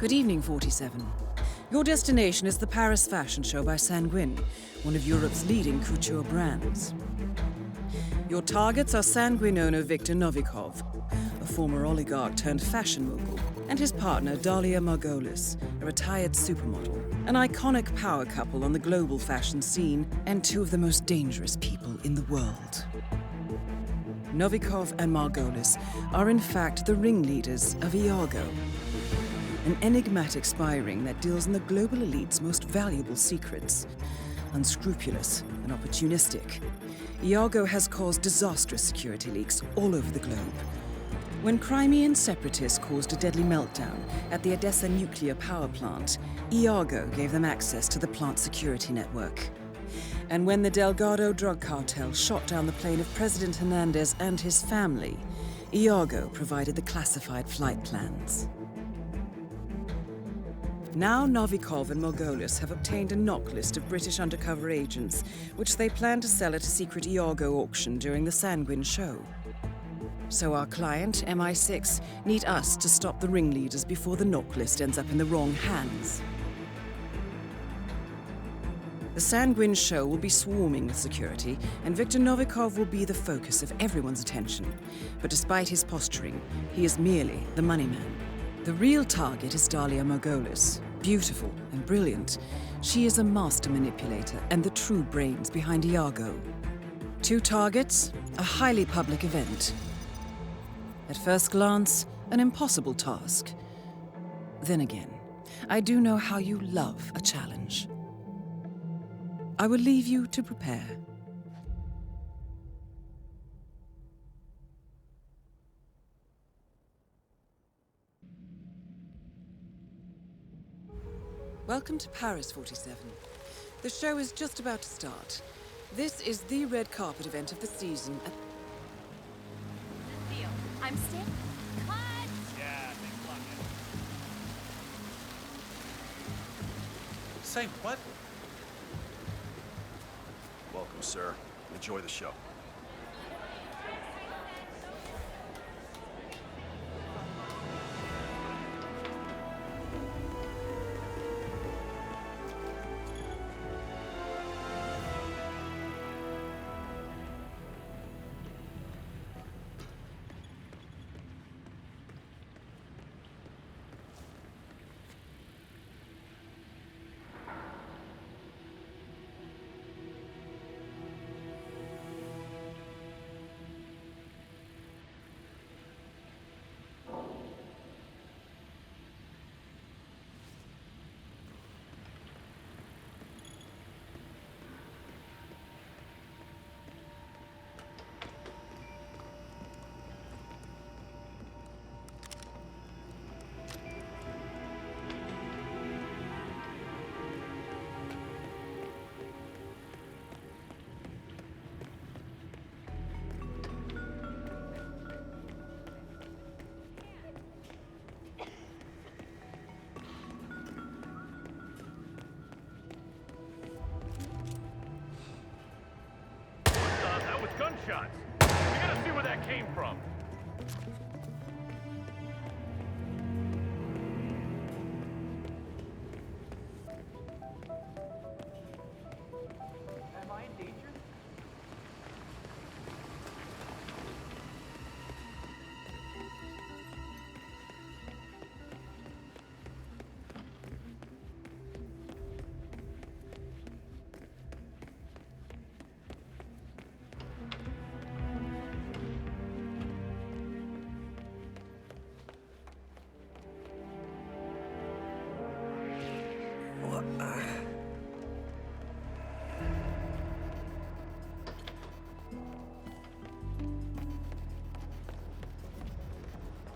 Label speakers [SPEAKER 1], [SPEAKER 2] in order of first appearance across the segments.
[SPEAKER 1] Good evening, 47. Your destination is the Paris Fashion Show by Sanguine, one of Europe's leading couture brands. Your targets are Sanguine owner Viktor Novikov, a former oligarch turned fashion mogul, and his partner Dalia Margolis, a retired supermodel, an iconic power couple on the global fashion scene, and two of the most dangerous people in the world. Novikov and Margolis are in fact the ringleaders of Iago, an enigmatic spy ring that deals in the global elite's most valuable secrets. Unscrupulous and opportunistic, Iago has caused disastrous security leaks all over the globe. When Crimean separatists caused a deadly meltdown at the Odessa nuclear power plant, Iago gave them access to the plant's security network. And when the Delgado drug cartel shot down the plane of President Hernandez and his family, Iago provided the classified flight plans. Now Novikov and Margolis have obtained a knock list of British undercover agents, which they plan to sell at a secret Iago auction during the Sanguine show. So our client, MI6, need us to stop the ringleaders before the knock list ends up in the wrong hands. The Sanguine show will be swarming with security, and Viktor Novikov will be the focus of everyone's attention. But despite his posturing, he is merely the money man. The real target is Dalia Margolis. Beautiful and brilliant, she is a master manipulator and the true brains behind Iago. Two targets, a highly public event. At first glance, an impossible task. Then again, I do know how you love a challenge. I will leave you to prepare. Welcome to Paris, 47. The show is just about to start. This is the red carpet event of the season.
[SPEAKER 2] Deal. I'm still. Cut!
[SPEAKER 3] Yeah, they flung it. Say what?
[SPEAKER 4] Welcome, sir. Enjoy the show.
[SPEAKER 3] That was gunshots. We gotta see where that came from.
[SPEAKER 5] Am I in danger?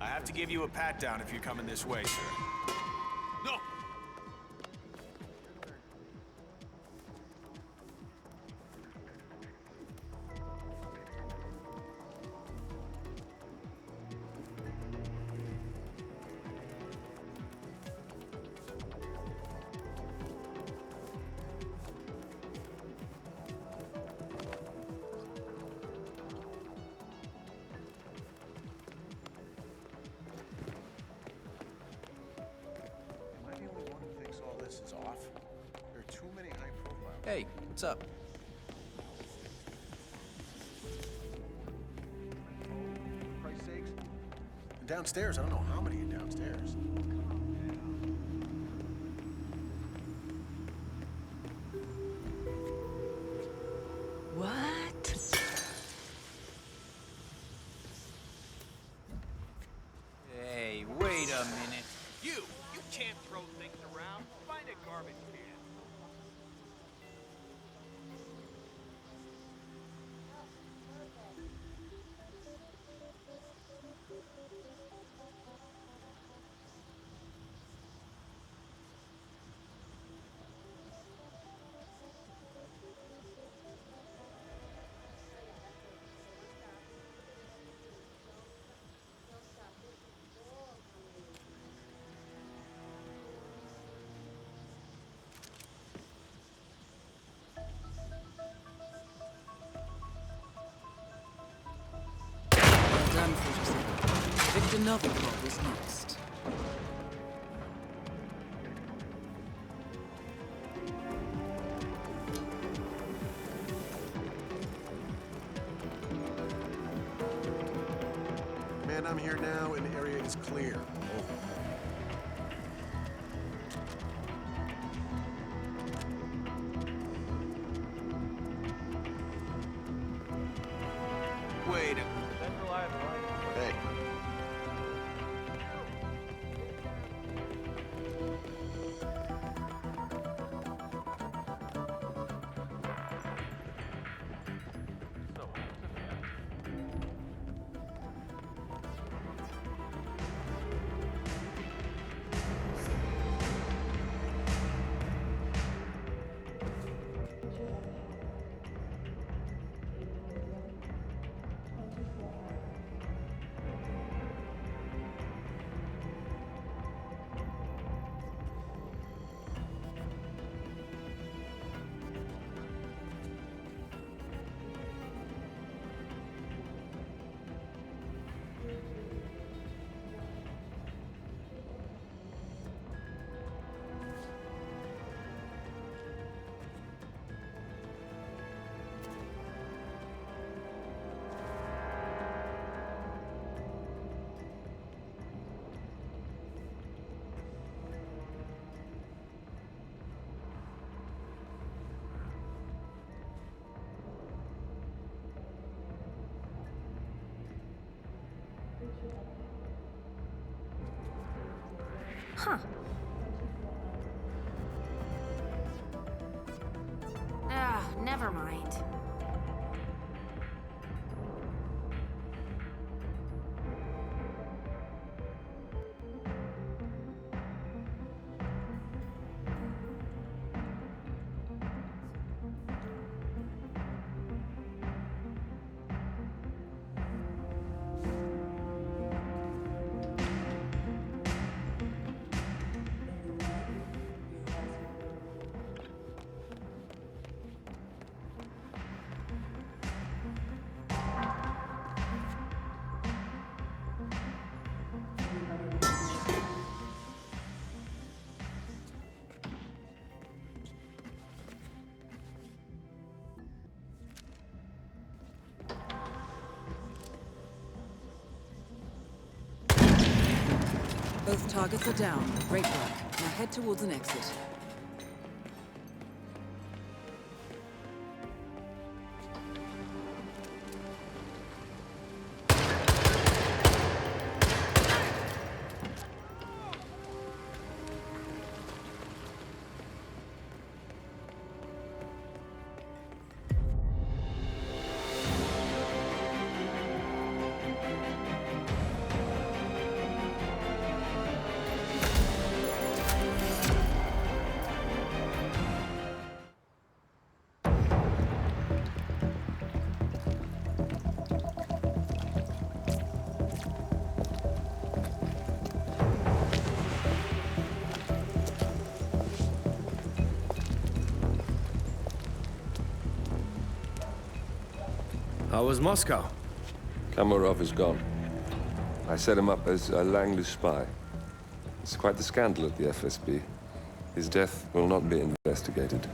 [SPEAKER 6] I have to give you a pat-down if you're coming this way, sir. No!
[SPEAKER 4] Hey, what's up? For Christ's sakes. And downstairs, I don't know how many are downstairs.
[SPEAKER 1] What?
[SPEAKER 6] Hey, wait a minute. You can't throw things around. Find a garbage can.
[SPEAKER 1] Done, 47. Victor Novikov is next.
[SPEAKER 4] Man, I'm here now, and the area is clear. Over.
[SPEAKER 6] Wait a minute.
[SPEAKER 4] Hey.
[SPEAKER 2] Huh. Never mind.
[SPEAKER 1] Both targets are down. Great work. Now head towards an exit.
[SPEAKER 5] How was Moscow?
[SPEAKER 7] Kamarov is gone. I set him up as a Langley spy. It's quite the scandal at the FSB. His death will not be investigated.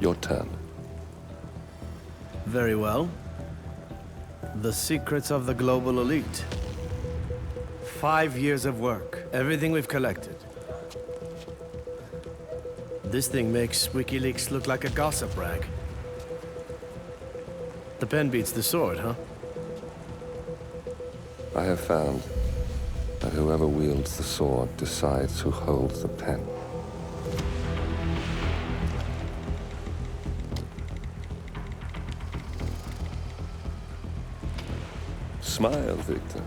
[SPEAKER 7] Your turn.
[SPEAKER 5] Very well. The secrets of the global elite. 5 years of work, everything we've collected. This thing makes WikiLeaks look like a gossip rag. The pen beats the sword, huh?
[SPEAKER 7] I have found that whoever wields the sword decides who holds the pen. Smile, Victor.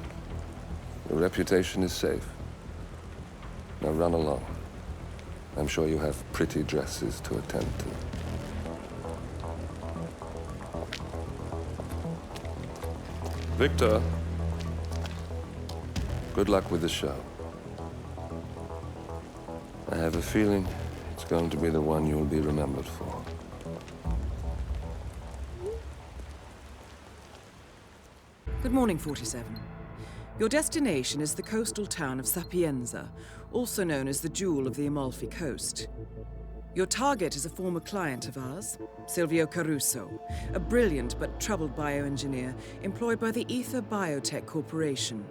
[SPEAKER 7] Your reputation is safe. Now run along. I'm sure you have pretty dresses to attend to. Victor, good luck with the show. I have a feeling it's going to be the one you'll be remembered for.
[SPEAKER 1] Good morning, 47. Your destination is the coastal town of Sapienza, also known as the Jewel of the Amalfi Coast. Your target is a former client of ours, Silvio Caruso, a brilliant but troubled bioengineer employed by the Ether Biotech Corporation.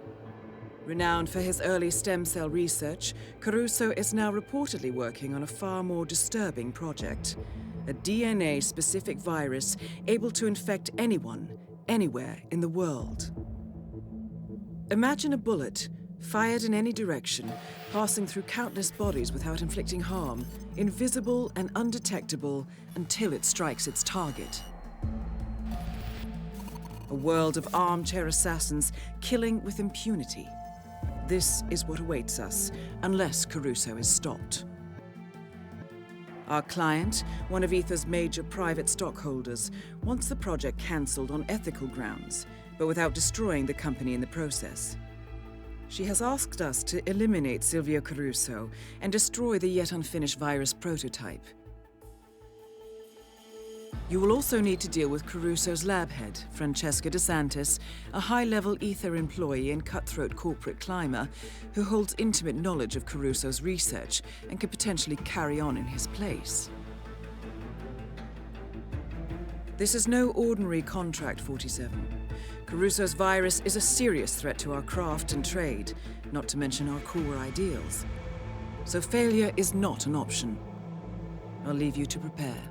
[SPEAKER 1] Renowned for his early stem cell research, Caruso is now reportedly working on a far more disturbing project, a DNA-specific virus able to infect anyone, anywhere in the world. Imagine a bullet, fired in any direction, passing through countless bodies without inflicting harm, invisible and undetectable until it strikes its target. A world of armchair assassins killing with impunity. This is what awaits us, unless Caruso is stopped. Our client, one of Ether's major private stockholders, wants the project cancelled on ethical grounds, but without destroying the company in the process. She has asked us to eliminate Silvio Caruso and destroy the yet unfinished virus prototype. You will also need to deal with Caruso's lab head, Francesca DeSantis, a high-level Ether employee and cutthroat corporate climber who holds intimate knowledge of Caruso's research and could potentially carry on in his place. This is no ordinary contract, 47. Caruso's virus is a serious threat to our craft and trade, not to mention our core ideals. So failure is not an option. I'll leave you to prepare.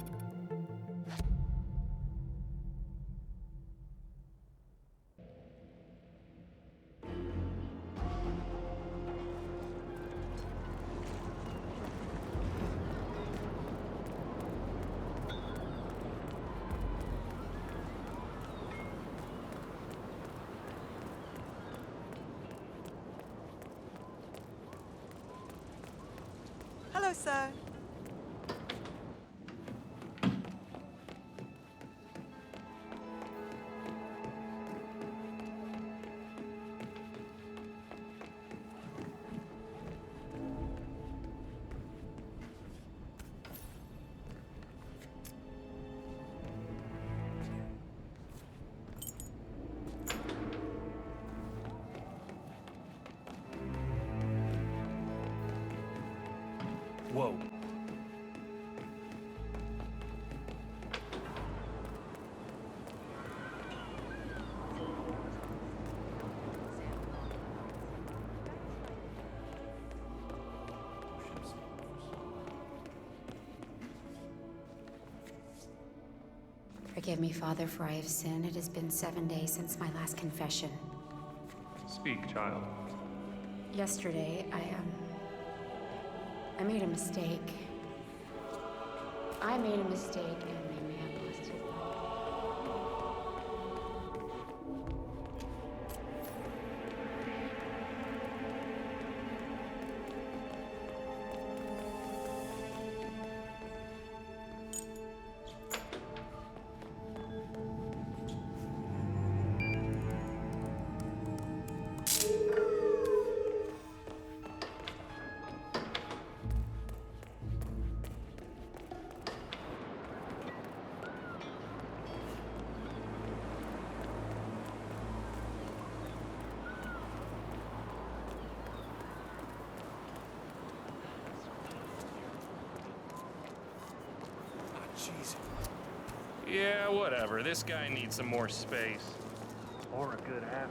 [SPEAKER 8] Hello, sir.
[SPEAKER 3] Whoa.
[SPEAKER 9] Forgive me, Father, for I have sinned. It has been 7 days since my last confession.
[SPEAKER 3] Speak, child.
[SPEAKER 9] Yesterday, I made a mistake. I made a mistake, and a man lost his life.
[SPEAKER 4] Jeez.
[SPEAKER 3] Yeah, whatever. This guy needs some more space. Or a good half.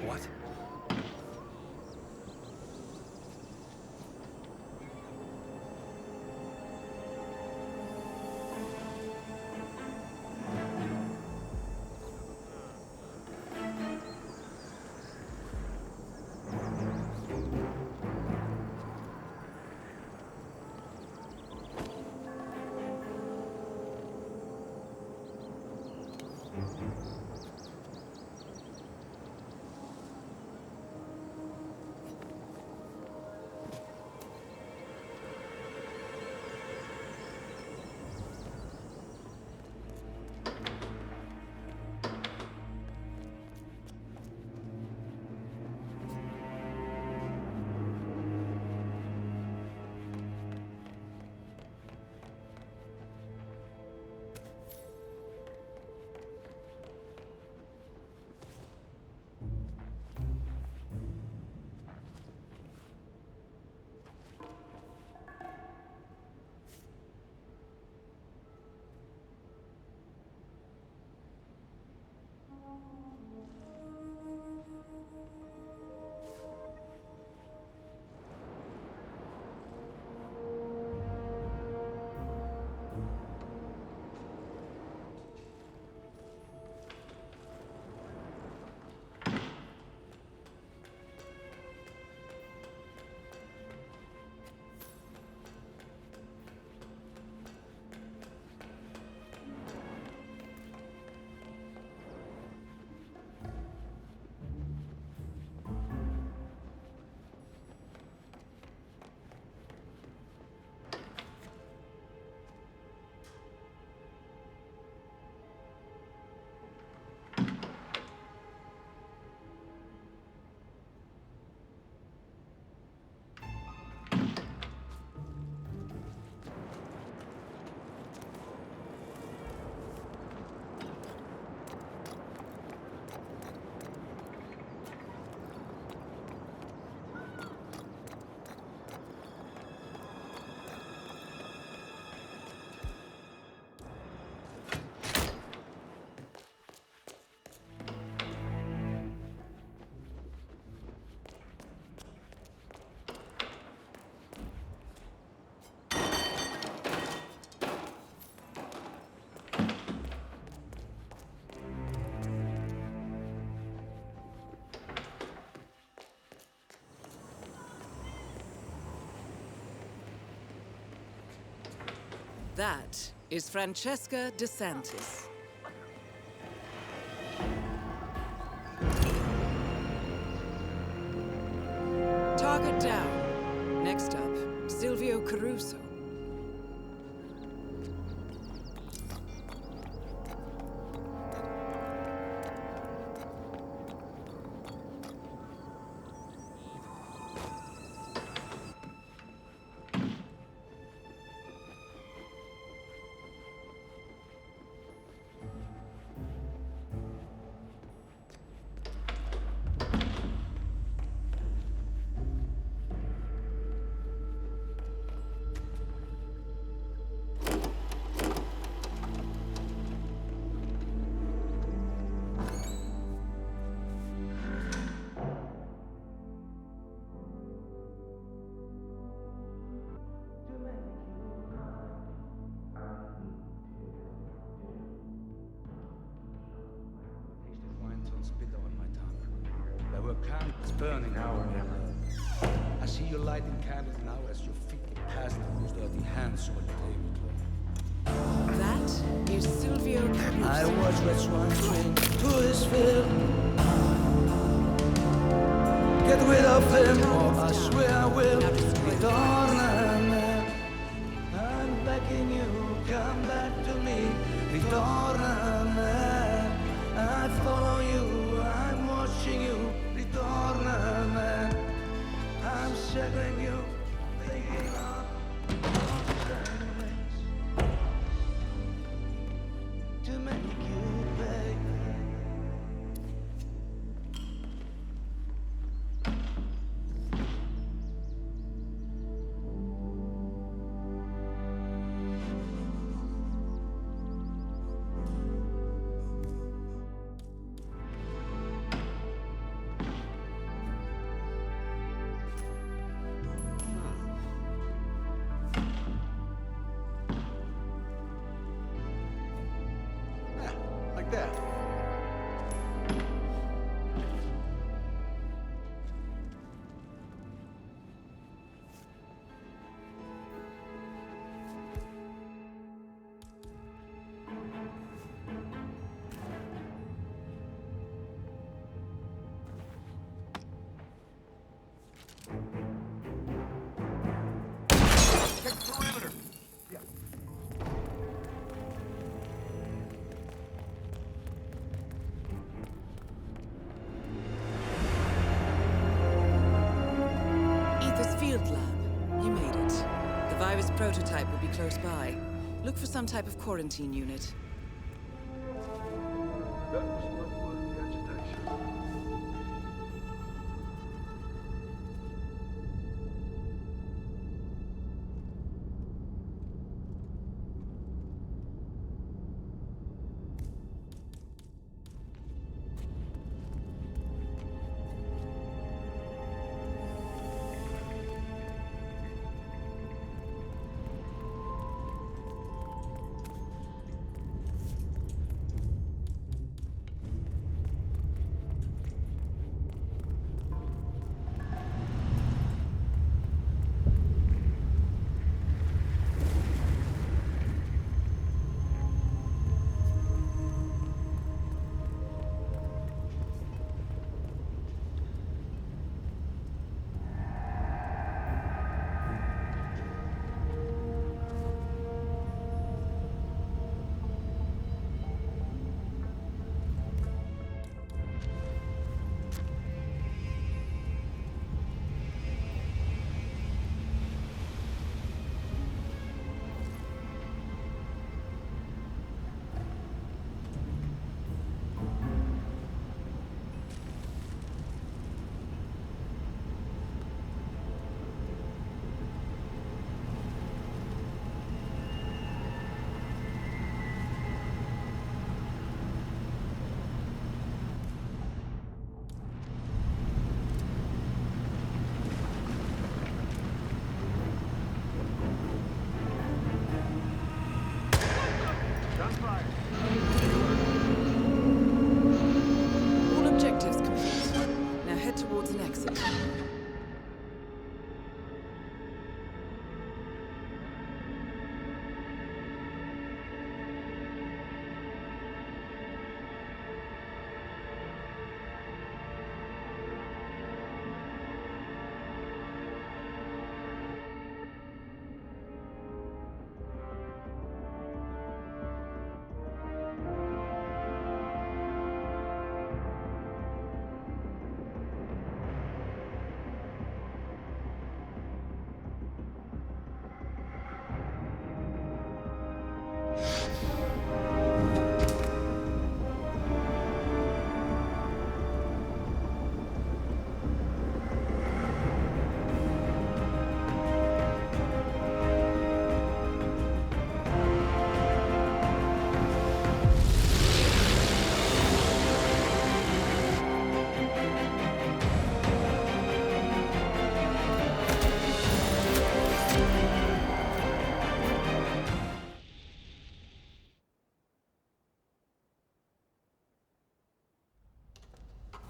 [SPEAKER 5] What?
[SPEAKER 1] That is Francesca DeSantis. Target down. Next up, Silvio Caruso.
[SPEAKER 10] burning our hammer. I see you lighting candles now as your feet get past those dirty hands on the table.
[SPEAKER 1] That is Silvio Caruso.
[SPEAKER 10] I watch Red Swan swing to his fill. Get rid of him, or I swear I will. Ritorna, I'm begging you, come back to me. Ritorna, I follow you, I'm watching you. Ritorna, I'm circling you, thinking of ways to make you pay.
[SPEAKER 4] Yeah, like that.
[SPEAKER 1] Ether's field lab. You made it. The virus prototype will be close by. Look for some type of quarantine unit.
[SPEAKER 7] That was not worth the agitation.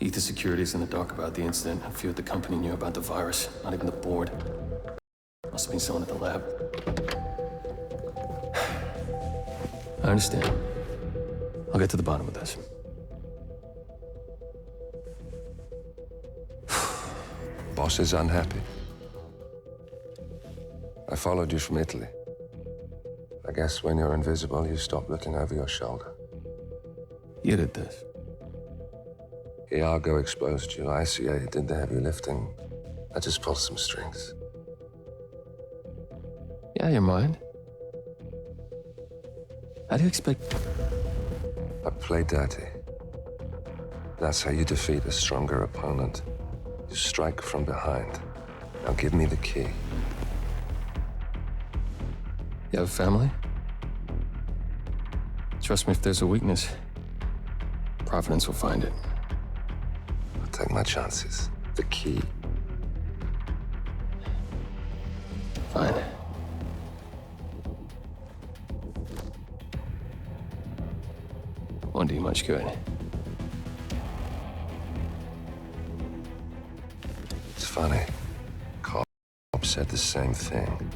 [SPEAKER 11] Ether Security's in the dark about the incident. A few at the company knew about the virus. Not even the board. Must have been someone at the lab. I understand. I'll get to the bottom of this.
[SPEAKER 7] Boss is unhappy. I followed you from Italy. I guess when you're invisible, you stop looking over your shoulder.
[SPEAKER 11] You did this.
[SPEAKER 7] Iago exposed you. ICA did the heavy lifting. I just pulled some strings.
[SPEAKER 11] Yeah, your mind. How do you expect...
[SPEAKER 7] I play dirty. That's how you defeat a stronger opponent. You strike from behind. Now give me the key.
[SPEAKER 11] You have a family? Trust me, if there's a weakness, Providence will find it.
[SPEAKER 7] I'll take my chances. The key.
[SPEAKER 11] Fine. Won't do you much good.
[SPEAKER 7] It's funny. Cop said the same thing.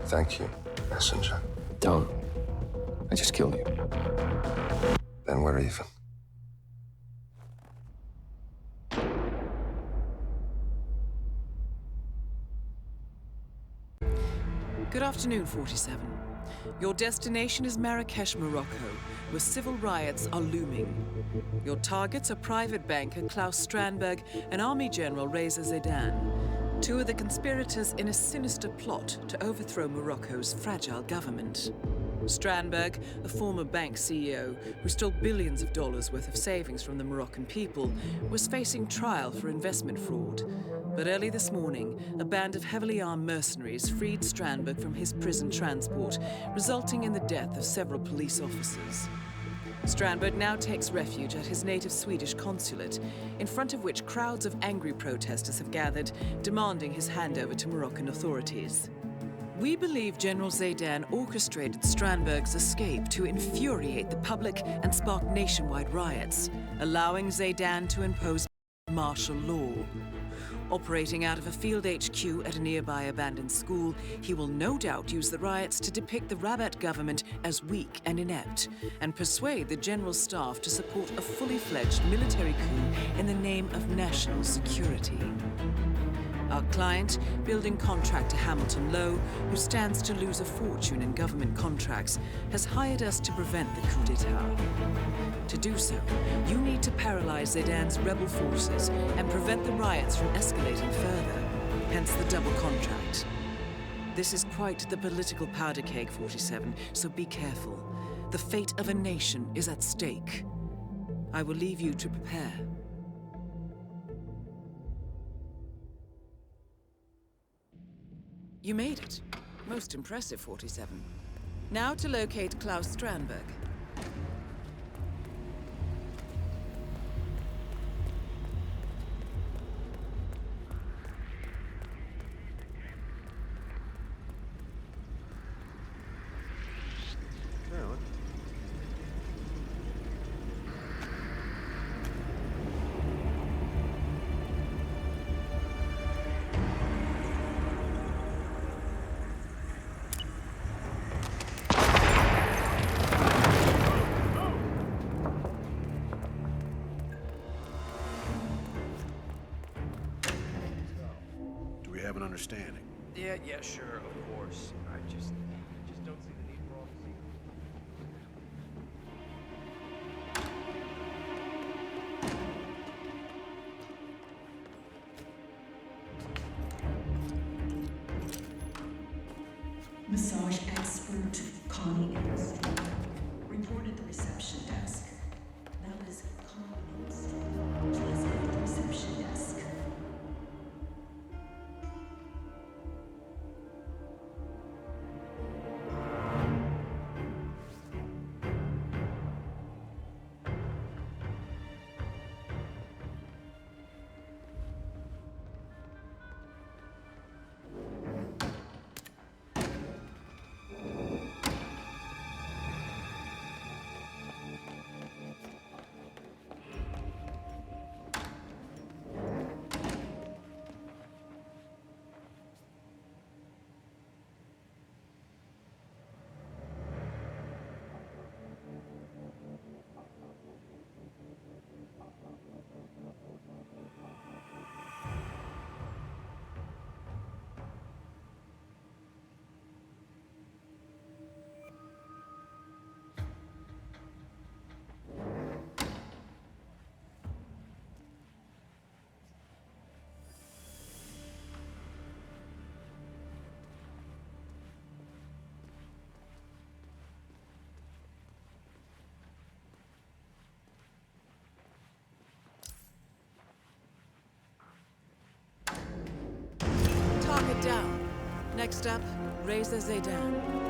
[SPEAKER 7] Thank you, messenger.
[SPEAKER 11] Don't. I just killed you.
[SPEAKER 7] Then we're even.
[SPEAKER 1] Good afternoon, 47. Your destination is Marrakesh, Morocco, where civil riots are looming. Your targets are private banker Klaus Strandberg and Army General Reza Zaidan, two of the conspirators in a sinister plot to overthrow Morocco's fragile government. Strandberg, a former bank CEO who stole billions of dollars worth of savings from the Moroccan people, was facing trial for investment fraud. But early this morning, a band of heavily armed mercenaries freed Strandberg from his prison transport, resulting in the death of several police officers. Strandberg now takes refuge at his native Swedish consulate, in front of which crowds of angry protesters have gathered, demanding his handover to Moroccan authorities. We believe General Zaidan orchestrated Strandberg's escape to infuriate the public and spark nationwide riots, allowing Zaidan to impose martial law. Operating out of a field HQ at a nearby abandoned school, he will no doubt use the riots to depict the Rabat government as weak and inept, and persuade the general staff to support a fully fledged military coup in the name of national security. Our client, building contractor Hamilton Lowe, who stands to lose a fortune in government contracts, has hired us to prevent the coup d'etat. To do so, you need to paralyze Zaidan's rebel forces and prevent the riots from escalating further, hence the double contract. This is quite the political powder keg, 47, so be careful. The fate of a nation is at stake. I will leave you to prepare. You made it. Most impressive, 47. Now to locate Klaus Strandberg.
[SPEAKER 4] Have an understanding.
[SPEAKER 6] Yeah, sure, of course. I just don't see the need for all this.
[SPEAKER 12] Massage expert Connie Anderson reported at the reception desk. That is competence. Please go to the reception desk.
[SPEAKER 1] down. Next up, raise the Zaydan.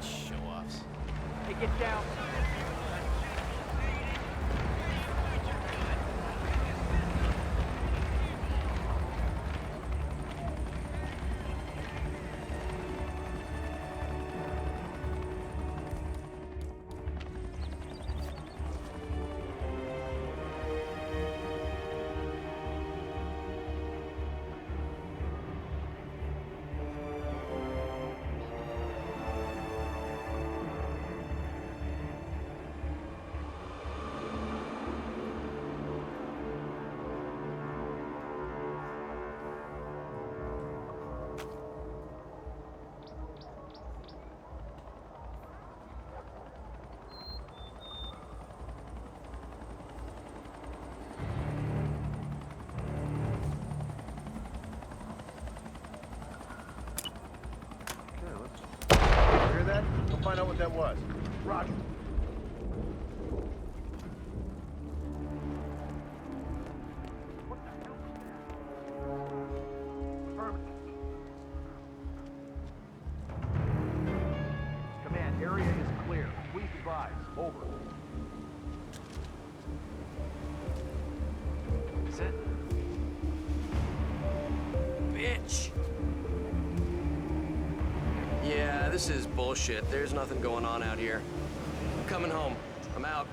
[SPEAKER 6] Show-offs. Hey, get down.
[SPEAKER 4] Find out what that was. Roger.
[SPEAKER 13] Command, area is clear. Please advise. Over.
[SPEAKER 6] Is it? Bitch!
[SPEAKER 14] Yeah, this is bullshit. There's nothing going on out here. I'm coming home. I'm out.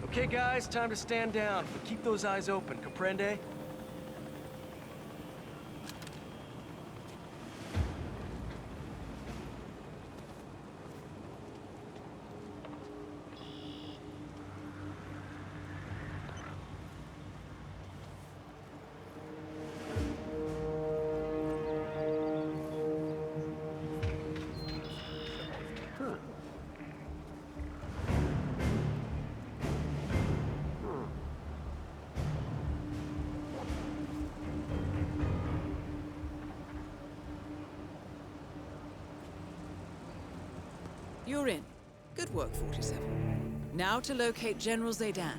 [SPEAKER 14] Okay, guys, time to stand down. But keep those eyes open, comprende?
[SPEAKER 1] You're in. Good work, 47. Now to locate General Zaydan.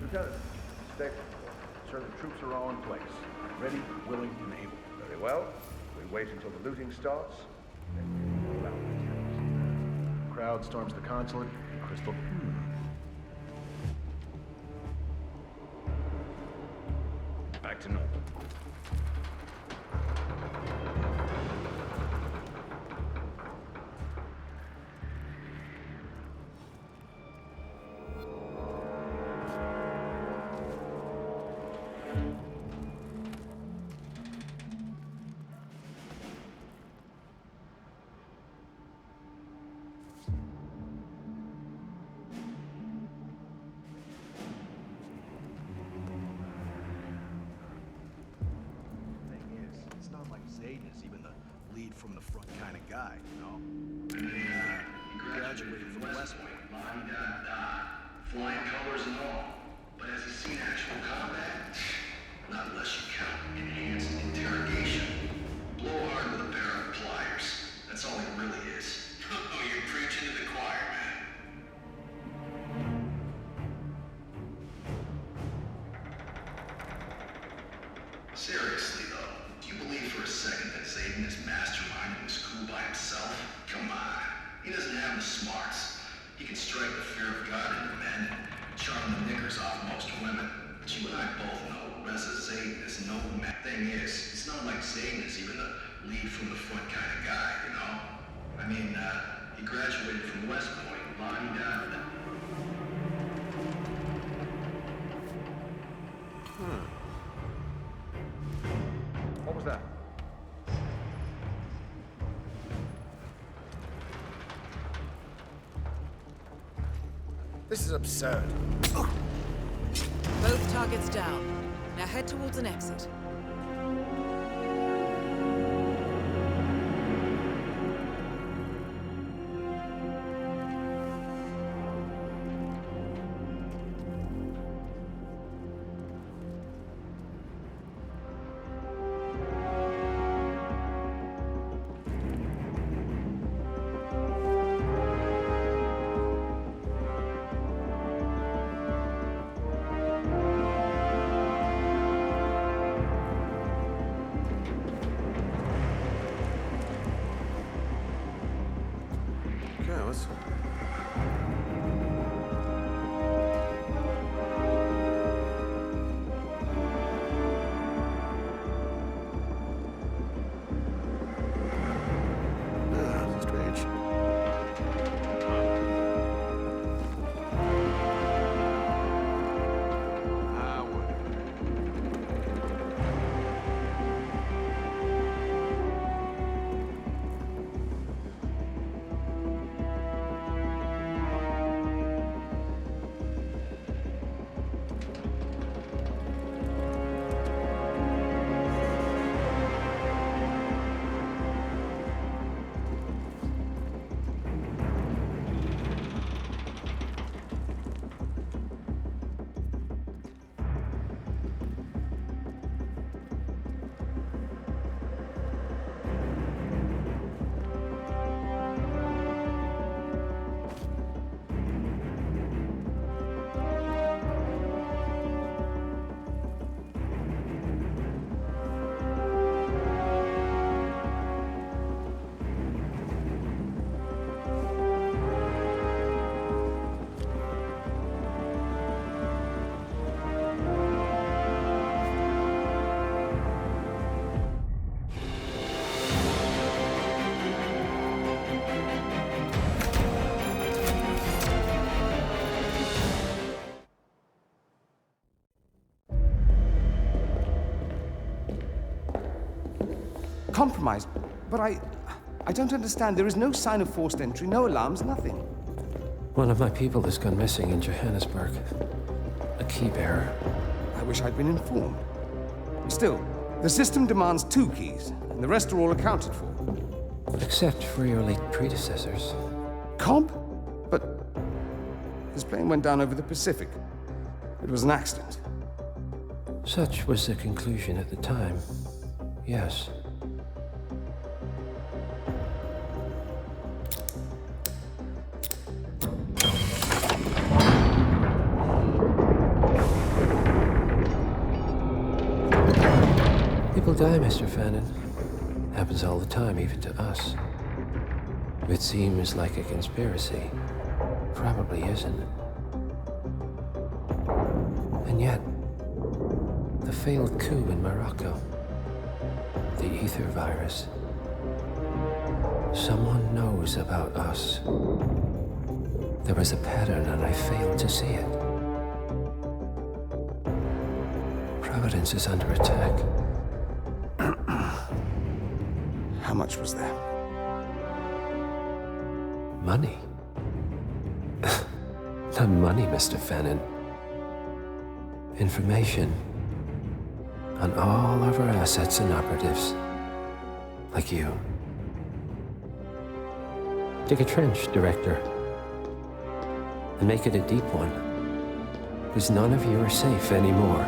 [SPEAKER 13] Lieutenant, stay. Sir, the troops are all in place. Ready, willing, and able. Very well. We wait until the looting starts, then we move out. Crowd storms the consulate in Crystal. Back to normal. the front kind of guy, you know? He graduated from West Point.
[SPEAKER 15] Flying colors and all. But has he seen actual combat? Not unless you count enhanced interrogation. Blow hard with a pair of pliers. That's all he really is. Oh, you're preaching to the choir, man. Seriously, though, do you believe for a second that Zayden is masterminding this coup by himself? Come on. He doesn't have the smarts. He can strike the fear of God into men and charm the knickers off most women. But you and I both know Reza Zayden is no man. Thing is, it's not like Zayden is even a lead from the front kind of guy, you know? I mean, he graduated from West Point, la-di-da.
[SPEAKER 13] What was that?
[SPEAKER 5] This is absurd.
[SPEAKER 1] Both targets down. Now head towards an exit.
[SPEAKER 10] Compromised, but I don't understand. There is no sign of forced entry, no alarms, nothing.
[SPEAKER 11] One of my people has gone missing in Johannesburg. A key bearer.
[SPEAKER 10] I wish I'd been informed. Still, the system demands 2 keys, and the rest are all accounted for.
[SPEAKER 11] Except for your late predecessors.
[SPEAKER 10] Comp? But his plane went down over the Pacific. It was an accident.
[SPEAKER 11] Such was the conclusion at the time. Yes. People die, Mr. Fannin. Happens all the time, even to us. It seems like a conspiracy. Probably isn't. And yet, the failed coup in Morocco, the ether virus. Someone knows about us. There was a pattern and I failed to see it. Providence is under attack.
[SPEAKER 10] How much was there?
[SPEAKER 11] Money? Not money, Mr. Fannin. Information on all of our assets and operatives. Like you. Dig a trench, Director. And make it a deep one. Because none of you are safe anymore.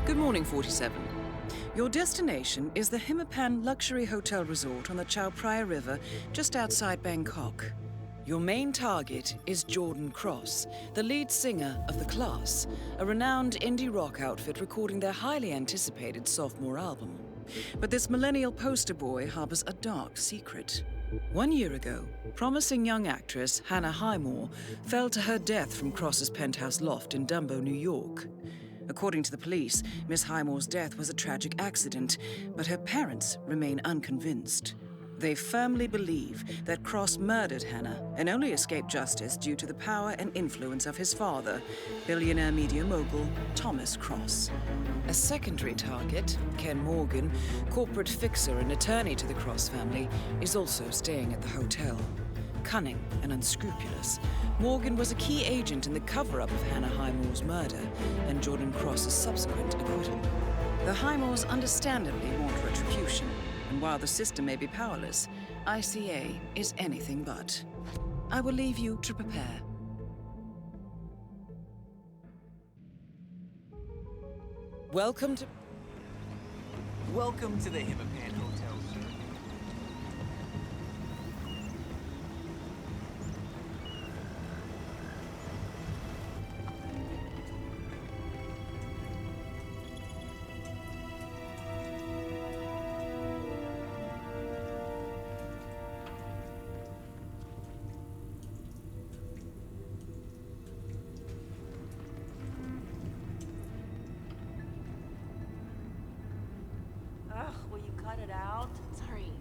[SPEAKER 1] Good morning, 47. Your destination is the Hitman Luxury Hotel Resort on the Chao Phraya River, just outside Bangkok. Your main target is Jordan Cross, the lead singer of The Class, a renowned indie rock outfit recording their highly anticipated sophomore album. But this millennial poster boy harbors a dark secret. 1 year ago, promising young actress Hannah Highmore fell to her death from Cross's penthouse loft in Dumbo, New York. According to the police, Miss Highmore's death was a tragic accident, but her parents remain unconvinced. They firmly believe that Cross murdered Hannah and only escaped justice due to the power and influence of his father, billionaire media mogul Thomas Cross. A secondary target, Ken Morgan, corporate fixer and attorney to the Cross family, is also staying at the hotel. Cunning and unscrupulous, Morgan was a key agent in the cover-up of Hannah Highmore's murder and Jordan Cross's subsequent acquittal. The Highmores understandably want retribution, and while the system may be powerless, ICA is anything but. I will leave you to prepare. Welcome to
[SPEAKER 6] the Hitman Hotel, sir.
[SPEAKER 2] Ugh, will you cut it out? Sorry.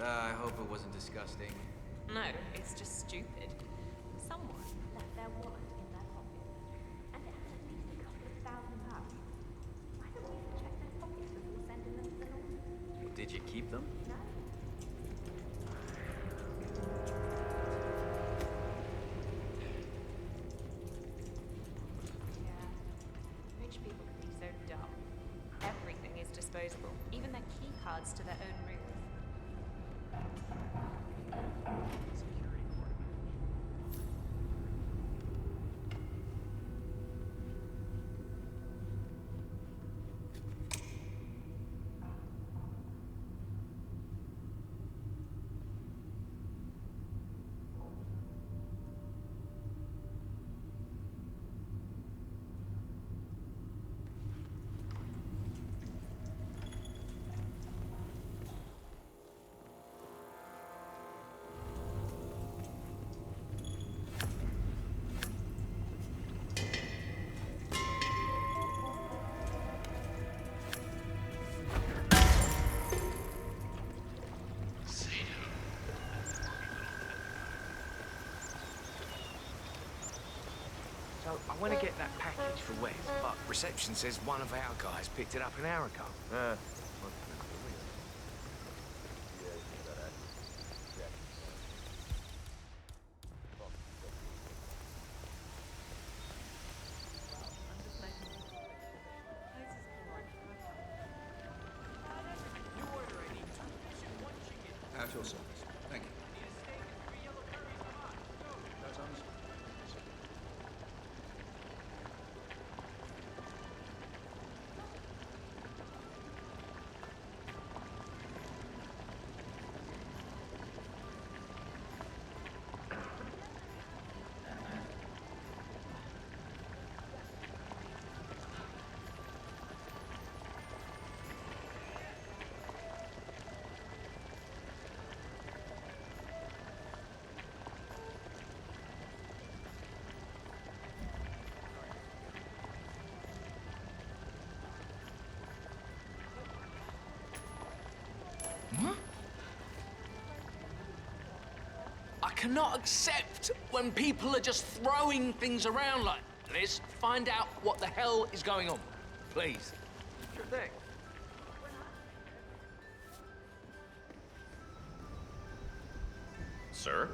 [SPEAKER 6] I hope it wasn't disgusting.
[SPEAKER 2] No, it's just stupid. Someone left their wallet in their pocket. And it had at least a couple of £1,000. Why don't we check their pockets before sending them to the laundry?
[SPEAKER 6] Did you keep them?
[SPEAKER 2] No. Yeah. Rich people can be so dumb. Everything is disposable, even their key cards to their own rooms.
[SPEAKER 16] So, I want to get that package for Wes, but reception says one of our guys picked it up an hour ago.
[SPEAKER 4] At your service. Thank you. That's honest.
[SPEAKER 16] I cannot accept when people are just throwing things around like this. Find out what the hell is going on, please.
[SPEAKER 6] Sure thing.
[SPEAKER 3] Sir?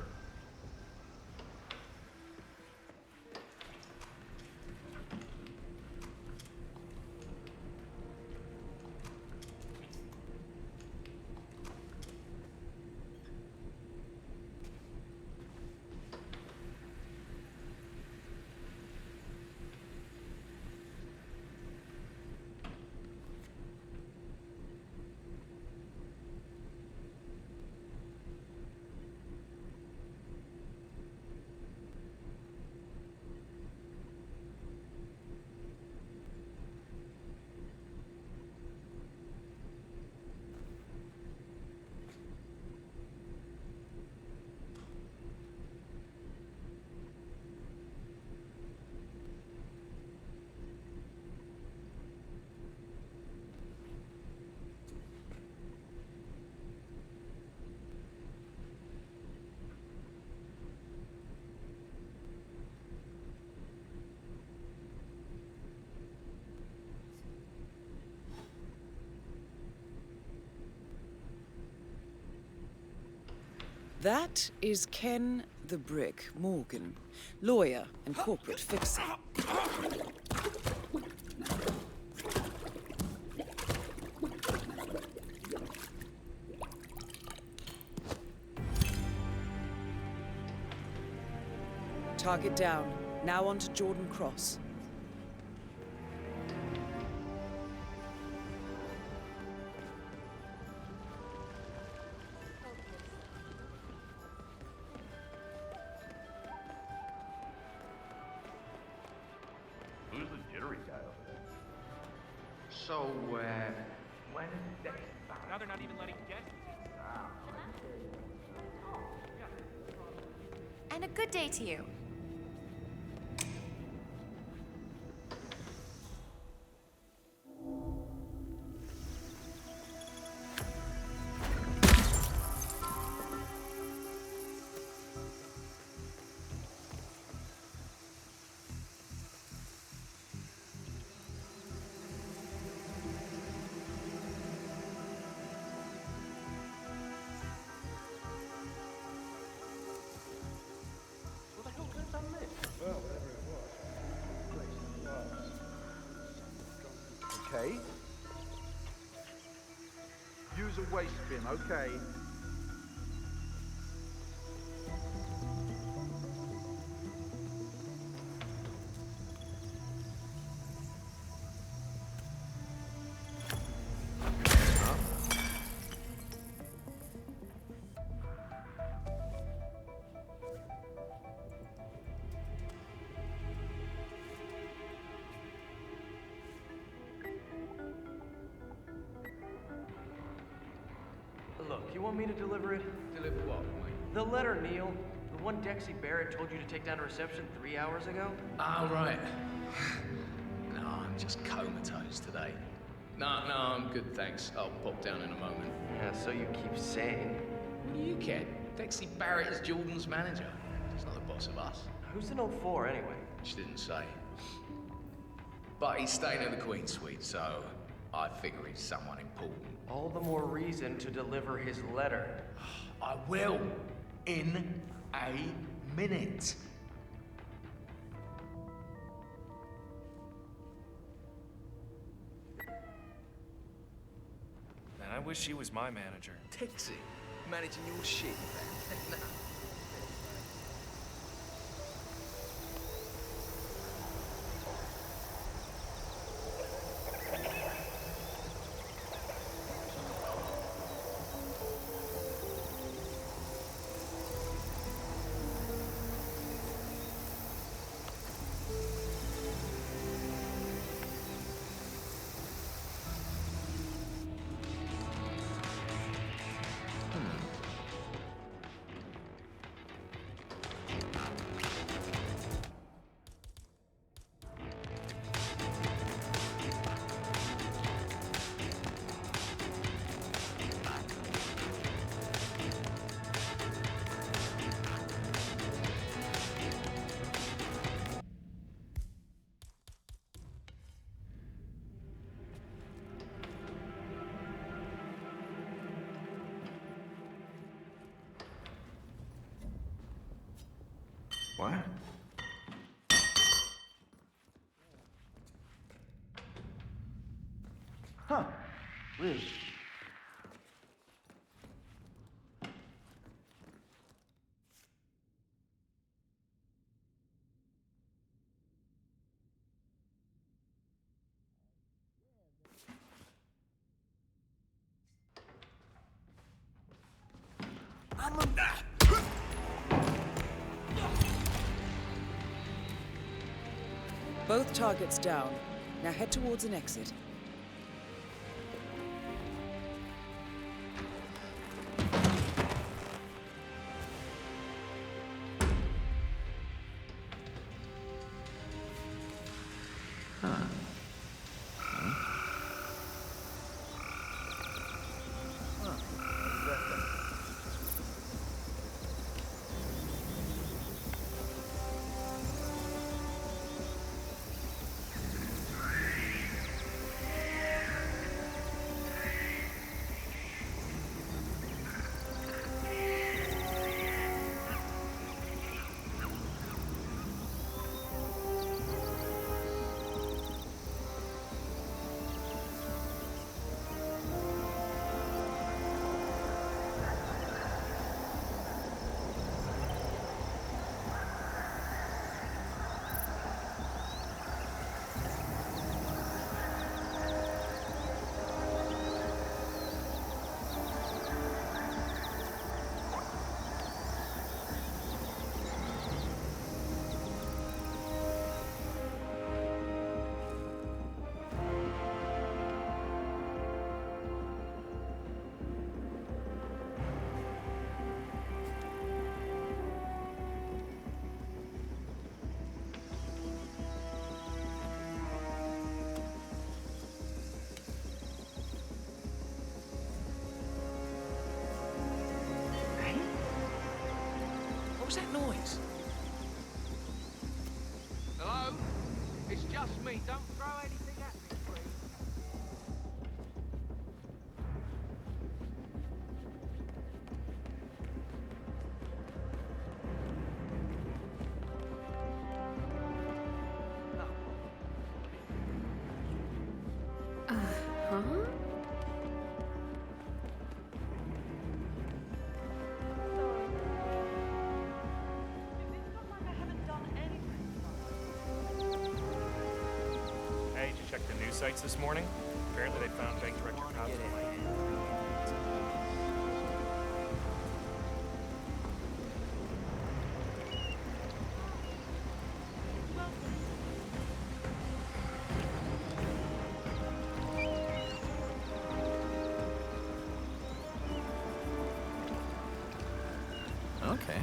[SPEAKER 1] That is Ken the Brick Morgan, lawyer and corporate fixer. Target down. Now on to Jordan Cross.
[SPEAKER 13] Who's the jittery guy over there?
[SPEAKER 6] So, when is Dexter back?
[SPEAKER 3] Now they're not even letting guests.
[SPEAKER 2] And a good day to you.
[SPEAKER 13] Okay. Use a waste bin, okay.
[SPEAKER 14] Look, you want me to deliver it?
[SPEAKER 11] Deliver what, mate?
[SPEAKER 14] The letter, Neil. The one Dexy Barrett told you to take down to reception 3 hours ago?
[SPEAKER 11] Oh, right. No, I'm just comatose today. No, I'm good, thanks. I'll pop down in a moment.
[SPEAKER 14] Yeah, so you keep saying.
[SPEAKER 11] What do you care? Dexy Barrett is Jordan's manager. He's not the boss of us.
[SPEAKER 14] Who's in 04 anyway?
[SPEAKER 11] She didn't say. But he's staying at the Queen Suite, so I figure he's someone important.
[SPEAKER 14] All the more reason to deliver his letter.
[SPEAKER 11] I will. In a minute.
[SPEAKER 3] Man, I wish she was my manager.
[SPEAKER 11] Dexy, managing your shit, man.
[SPEAKER 13] What? Huh. Weird.
[SPEAKER 1] Both targets down. Now head towards an exit.
[SPEAKER 16] What was that noise? Hello? It's just me. Don't throw anything at me, please.
[SPEAKER 9] Huh?
[SPEAKER 3] Hey, did you check the news sites this morning? Apparently they found Bank Director Cobb's wife.
[SPEAKER 17] Okay.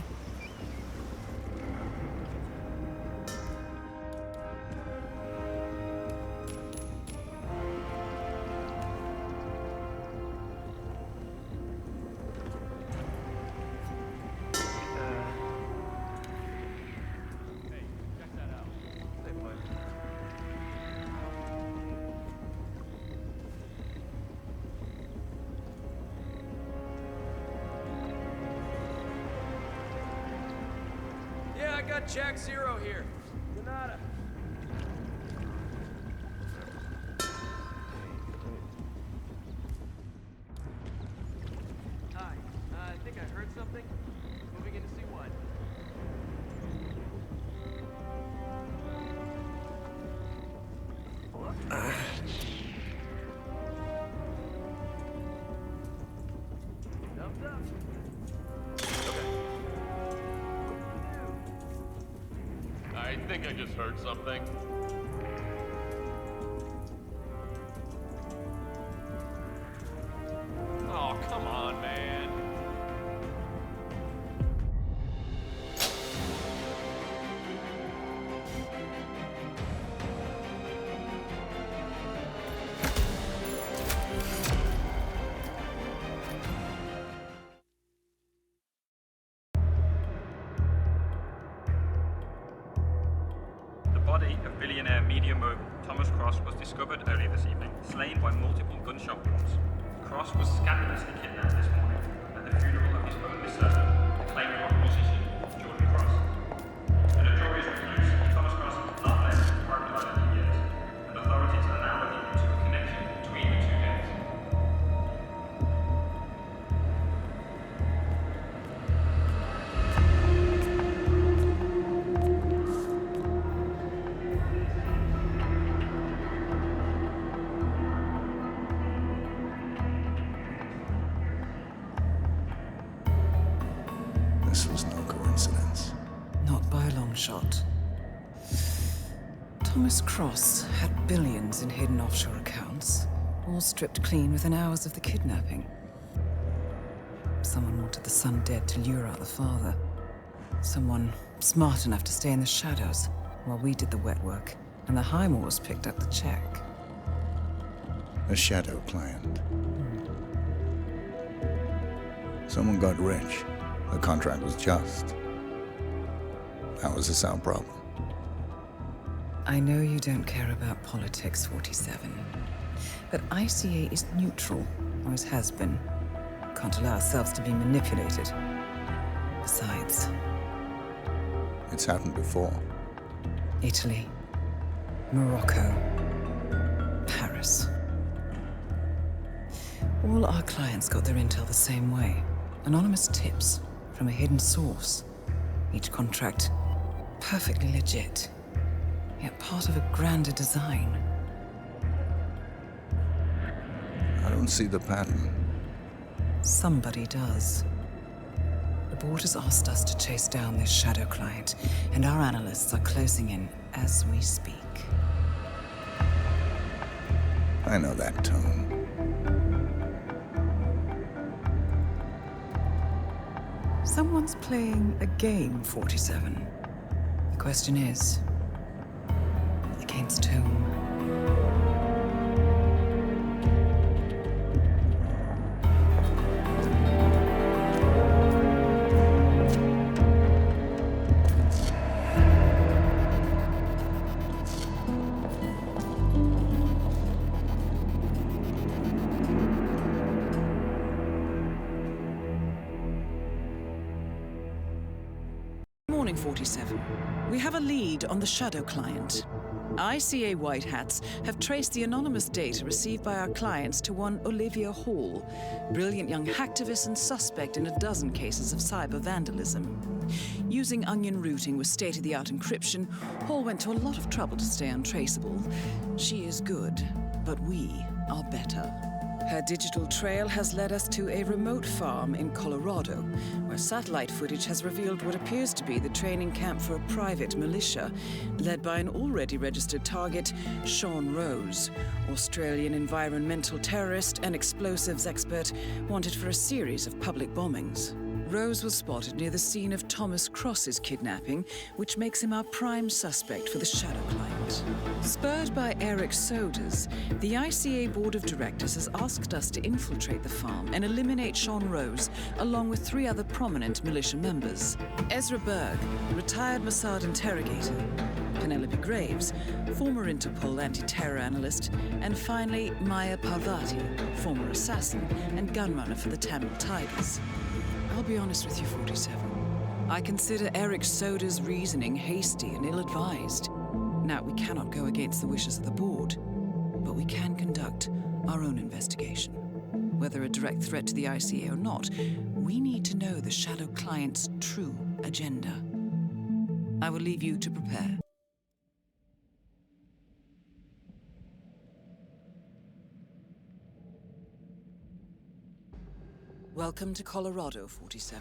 [SPEAKER 14] Yeah, I got Jack Zero here. Granada.
[SPEAKER 6] Hi, I think I heard something. Moving in to see what? Thumbs up.
[SPEAKER 3] I think I just heard something. Oh, come on, man.
[SPEAKER 18] The body of billionaire media mogul Thomas Cross was discovered earlier this evening, slain by multiple gunshot wounds. Cross was scandalously kidnapped this morning at the funeral of his only son, acclaimed rock musician Jordan Cross.
[SPEAKER 1] by a long shot. Thomas Cross had billions in hidden offshore accounts, all stripped clean within hours of the kidnapping. Someone wanted the son dead to lure out the father. Someone smart enough to stay in the shadows while we did the wet work, and the Highmoors picked up the check.
[SPEAKER 19] A shadow client. Someone got rich. The contract was just. That was a sound problem.
[SPEAKER 1] I know you don't care about politics, 47. But ICA is neutral, always has been. Can't allow ourselves to be manipulated. Besides...
[SPEAKER 19] It's happened before.
[SPEAKER 1] Italy. Morocco. Paris. All our clients got their intel the same way. Anonymous tips from a hidden source. Each contract perfectly legit, yet part of a grander design.
[SPEAKER 19] I don't see the pattern.
[SPEAKER 1] Somebody does. The board has asked us to chase down this shadow client, and our analysts are closing in as we speak.
[SPEAKER 19] I know that tone.
[SPEAKER 1] Someone's playing a game, 47. The question is, against whom? Morning, 47. We have a lead on the shadow client. ICA White Hats have traced the anonymous data received by our clients to one Olivia Hall, brilliant young hacktivist and suspect in a dozen cases of cyber vandalism. Using onion routing with state-of-the-art encryption, Hall went to a lot of trouble to stay untraceable. She is good, but we are better. Her digital trail has led us to a remote farm in Colorado, where satellite footage has revealed what appears to be the training camp for a private militia, led by an already registered target, Sean Rose, Australian environmental terrorist and explosives expert wanted for a series of public bombings. Rose was spotted near the scene of Thomas Cross's kidnapping, which makes him our prime suspect for the shadow client. Spurred by Eric Soders, the ICA Board of Directors has asked us to infiltrate the farm and eliminate Sean Rose, along with 3 other prominent militia members. Ezra Berg, retired Mossad interrogator, Penelope Graves, former Interpol anti-terror analyst, and finally Maya Parvati, former assassin and gunrunner for the Tamil Tigers. I'll be honest with you, 47. I consider Eric Soders' reasoning hasty and ill-advised. Now, we cannot go against the wishes of the board, but we can conduct our own investigation. Whether a direct threat to the ICA or not, we need to know the shadow client's true agenda. I will leave you to prepare. Welcome to Colorado, 47.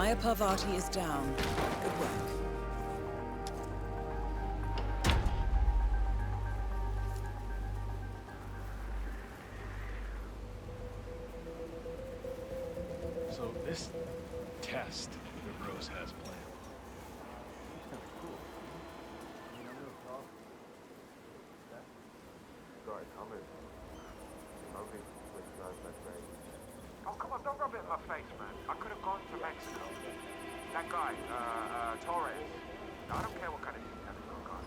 [SPEAKER 1] Maya Parvati is down. Good work.
[SPEAKER 13] So this test that Rose has planned.
[SPEAKER 6] Oh, come on, don't rub it in my face, man. I could have gone to Mexico. That guy, Torres. I don't care what kind of detail he's got.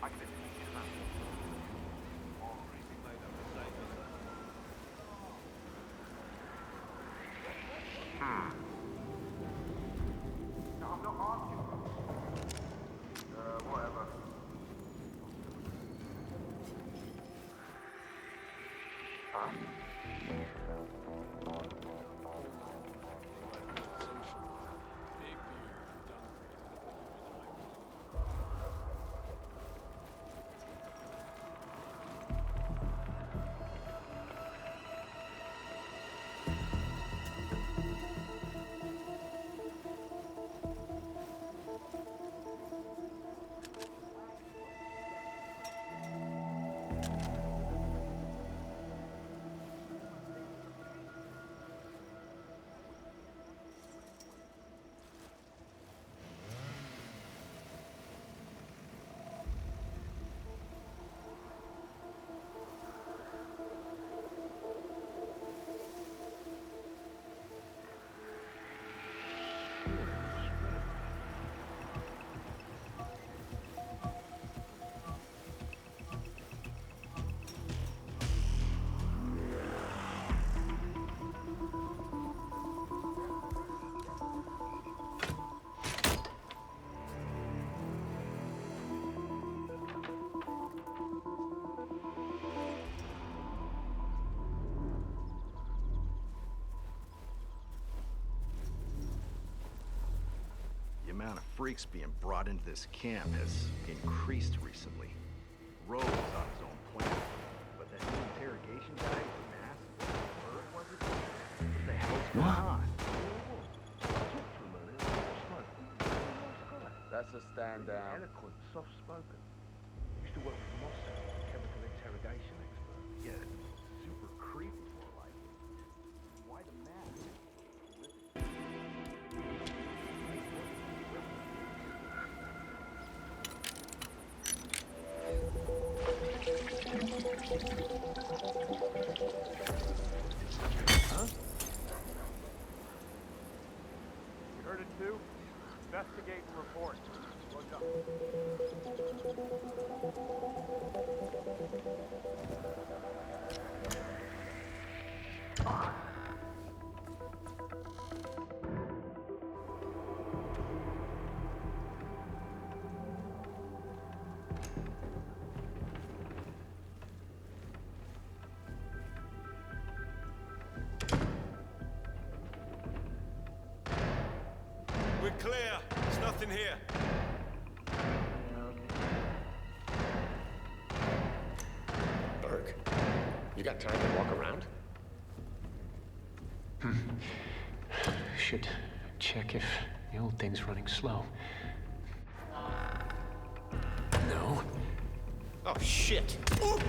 [SPEAKER 6] I can teach him out. No, I'm not arguing. Whatever.
[SPEAKER 13] The amount of freaks being brought into this camp has increased recently. Rose is on his own planet, but that new interrogation guy with the mask, bird was it? What the hell's going on?
[SPEAKER 20] That's a stand down.
[SPEAKER 13] Eloquent, soft-spoken. Used to work with Mossad, chemical interrogation expert. Yeah, super creepy, more like it. Why the mask? Huh? You heard it too? Investigate and report. What's up?
[SPEAKER 21] We're clear. There's nothing here.
[SPEAKER 11] Burke, you got time to walk around?
[SPEAKER 22] Should check if the old thing's running slow. No.
[SPEAKER 21] Oh, shit. Ooh.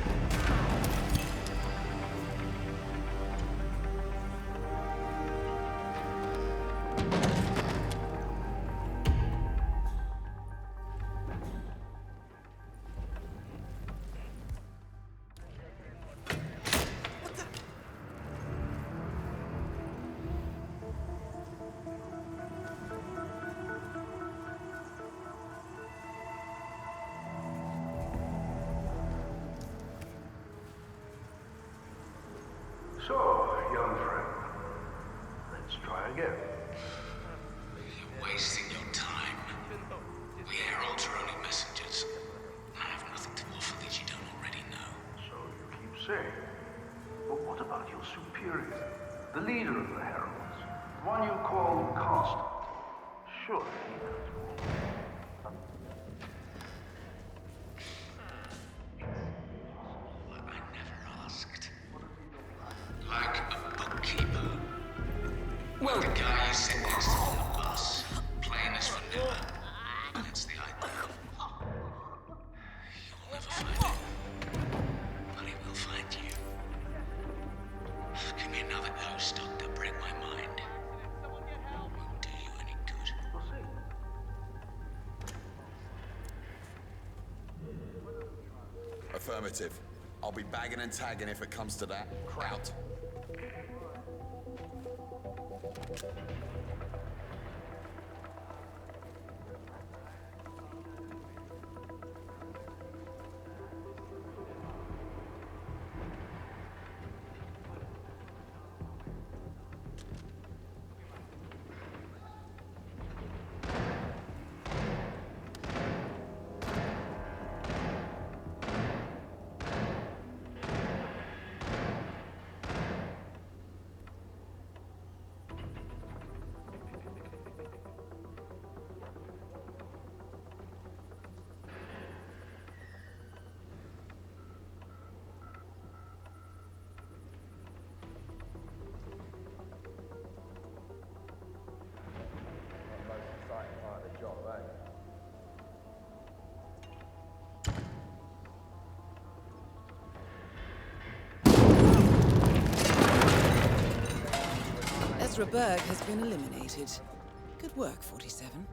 [SPEAKER 23] So, young friend, let's try again.
[SPEAKER 16] You're wasting your time. We heralds are only messengers. I have nothing to offer that you don't already know.
[SPEAKER 23] So you keep saying. But what about your superior, the leader of the heralds, the one you call Constant? Surely he knows more.
[SPEAKER 16] Like a bookkeeper. Well, the guy you sit next to never find it. But it will find you. Give me another dose, Doctor. Break my mind. Won't do you any good.
[SPEAKER 23] We'll see.
[SPEAKER 7] Affirmative. I'll be bagging and tagging if it comes to that. Out.
[SPEAKER 1] Ezra Berg has been eliminated. Good work, 47.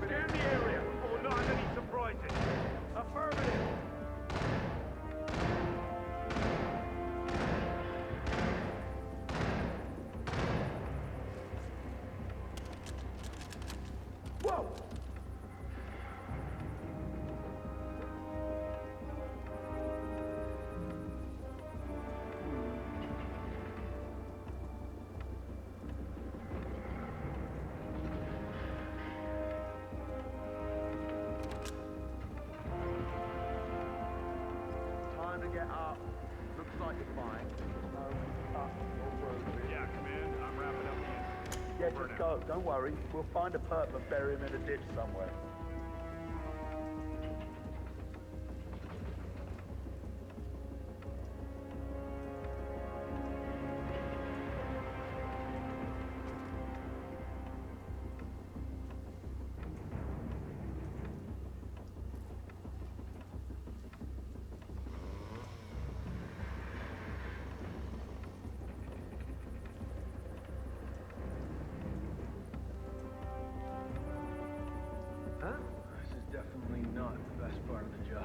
[SPEAKER 6] Scan the area. We'll not have any surprises. Affirmative. Whoa! Time to get up. Looks like you're fine. Yeah, Command. I'm wrapping up the
[SPEAKER 23] Yeah, just go. Don't worry. We'll find a perp and bury him in a ditch somewhere. This is definitely not the best part of the job.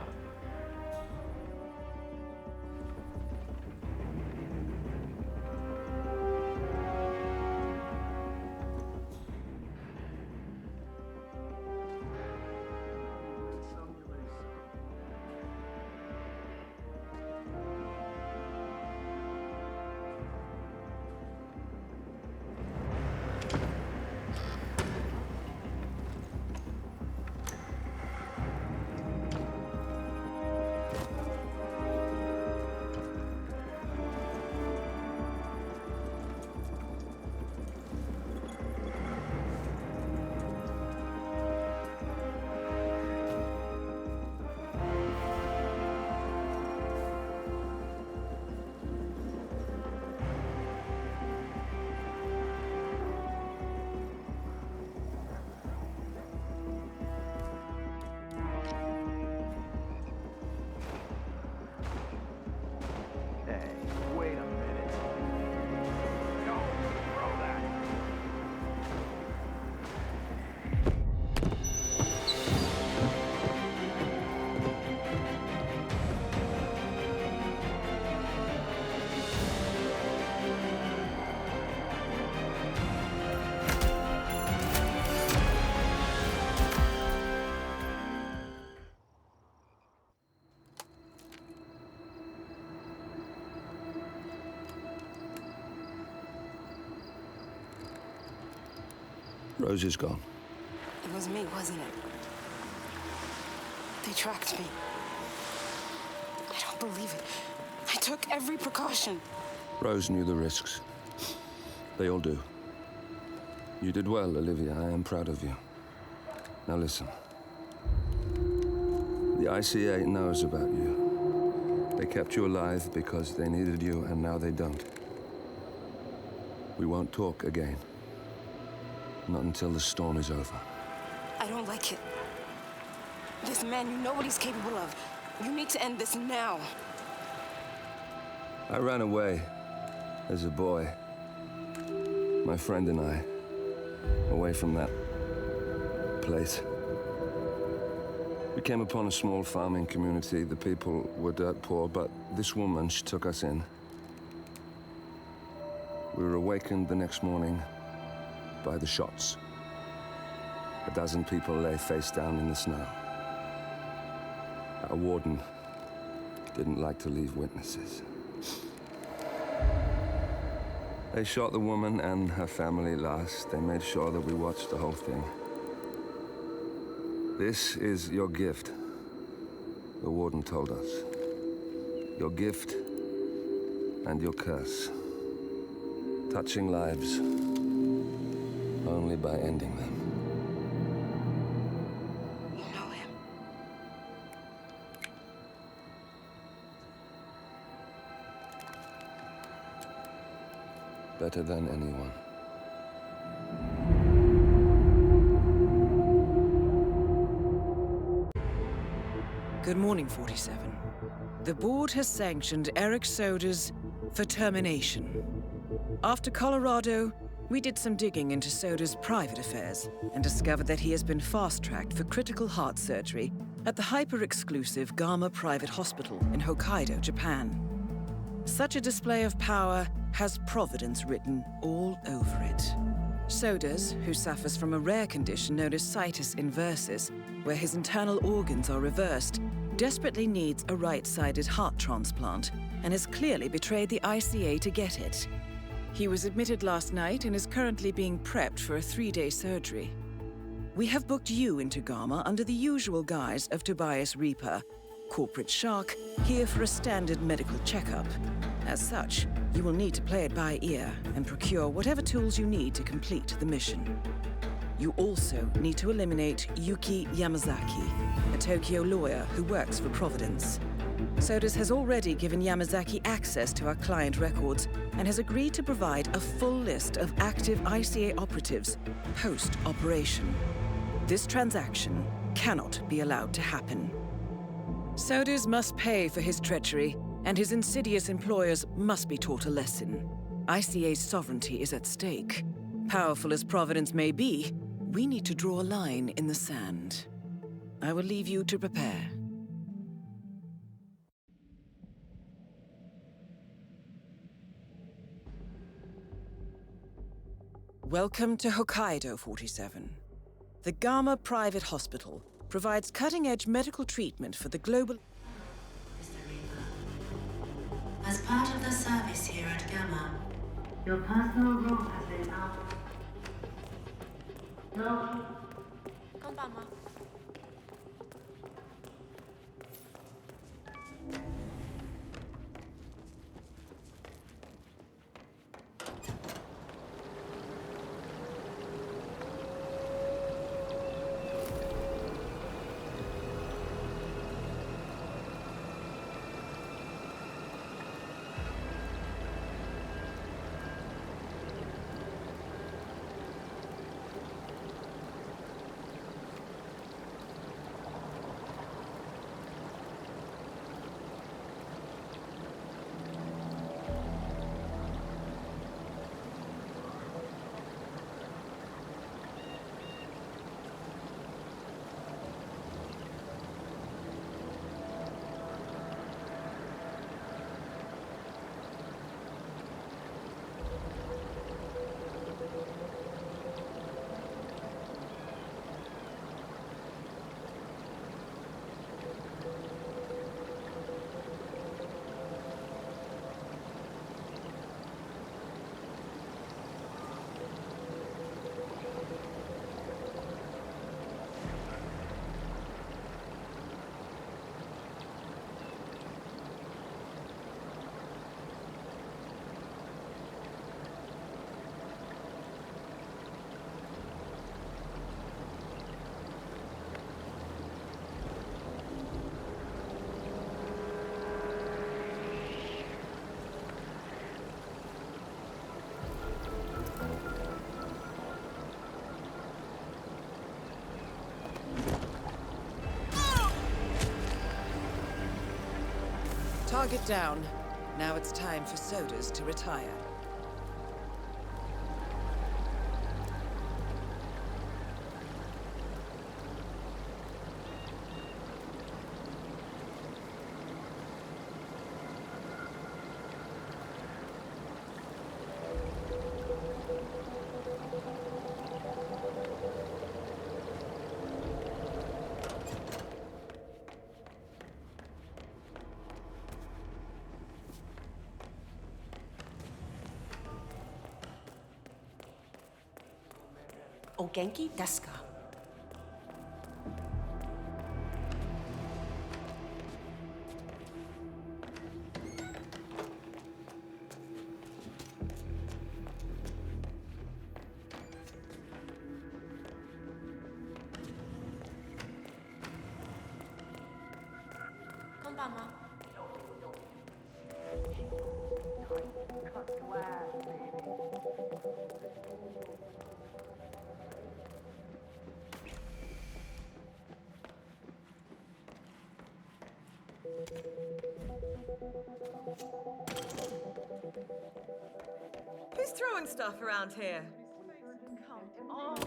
[SPEAKER 8] Rose is gone.
[SPEAKER 20] It was me, wasn't it? They tracked me. I don't believe it. I took every precaution.
[SPEAKER 8] Rose knew the risks. They all do. You did well, Olivia. I am proud of you. Now listen. The ICA knows about you. They kept you alive because they needed you, and now they don't. We won't talk again. Not until the storm is over.
[SPEAKER 20] I don't like it. This man, you know what he's capable of. You need to end this now.
[SPEAKER 8] I ran away as a boy. My friend and I. Away from that place. We came upon a small farming community. The people were dirt poor, but this woman, she took us in. We were awakened the next morning by the shots. A dozen people lay face down in the snow. Our warden didn't like to leave witnesses. They shot the woman and her family last. They made sure that we watched the whole thing. This is your gift, the warden told us. Your gift and your curse. Touching lives only by ending them.
[SPEAKER 20] You know him.
[SPEAKER 8] Better than anyone.
[SPEAKER 1] Good morning, 47. The board has sanctioned Eric Soda's for termination. After Colorado, we did some digging into Soda's private affairs and discovered that he has been fast-tracked for critical heart surgery at the hyper-exclusive Gama Private Hospital in Hokkaido, Japan. Such a display of power has Providence written all over it. Sodas, who suffers from a rare condition known as situs inversus, where his internal organs are reversed, desperately needs a right-sided heart transplant and has clearly betrayed the ICA to get it. He was admitted last night and is currently being prepped for a 3-day surgery. We have booked you into Gama under the usual guise of Tobias Reaper, corporate shark, here for a standard medical checkup. As such, you will need to play it by ear and procure whatever tools you need to complete the mission. You also need to eliminate Yuki Yamazaki, a Tokyo lawyer who works for Providence. Sodas has already given Yamazaki access to our client records and has agreed to provide a full list of active ICA operatives post-operation. This transaction cannot be allowed to happen. Sodas must pay for his treachery, and his insidious employers must be taught a lesson. ICA's sovereignty is at stake. Powerful as Providence may be, we need to draw a line in the sand. I will leave you to prepare. Welcome to Hokkaido, 47. The Gama Private Hospital provides cutting-edge medical treatment for the global...
[SPEAKER 5] As part of the service here at Gama, your personal room has been out. No.
[SPEAKER 20] Konbanwa.
[SPEAKER 1] Target down. Now it's time for sodas to retire.
[SPEAKER 20] O genki desu ka?
[SPEAKER 2] Konbanwa.
[SPEAKER 10] Who's throwing stuff around here? Come on.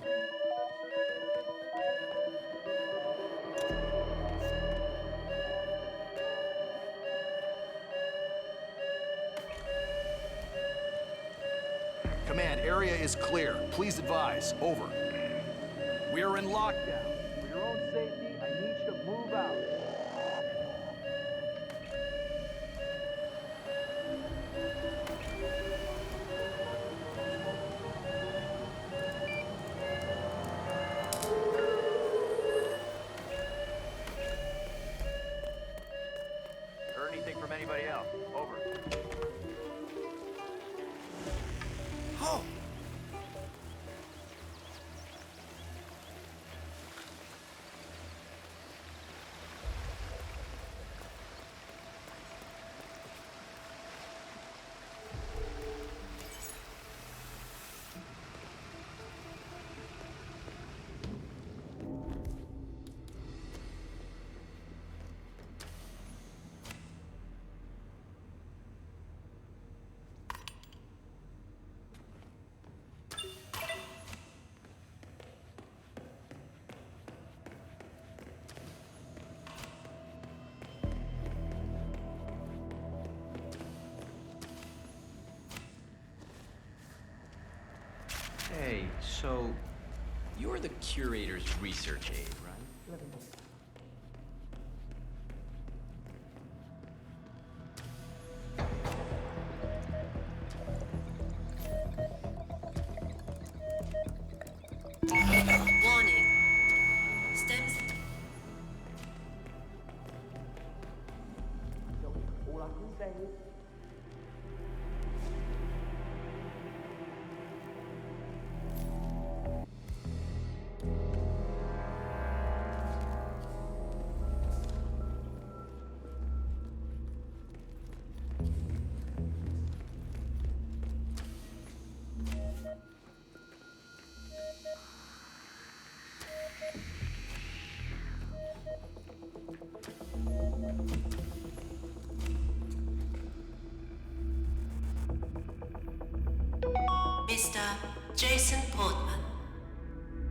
[SPEAKER 13] Command, area is clear. Please advise. Over. We are in lockdown.
[SPEAKER 12] For your own safety, I need you to move out.
[SPEAKER 13] Heard anything from anybody else? Over. Oh!
[SPEAKER 15] Hey, so you're the curator's research aide, right?
[SPEAKER 5] Warning. Stems.
[SPEAKER 12] All I can say is
[SPEAKER 5] Mr. Jason Portman,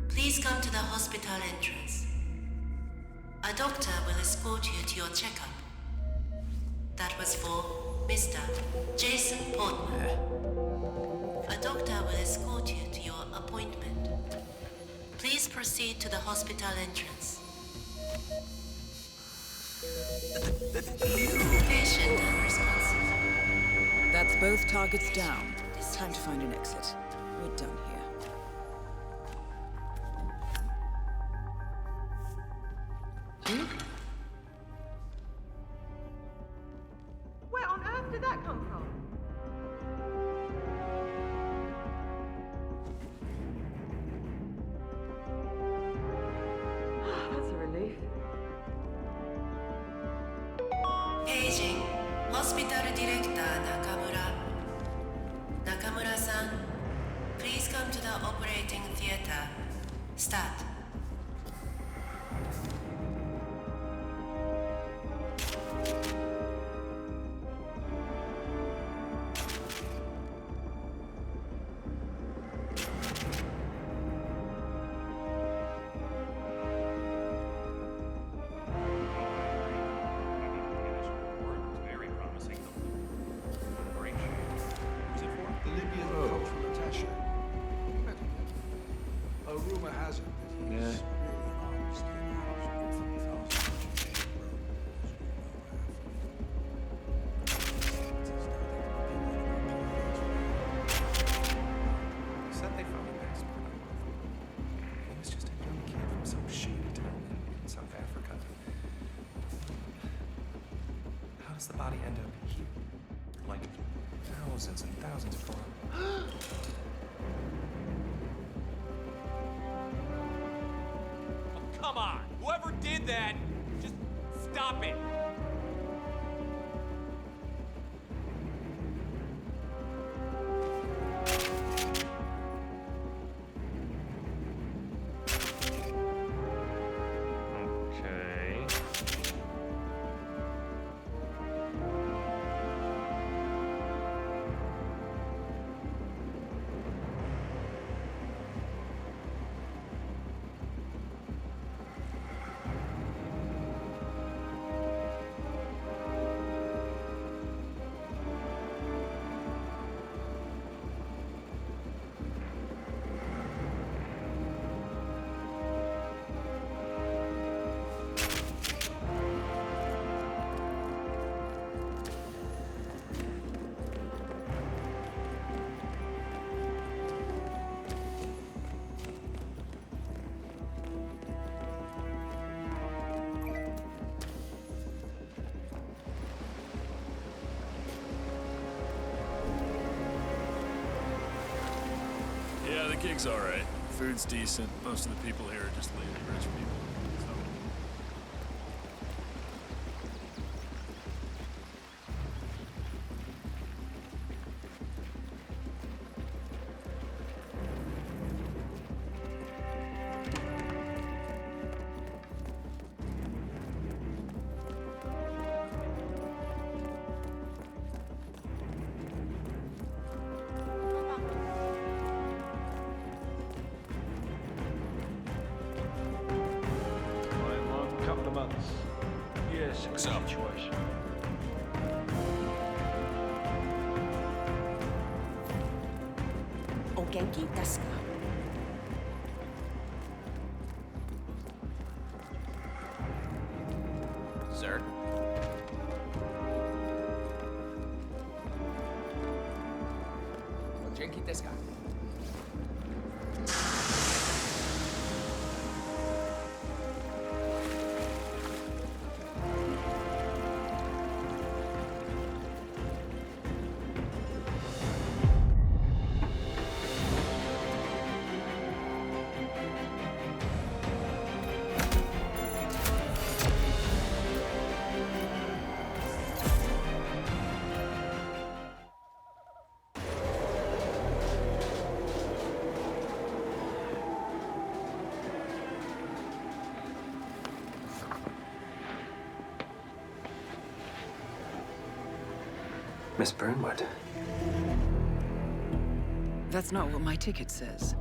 [SPEAKER 5] please come to the hospital entrance. A doctor will escort you to your checkup. That was for Mr. Jason Portman. A doctor will escort you to your appointment. Please proceed to the hospital entrance. Patient unresponsive.
[SPEAKER 1] That's both targets down. Time to find an exit. We're done here.
[SPEAKER 10] Where on earth did that come from? That's a relief.
[SPEAKER 5] Paging. Hospital Director Nakamura. Nakamura-san, please come to the operating theater. Start.
[SPEAKER 4] does the body end up here? Like thousands and thousands of kilometers.
[SPEAKER 21] Oh, come on! Whoever did that, just stop it!
[SPEAKER 9] Yeah, the gig's alright. Food's decent. Most of the people here are just lazy rich people.
[SPEAKER 21] What's up?
[SPEAKER 23] Situation.
[SPEAKER 20] O genki desu ka?
[SPEAKER 15] Sir? O genki desu ka?
[SPEAKER 11] Miss Burnwood.
[SPEAKER 1] That's not what my ticket says.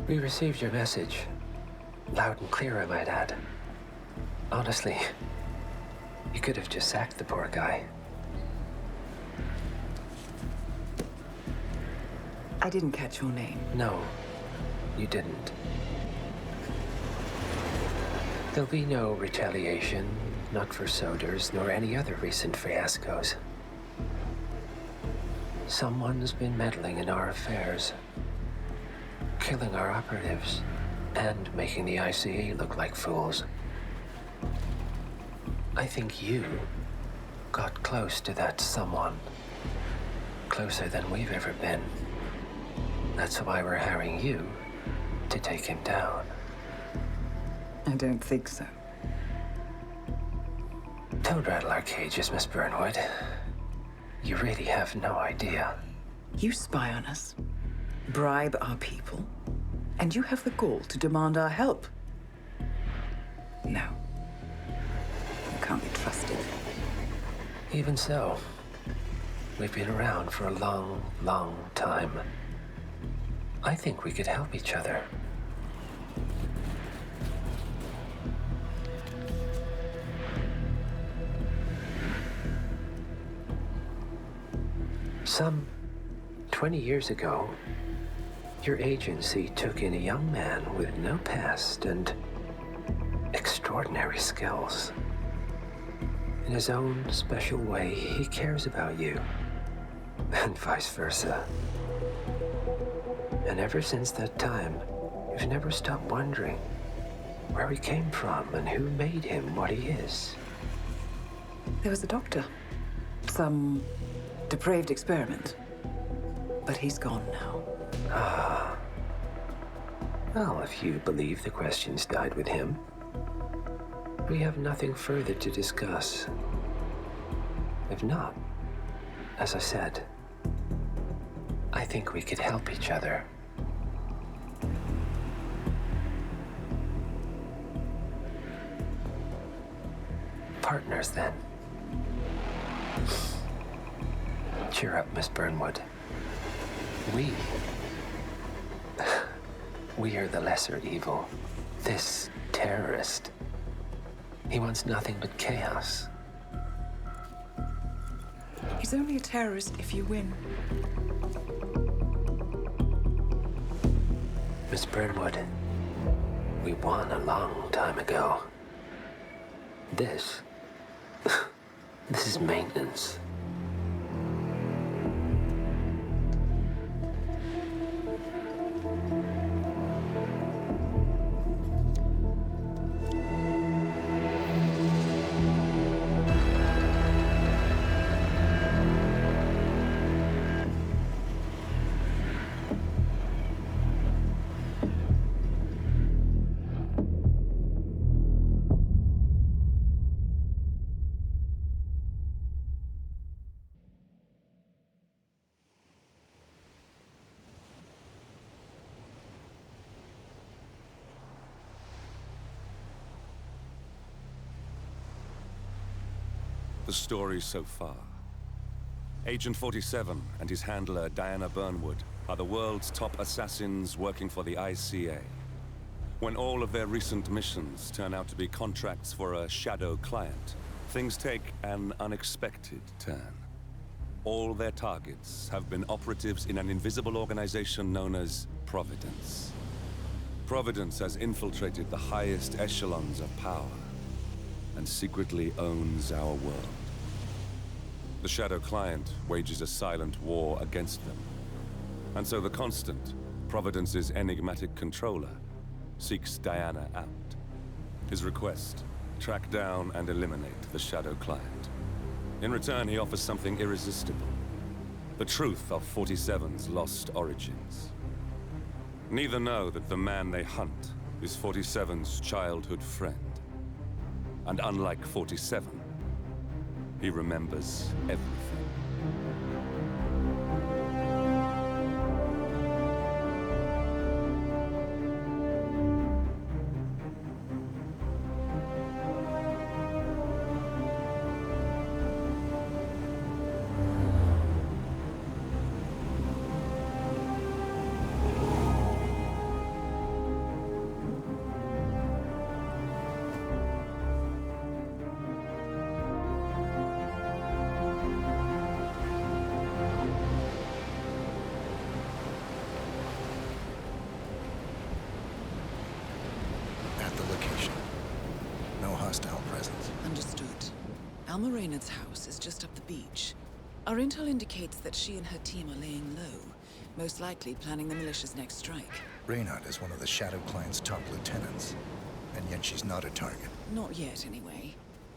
[SPEAKER 11] We received your message. Loud and clear, I might add. Honestly, you could have just sacked the poor guy.
[SPEAKER 1] I didn't catch your name.
[SPEAKER 11] No, you didn't. There'll be no retaliation, not for Soders, nor any other recent fiascos. Someone's been meddling in our affairs, killing our operatives, and making the ICA look like fools. I think you got close to that someone. Closer than we've ever been. That's why we're hiring you to take him down.
[SPEAKER 1] I don't think so.
[SPEAKER 11] Don't rattle our cages, Miss Burnwood. You really have no idea.
[SPEAKER 1] You spy on us, bribe our people, and you have the gall to demand our help. No. You can't be trusted.
[SPEAKER 11] Even so, we've been around for a long, long time. I think we could help each other. Some 20 years ago, your agency took in a young man with no past and extraordinary skills. In his own special way, he cares about you, and vice versa. And ever since that time, You've never stopped wondering where he came from and who made him what he is.
[SPEAKER 1] There was a doctor. Some depraved experiment. But he's gone now.
[SPEAKER 11] Ah. Well, if you believe the questions died with him, we have nothing further to discuss. If not, as I said, I think we could help each other. Partners, then. Cheer up, Miss Burnwood. We are the lesser evil. This terrorist, he wants nothing but chaos.
[SPEAKER 1] He's only a terrorist if you win.
[SPEAKER 11] Miss Burnwood, we won a long time ago. This is maintenance.
[SPEAKER 3] The story so far. Agent 47 and his handler Diana Burnwood are the world's top assassins working for the ICA. When all of their recent missions turn out to be contracts for a shadow client, things take an unexpected turn. All their targets have been operatives in an invisible organization known as Providence. Providence has infiltrated the highest echelons of power and secretly owns our world. The Shadow Client wages a silent war against them. And so the Constant, Providence's enigmatic controller, seeks Diana out. His request, track down and eliminate the Shadow Client. In return, he offers something irresistible. The truth of 47's lost origins. Neither know that the man they hunt is 47's childhood friend. And unlike 47, he remembers everything.
[SPEAKER 1] Reynard's house is just up the beach. Our intel indicates that she and her team are laying low, most likely planning the militia's next strike.
[SPEAKER 19] Reynard is one of the Shadow Client's top lieutenants, and yet she's not a target.
[SPEAKER 1] Not yet, anyway.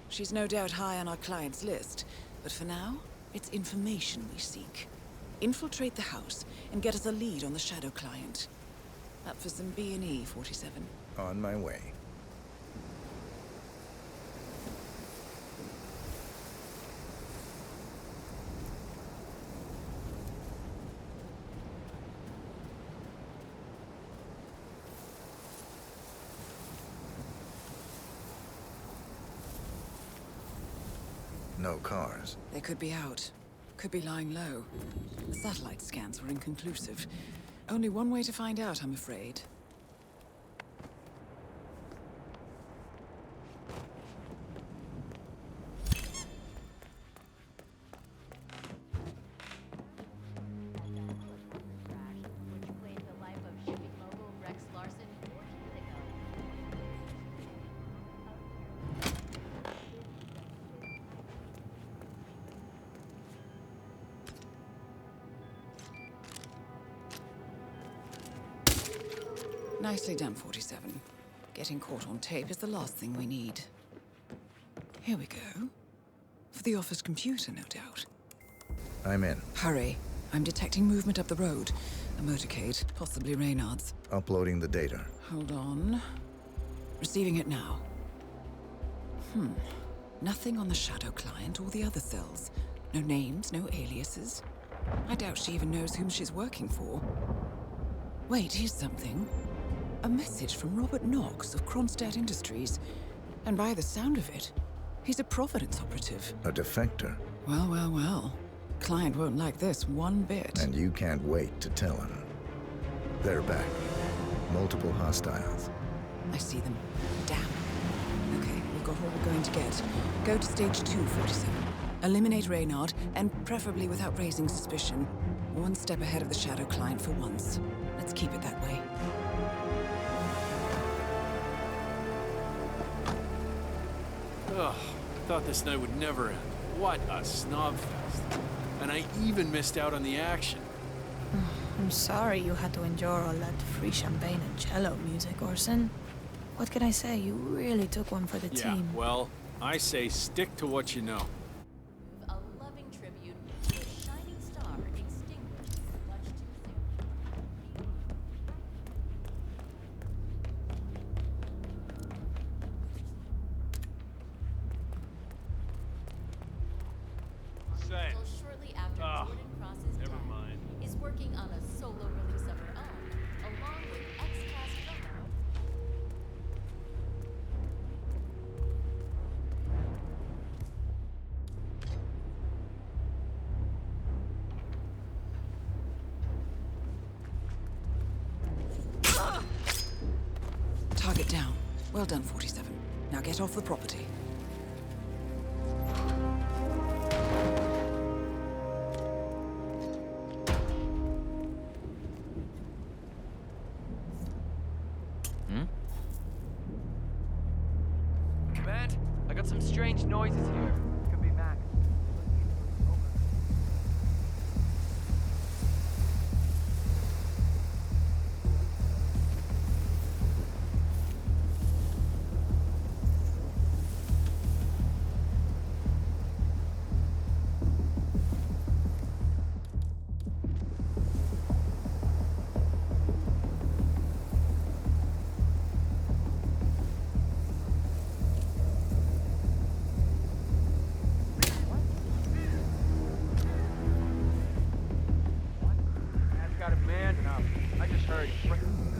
[SPEAKER 1] She's no doubt high on our client's list, but for now, it's information we seek. Infiltrate the house and get us a lead on the Shadow Client. Up for some B&E, 47.
[SPEAKER 19] On my way. No cars.
[SPEAKER 1] They could be out. Could be lying low. The satellite scans were inconclusive. Only one way to find out, I'm afraid. Nicely done, 47. Getting caught on tape is the last thing we need. Here we go. For the office computer, no doubt.
[SPEAKER 19] I'm in.
[SPEAKER 1] Hurry. I'm detecting movement up the road. A motorcade, possibly Reynard's.
[SPEAKER 19] Uploading the data.
[SPEAKER 1] Hold on. Receiving it now. Nothing on the Shadow client or the other cells. No names, no aliases. I doubt she even knows whom she's working for. Wait, here's something. A message from Robert Knox of Kronstadt Industries. And by the sound of it, he's a Providence operative.
[SPEAKER 19] A defector.
[SPEAKER 1] Well, well, well. Client won't like this one bit.
[SPEAKER 19] And you can't wait to tell him. They're back. Multiple hostiles.
[SPEAKER 1] I see them. Damn. Okay, we've got all we're going to get. Go to stage 2, 47. Eliminate Reynard, and preferably without raising suspicion. One step ahead of the Shadow client for once. Let's keep it that way.
[SPEAKER 9] Ugh, thought this night would never end. What a snobfest. And I even missed out on the action.
[SPEAKER 14] I'm sorry you had to endure all that free champagne and cello music, Orson. What can I say? You really took one for the team.
[SPEAKER 9] Yeah, well, I say stick to what you know.
[SPEAKER 2] A loving tribute to a shining star extinguished much too soon.
[SPEAKER 21] Same.
[SPEAKER 2] Well, shortly after Jordan Cross's
[SPEAKER 21] never
[SPEAKER 2] death,
[SPEAKER 21] mind.
[SPEAKER 2] is working on a solo release of her own, along with ex-cast drummer.
[SPEAKER 1] Target down. Well done, 47. Now get off the property.
[SPEAKER 12] Command, I got some strange noises here. Could be Mac.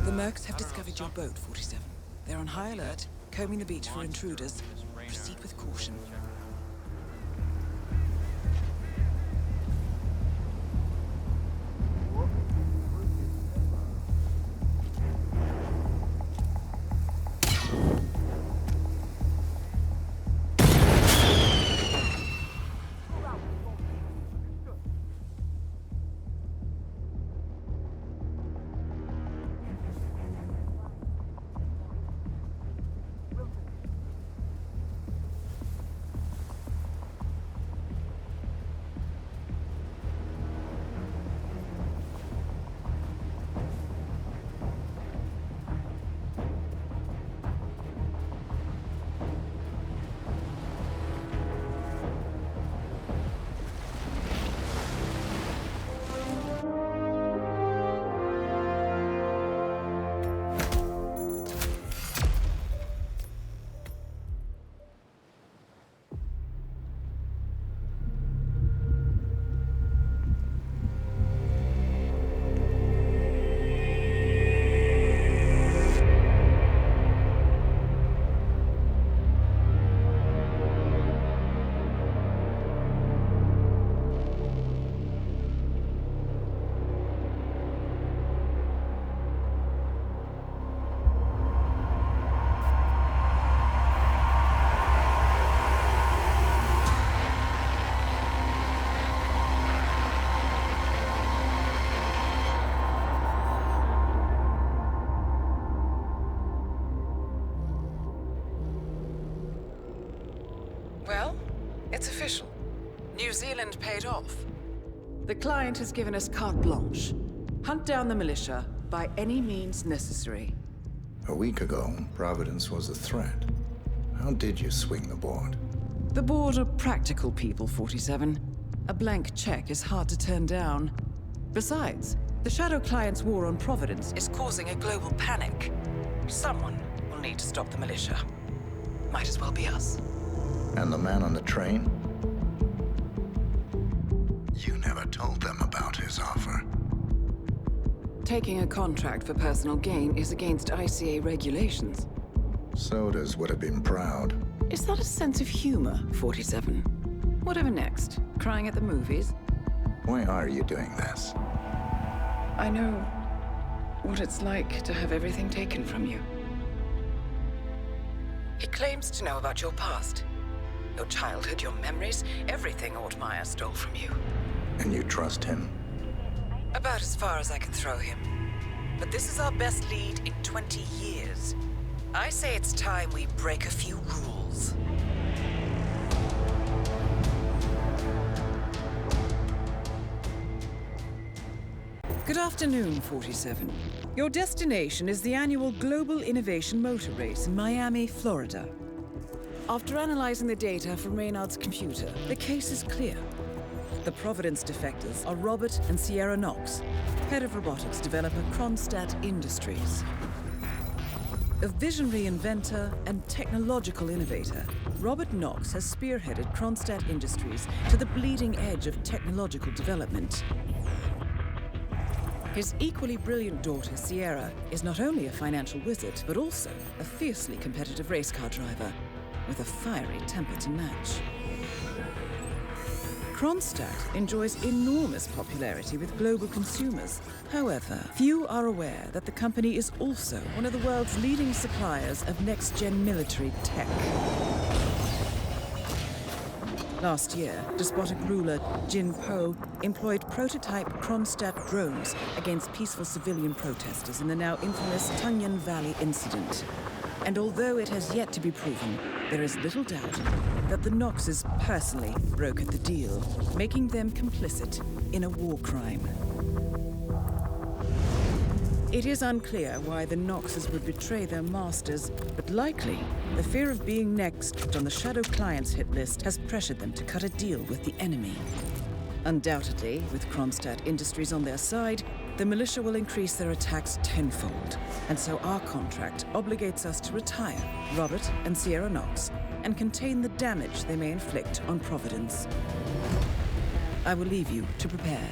[SPEAKER 1] The Mercs have discovered your boat, 47. They're on high alert, combing the beach for intruders. Proceed with caution. Well, it's official. New Zealand paid off. The client has given us carte blanche. Hunt down the militia by any means necessary.
[SPEAKER 19] A week ago, Providence was a threat. How did you swing the board?
[SPEAKER 1] The board are practical people, 47. A blank check is hard to turn down. Besides, the Shadow Client's war on Providence is causing a global panic. Someone will need to stop the militia. Might as well be us.
[SPEAKER 19] And the man on the train? You never told them about his offer.
[SPEAKER 1] Taking a contract for personal gain is against ICA regulations.
[SPEAKER 19] Sodas would have been proud.
[SPEAKER 1] Is that a sense of humor, 47? Whatever next? Crying at the movies?
[SPEAKER 19] Why are you doing this?
[SPEAKER 1] I know what it's like to have everything taken from you. He claims to know about your past. Your childhood, your memories, everything Ortmeyer stole from you.
[SPEAKER 19] And you trust him?
[SPEAKER 1] About as far as I can throw him. But this is our best lead in 20 years. I say it's time we break a few rules. Good afternoon, 47. Your destination is the annual Global Innovation Motor Race in Miami, Florida. After analyzing the data from Reynard's computer, the case is clear. The Providence defectors are Robert and Sierra Knox, head of robotics developer Kronstadt Industries. A visionary inventor and technological innovator, Robert Knox has spearheaded Kronstadt Industries to the bleeding edge of technological development. His equally brilliant daughter, Sierra, is not only a financial wizard, but also a fiercely competitive race car driver, with a fiery temper to match. Kronstadt enjoys enormous popularity with global consumers. However, few are aware that the company is also one of the world's leading suppliers of next-gen military tech. Last year, despotic ruler Jin Po employed prototype Kronstadt drones against peaceful civilian protesters in the now infamous Tungan Valley incident. And although it has yet to be proven, there is little doubt that the Knoxes personally brokered the deal, making them complicit in a war crime. It is unclear why the Knoxes would betray their masters, but likely the fear of being next on the Shadow Client's hit list has pressured them to cut a deal with the enemy. Undoubtedly, with Kronstadt Industries on their side, the militia will increase their attacks tenfold, and so our contract obligates us to retire Robert and Sierra Knox and contain the damage they may inflict on Providence. I will leave you to prepare.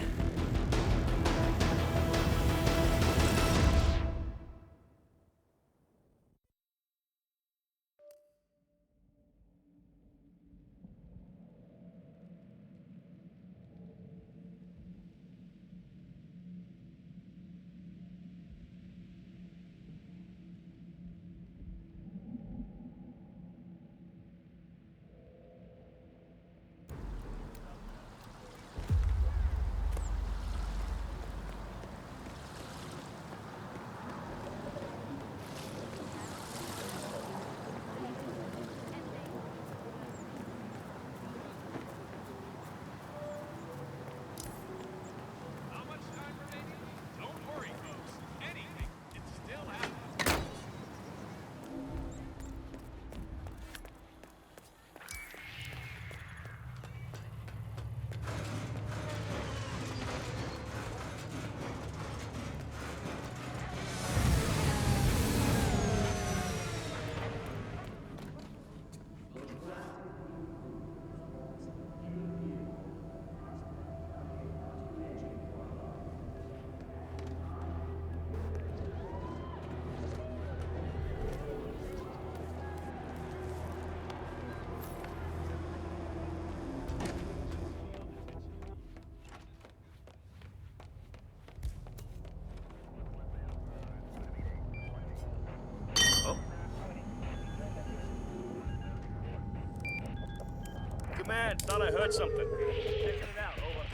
[SPEAKER 17] Command, thought I heard something. Checking it out, over.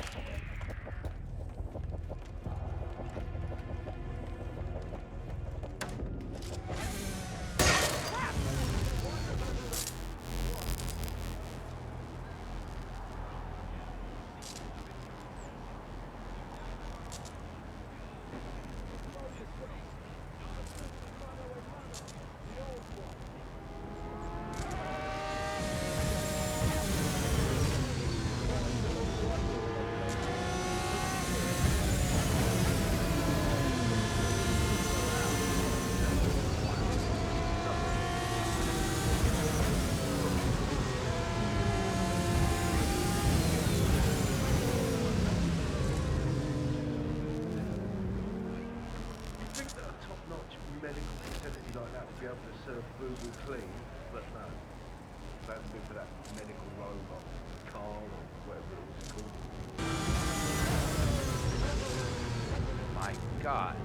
[SPEAKER 23] medical facility like that would be able to serve food with clean, but no. If it hadn't been for that medical robot, Carl, or whatever it was called.
[SPEAKER 6] My God.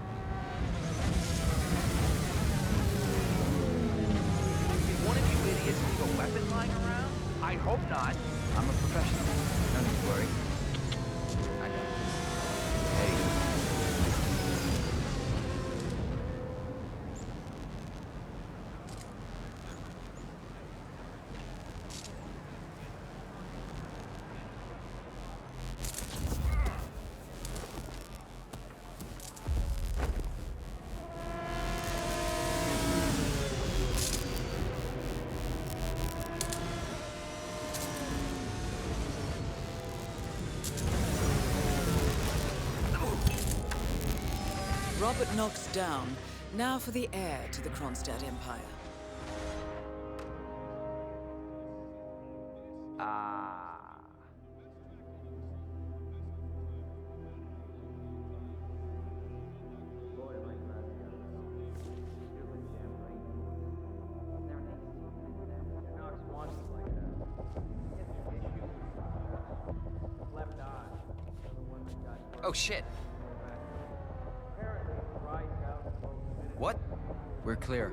[SPEAKER 6] Did one of you idiots leave a weapon lying around? I hope not.
[SPEAKER 16] I'm a professional. No need to worry. I know. Hey.
[SPEAKER 1] Robert Knox down. Now for the heir to the Kronstadt Empire.
[SPEAKER 16] Oh shit. What? We're clear.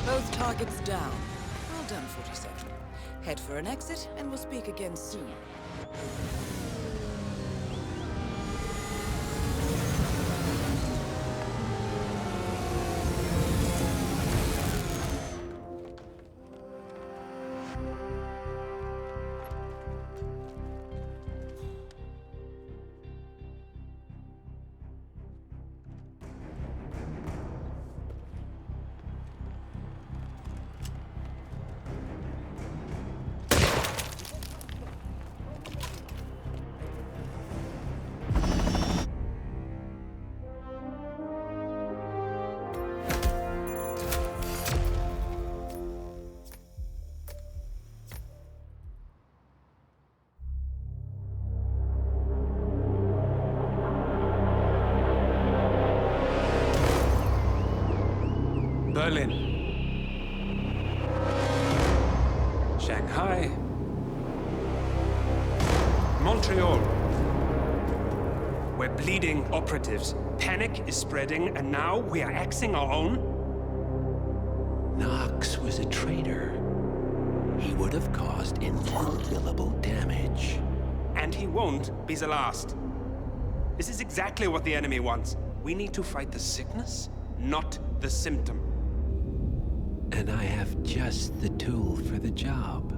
[SPEAKER 1] Both targets down. Well done, 47. Head for an exit, and we'll speak again soon.
[SPEAKER 18] Berlin, Shanghai, Montreal. We're bleeding operatives. Panic is spreading, and now we are axing our own?
[SPEAKER 11] Knox was a traitor. He would have caused incalculable damage.
[SPEAKER 18] And he won't be the last. This is exactly what the enemy wants. We need to fight the sickness, not the symptom.
[SPEAKER 11] And I have just the tool for the job.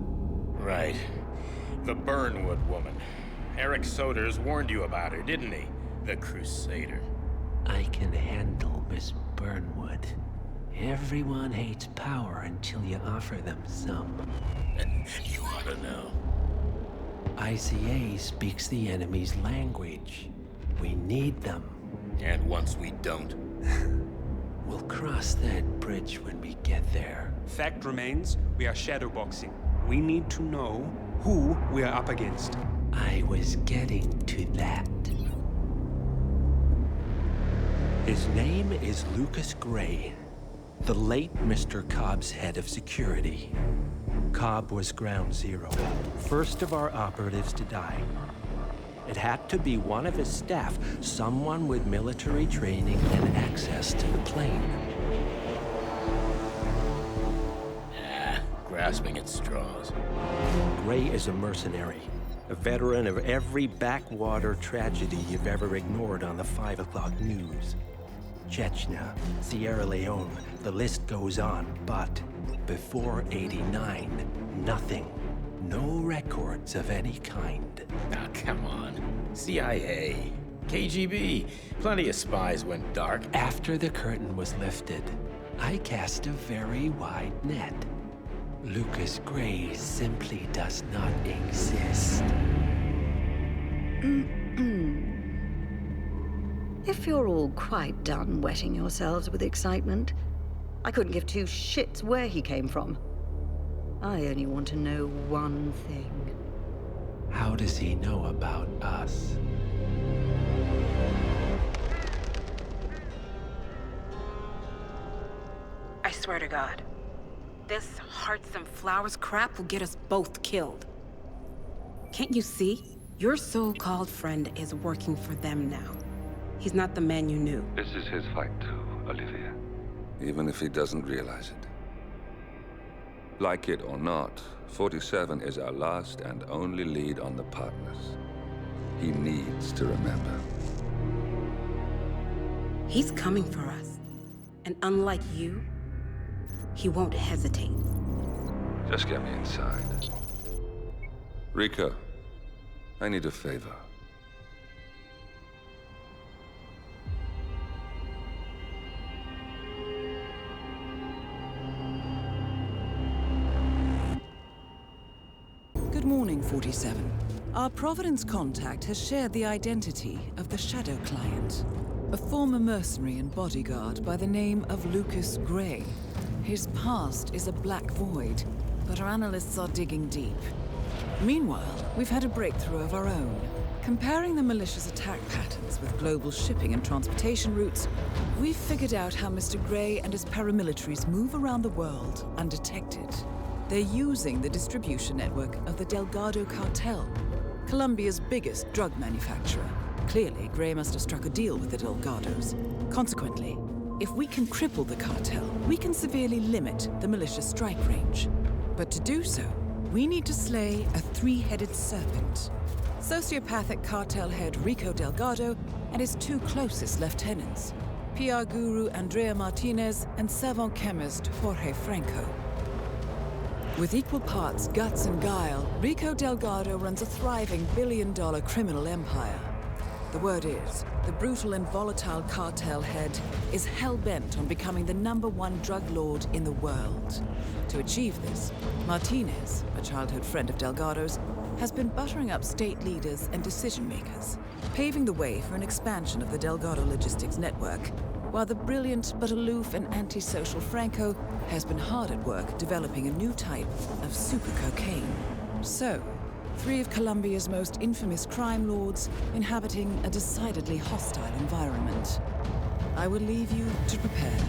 [SPEAKER 17] Right. The Burnwood woman. Eric Soders warned you about her, didn't he? The Crusader.
[SPEAKER 11] I can handle Miss Burnwood. Everyone hates power until you offer them some.
[SPEAKER 17] You ought to know.
[SPEAKER 11] ICA speaks the enemy's language. We need them.
[SPEAKER 17] And once we don't?
[SPEAKER 11] We'll cross that bridge when we get there.
[SPEAKER 18] Fact remains, we are shadowboxing. We need to know who we are up against.
[SPEAKER 11] I was getting to that. His name is Lucas Gray, the late Mr. Cobb's head of security. Cobb was ground zero, first of our operatives to die.
[SPEAKER 7] It had to be one of his staff, someone with military training and access to the plane.
[SPEAKER 17] Grasping at straws.
[SPEAKER 7] Gray is a mercenary, a veteran of every backwater tragedy you've ever ignored on the 5 o'clock news. Chechnya, Sierra Leone, the list goes on, but before '89, nothing. No records of any kind.
[SPEAKER 17] Ah, come on. CIA, KGB, plenty of spies went dark.
[SPEAKER 7] After the curtain was lifted, I cast a very wide net. Lucas Gray simply does not exist.
[SPEAKER 8] If you're all quite done wetting yourselves with excitement, I couldn't give two shits where he came from. I only want to know one thing.
[SPEAKER 7] How does he know about us?
[SPEAKER 22] I swear to God, this hearts and flowers crap will get us both killed. Can't you see? Your so-called friend is working for them now. He's not the man you knew.
[SPEAKER 3] This is his fight too, Olivia. Even if he doesn't realize it. Like it or not, 47 is our last and only lead on the partners. He needs to remember.
[SPEAKER 22] He's coming for us. And unlike you, he won't hesitate.
[SPEAKER 3] Just get me inside. Rico, I need a favor.
[SPEAKER 1] Good morning, 47. Our Providence contact has shared the identity of the Shadow Client, a former mercenary and bodyguard by the name of Lucas Gray. His past is a black void, but our analysts are digging deep. Meanwhile, we've had a breakthrough of our own. Comparing the malicious attack patterns with global shipping and transportation routes, we've figured out how Mr. Gray and his paramilitaries move around the world undetected. They're using the distribution network of the Delgado cartel, Colombia's biggest drug manufacturer. Clearly, Gray must have struck a deal with the Delgados. Consequently, if we can cripple the cartel, we can severely limit the militia's strike range. But to do so, we need to slay a three-headed serpent. Sociopathic cartel head Rico Delgado and his two closest lieutenants, PR guru Andrea Martinez and savant chemist Jorge Franco. With equal parts guts and guile, Rico Delgado runs a thriving billion-dollar criminal empire. The word is, the brutal and volatile cartel head is hell-bent on becoming the #1 drug lord in the world. To achieve this, Martinez, a childhood friend of Delgado's, has been buttering up state leaders and decision-makers, paving the way for an expansion of the Delgado logistics network, while the brilliant but aloof and antisocial Franco has been hard at work developing a new type of super cocaine. So, 3 of Colombia's most infamous crime lords inhabiting a decidedly hostile environment. I will leave you to prepare.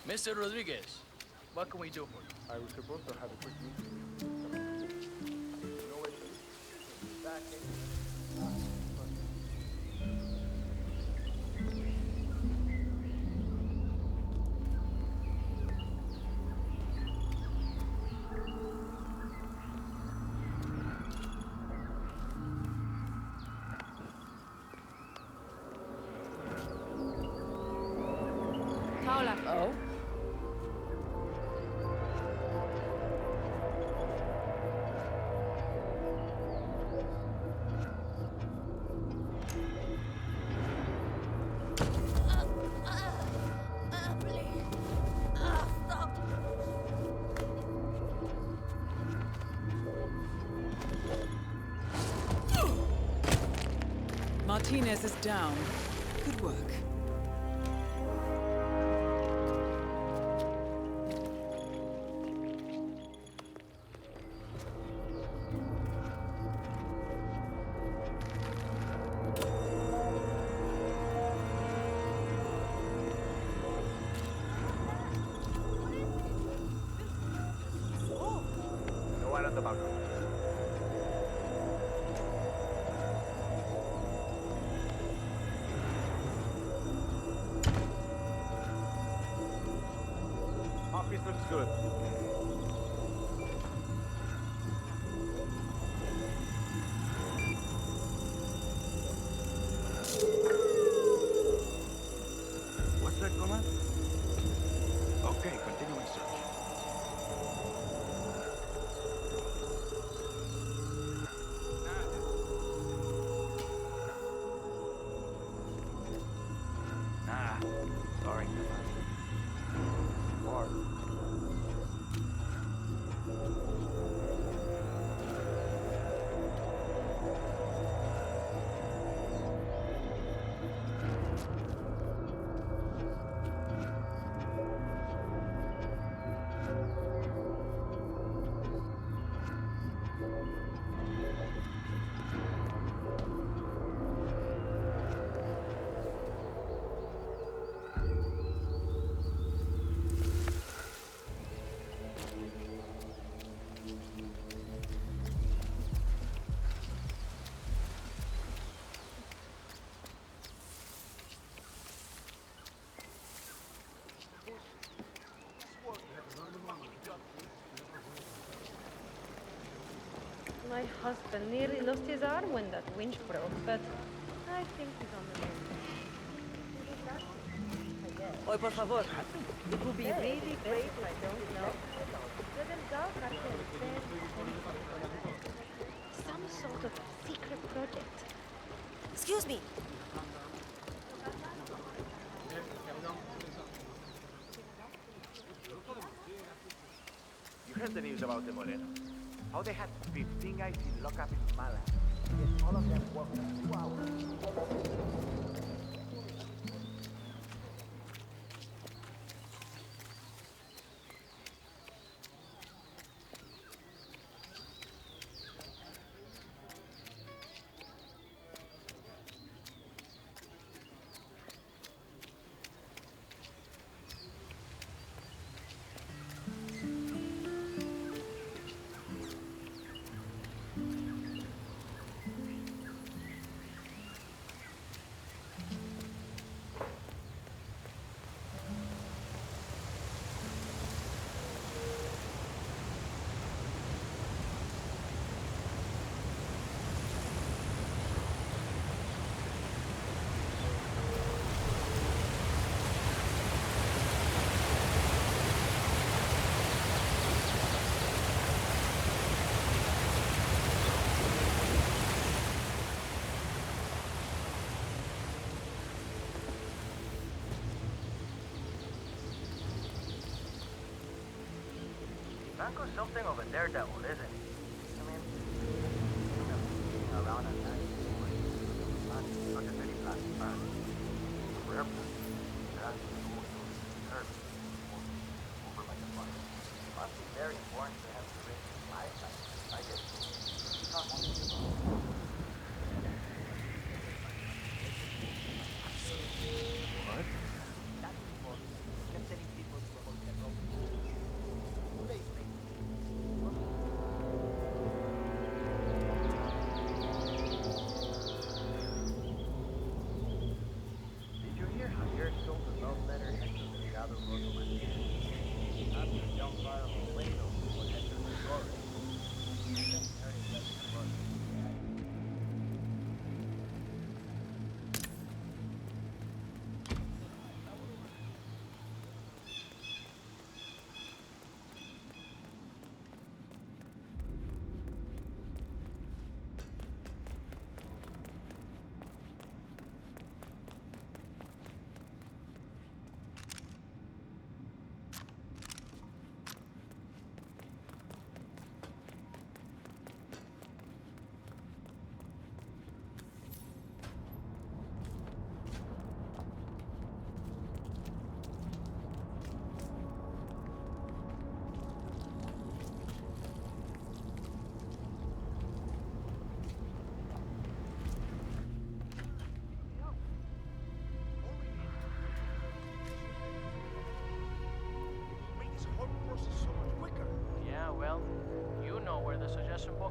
[SPEAKER 24] Mr. Rodriguez, what can we do for you?
[SPEAKER 13] I was supposed to have a quick meeting.
[SPEAKER 22] Oh?
[SPEAKER 1] Martinez is down. Good work.
[SPEAKER 6] No one on the balcony. Office looks good.
[SPEAKER 23] What's that, Command? Okay, continuing search. Nah, sorry, Command. War.
[SPEAKER 2] My husband nearly lost his arm when that winch broke, but I think he's on the mend.
[SPEAKER 8] Oi, por favor. It would be really great if I don't know.
[SPEAKER 2] Some sort of secret project.
[SPEAKER 4] Excuse me.
[SPEAKER 6] You heard the news about the Moreno? How they had 15 guys in lockup in Mala. Yes, all of them worked 2 hours.
[SPEAKER 16] Banko's something of a daredevil, isn't he? I mean, around at night, not just any plastic bag. Rare plastic. That's over like a fire. Must be very important to have to risk his life like it. Not only
[SPEAKER 6] What?
[SPEAKER 16] that people kept sending people to a hotel room. 2 days later.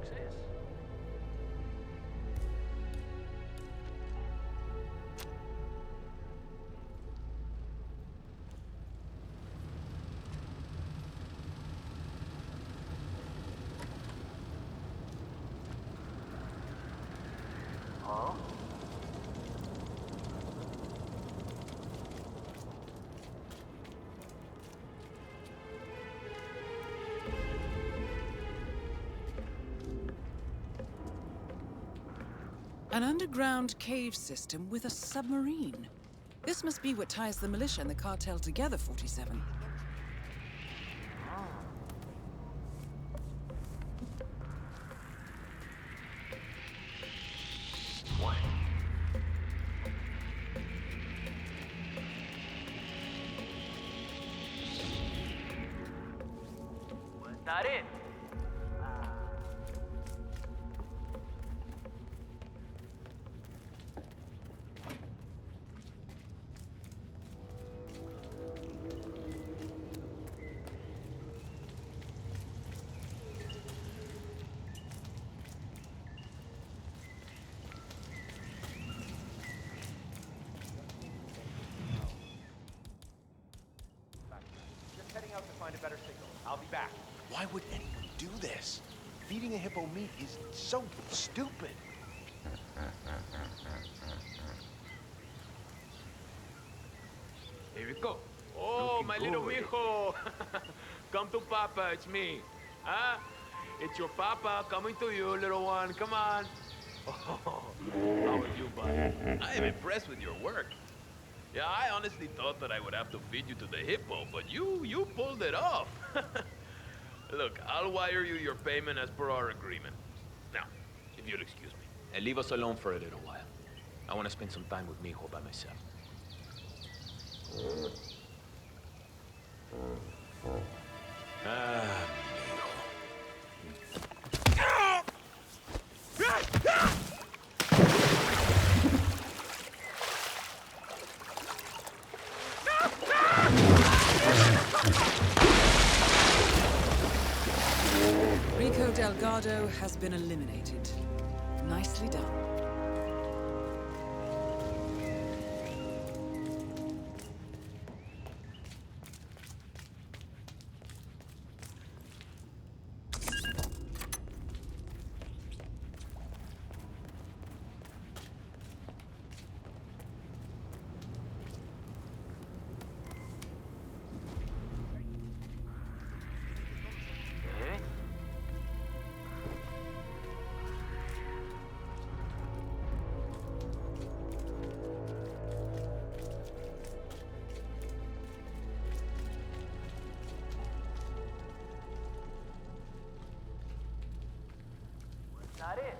[SPEAKER 24] is.
[SPEAKER 16] Huh?
[SPEAKER 1] An underground cave system with a submarine. This must be what ties the militia and the cartel together, 47.
[SPEAKER 16] Was that it?
[SPEAKER 4] Just heading out to find a better signal. I'll be back. Why would anyone do this? Feeding a hippo meat is so stupid.
[SPEAKER 21] Here we go. Oh, my little mijo. Come to Papa, it's me. Huh? It's your Papa coming to you, little one. Come on. Oh, how are you, bud? I am impressed with your work. Yeah, I honestly thought that I would have to feed you to the hippo, but you pulled it off. Look, I'll wire you your payment as per our agreement. Now, if you'll excuse me, and leave us alone for a little while. I want to spend some time with mijo by myself.
[SPEAKER 1] Rico Delgado has been eliminated. Nicely done.
[SPEAKER 16] Not it.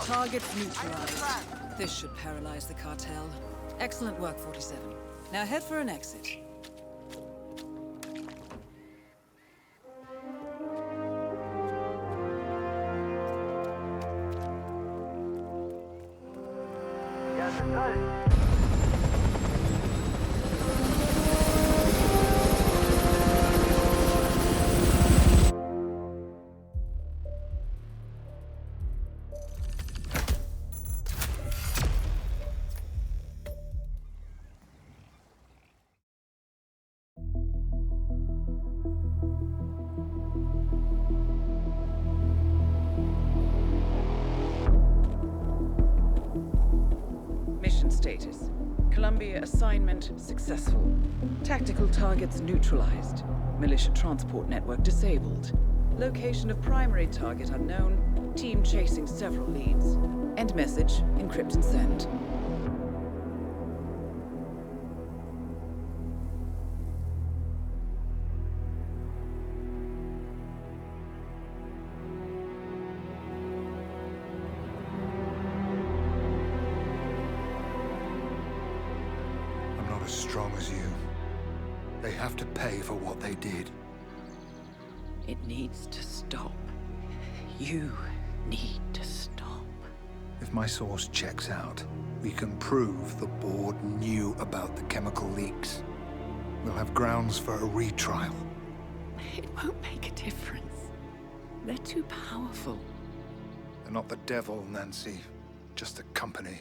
[SPEAKER 1] Targets neutralized. This should paralyze the cartel. Excellent work, 47. Now head for an exit. Mission status. Colombia assignment successful. Tactical targets neutralized. Militia transport network disabled. Location of primary target unknown. Team chasing several leads. End message, encrypt and send.
[SPEAKER 5] As strong as you. They have to pay for what they did.
[SPEAKER 1] It needs to stop. You need to stop.
[SPEAKER 5] If my source checks out, we can prove the board knew about the chemical leaks. We'll have grounds for a retrial.
[SPEAKER 1] It won't make a difference. They're too powerful.
[SPEAKER 5] They're not the devil, Nancy. Just a company.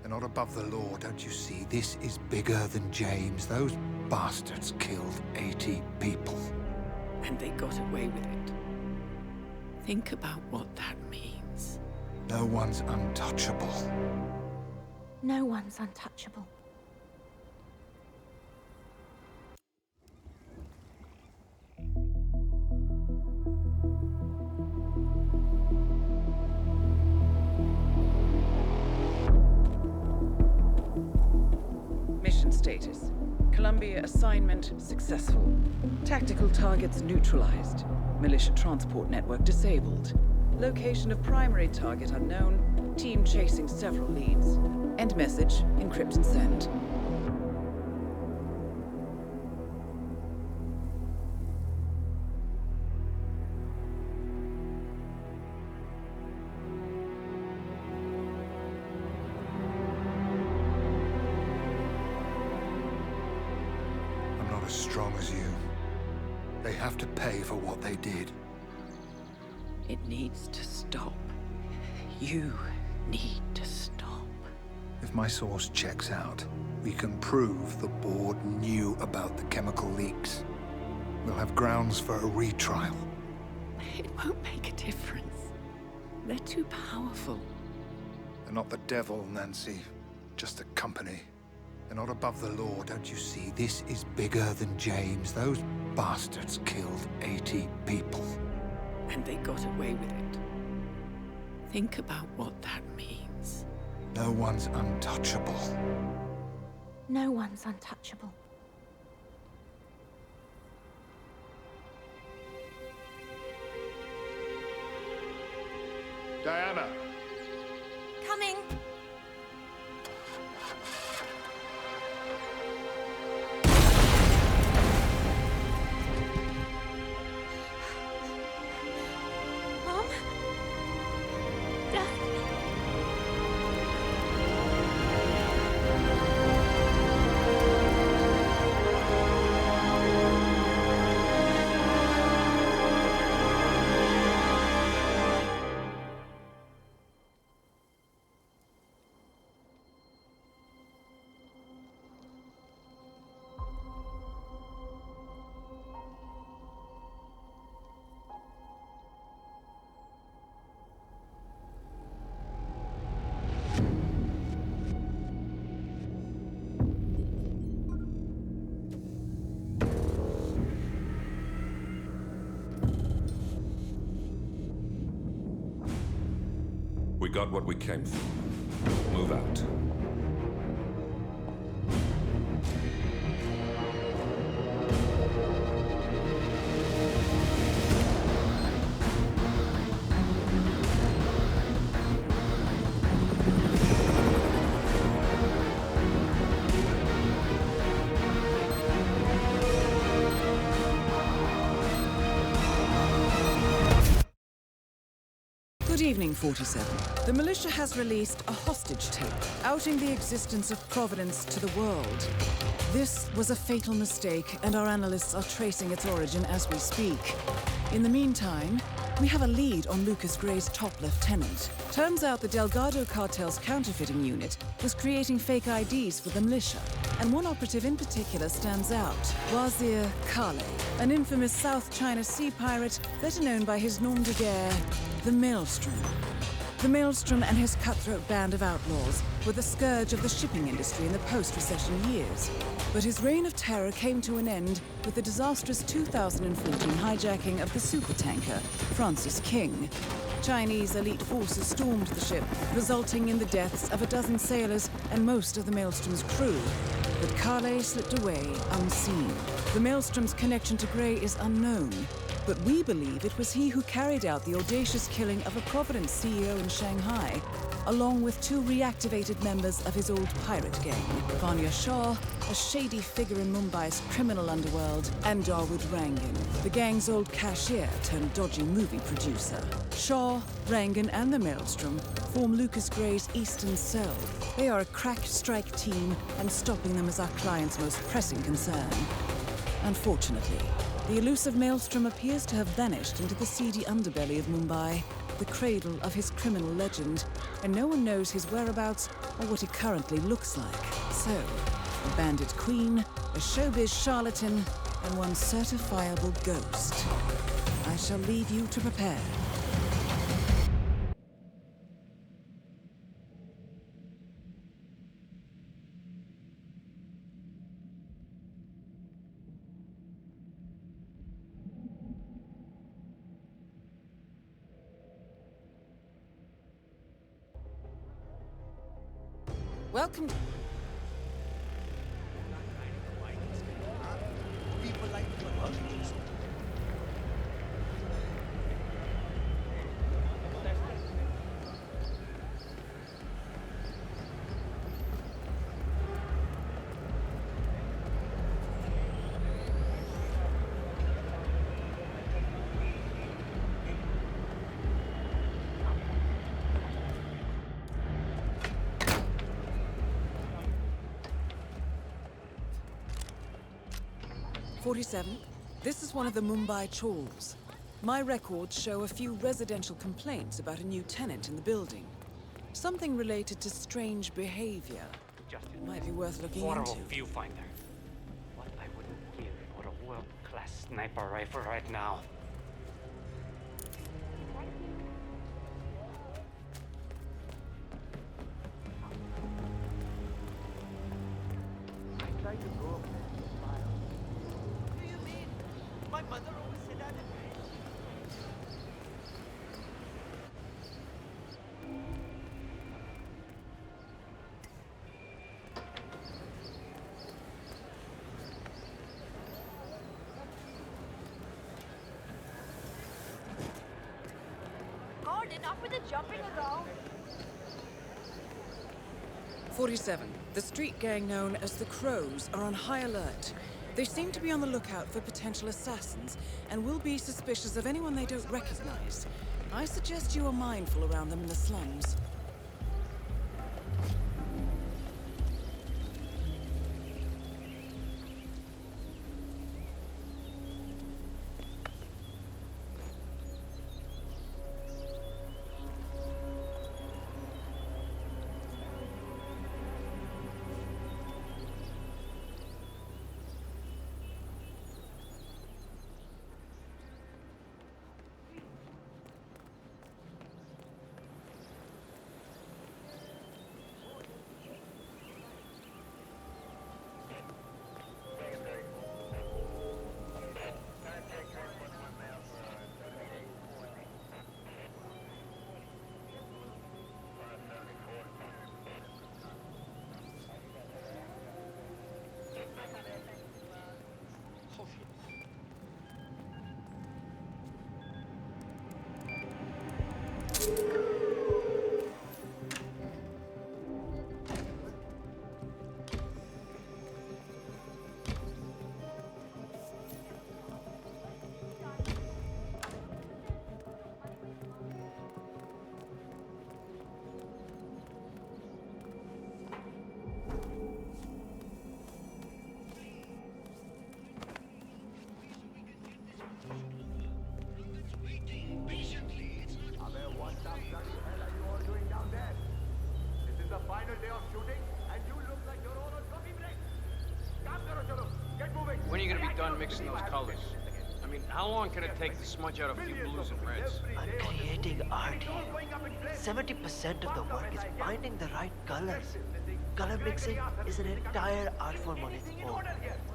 [SPEAKER 5] They're not above the law, don't you see? This is bigger than James. Those bastards killed 80 people.
[SPEAKER 1] And they got away with it. Think about what that means.
[SPEAKER 5] No one's untouchable.
[SPEAKER 2] No one's untouchable.
[SPEAKER 1] Mission status. Colombia assignment successful. Tactical targets neutralized. Militia transport network disabled. Location of primary target unknown. Team chasing several leads. End message, encrypt and send.
[SPEAKER 5] As strong as you. They have to pay for what they did.
[SPEAKER 1] It needs to stop. You need to stop.
[SPEAKER 5] If my source checks out, we can prove the board knew about the chemical leaks. We'll have grounds for a retrial.
[SPEAKER 1] It won't make a difference. They're too powerful.
[SPEAKER 5] They're not the devil, Nancy. Just a company. They're not above the law, don't you see? This is bigger than James. Those bastards killed 80 people.
[SPEAKER 1] And they got away with it. Think about what that means.
[SPEAKER 5] No one's untouchable.
[SPEAKER 2] No one's untouchable.
[SPEAKER 13] Diana!
[SPEAKER 2] Coming!
[SPEAKER 3] We got what we came for. Move out.
[SPEAKER 1] Good evening, 47. The militia has released a hostage tape, outing the existence of Providence to the world. This was a fatal mistake, and our analysts are tracing its origin as we speak. In the meantime, we have a lead on Lucas Gray's top lieutenant. Turns out the Delgado cartel's counterfeiting unit was creating fake IDs for the militia, and one operative in particular stands out, Wazir Kale, an infamous South China Sea pirate better known by his nom de guerre, the Maelstrom. The Maelstrom and his cutthroat band of outlaws were the scourge of the shipping industry in the post-recession years. But his reign of terror came to an end with the disastrous 2014 hijacking of the supertanker, Francis King. Chinese elite forces stormed the ship, resulting in the deaths of a dozen sailors and most of the Maelstrom's crew. But Kale slipped away unseen. The Maelstrom's connection to Gray is unknown, but we believe it was he who carried out the audacious killing of a Providence CEO in Shanghai, along with 2 reactivated members of his old pirate gang, Vanya Shah, a shady figure in Mumbai's criminal underworld, and Dawood Rangan, the gang's old cashier turned dodgy movie producer. Shah, Rangan, and the Maelstrom form Lucas Gray's Eastern Cell. They are a crack strike team, and stopping them is our client's most pressing concern. Unfortunately, the elusive Maelstrom appears to have vanished into the seedy underbelly of Mumbai, the cradle of his criminal legend, and no one knows his whereabouts or what he currently looks like. So, a bandit queen, a showbiz charlatan, and one certifiable ghost. I shall leave you to prepare. Welcome. This is one of the Mumbai chawls. My records show a few residential complaints about a new tenant in the building. Something related to strange behavior. Might be worth looking into.
[SPEAKER 10] Horrible viewfinder. What I wouldn't give for a world-class sniper rifle right now.
[SPEAKER 16] I tried to go up there and smile. What do you mean? My mother always said that.
[SPEAKER 2] God, enough with the jumping around.
[SPEAKER 1] 47. The street gang known as the Crows are on high alert. They seem to be on the lookout for potential assassins and will be suspicious of anyone they don't recognize. I suggest you are mindful around them in the slums.
[SPEAKER 21] done mixing those colors? I mean, how long can it take to smudge out a few blues and reds?
[SPEAKER 16] I'm creating art here. 70% of the work is finding the right colors. Color mixing is an entire art form on its own.